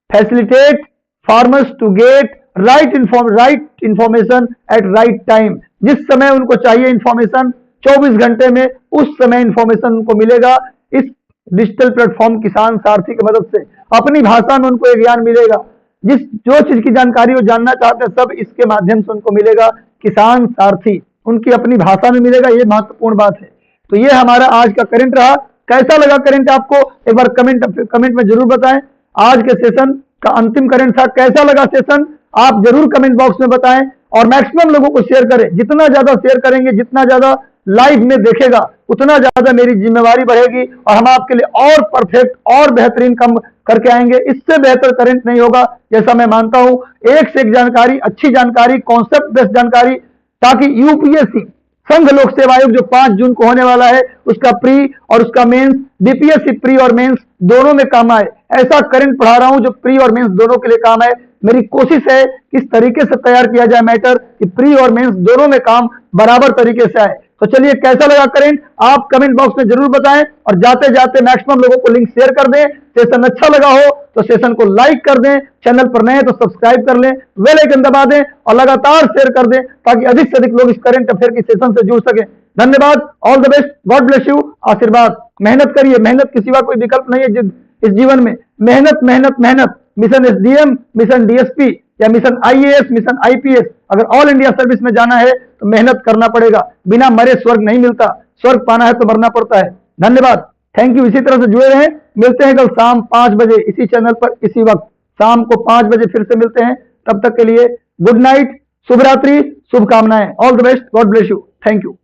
facilitate farmers to get right information at right time. जिस समय उनको चाहिए इंफॉर्मेशन 24 घंटे में उस समय इंफॉर्मेशन उनको मिलेगा। इस डिजिटल प्लेटफॉर्म किसान सारथी की मदद से अपनी भाषा में उनको ज्ञान मिलेगा। जिस जो चीज की जानकारी वो जानना चाहते हैं सब इसके माध्यम से उनको मिलेगा। किसान सारथी उनकी अपनी भाषा में मिलेगा, ये महत्वपूर्ण बात है। तो ये हमारा आज का करंट रहा। कैसा लगा करंट आपको एक बार कमेंट में जरूर बताएं। आज के सेशन का अंतिम करंट था, कैसा लगा सेशन आप जरूर कमेंट बॉक्स में बताएं और मैक्सिमम लोगों को शेयर करें। जितना ज्यादा शेयर करेंगे, जितना ज्यादा लाइव में देखेगा, उतना ज्यादा मेरी जिम्मेवारी बढ़ेगी और हम आपके लिए और परफेक्ट और बेहतरीन काम करके आएंगे। इससे बेहतर करंट नहीं होगा जैसा मैं मानता हूं। एक से एक जानकारी, अच्छी जानकारी, कॉन्सेप्ट बेस्ड जानकारी, ताकि यूपीएससी संघ लोक सेवा आयोग जो 5 जून को होने वाला है उसका प्री और उसका मेंस, बीपीएससी प्री और मेंस दोनों में काम आए। ऐसा करंट पढ़ा रहा हूं जो प्री और मेंस दोनों के लिए काम आए। मेरी कोशिश है किस तरीके से तैयार किया जाए मैटर कि प्री और मेंस दोनों में काम बराबर तरीके से आए। तो चलिए कैसा लगा करंट आप कमेंट बॉक्स में जरूर बताएं और जाते जाते मैक्सिमम लोगों को लिंक शेयर कर दें। सेशन अच्छा लगा हो तो सेशन को लाइक कर दें, चैनल पर नए हैं तो सब्सक्राइब कर लें, बेल आइकन दबा दें और लगातार शेयर कर दें ताकि अधिक से अधिक लोग इस करंट अफेयर की सेशन से जुड़ सकें। धन्यवाद, all the best, God bless you, आशीर्वाद। मेहनत करिए, मेहनत के सिवा कोई विकल्प नहीं है इस जीवन में। मेहनत मेहनत मेहनत। मिशन एसडीएम, मिशन डीएसपी या मिशन आईएएस, मिशन आईपीएस, अगर ऑल इंडिया सर्विस में जाना है तो मेहनत करना पड़ेगा। बिना मरे स्वर्ग नहीं मिलता, स्वर्ग पाना है तो मरना पड़ता है। धन्यवाद, थैंक यू। इसी तरह से जुड़े रहें। मिलते हैं कल शाम 5 बजे इसी चैनल पर, इसी वक्त शाम को 5 बजे फिर से मिलते हैं। तब तक के लिए गुड नाइट, शुभ रात्रि, शुभकामनाएं। All the best, God bless you, thank you.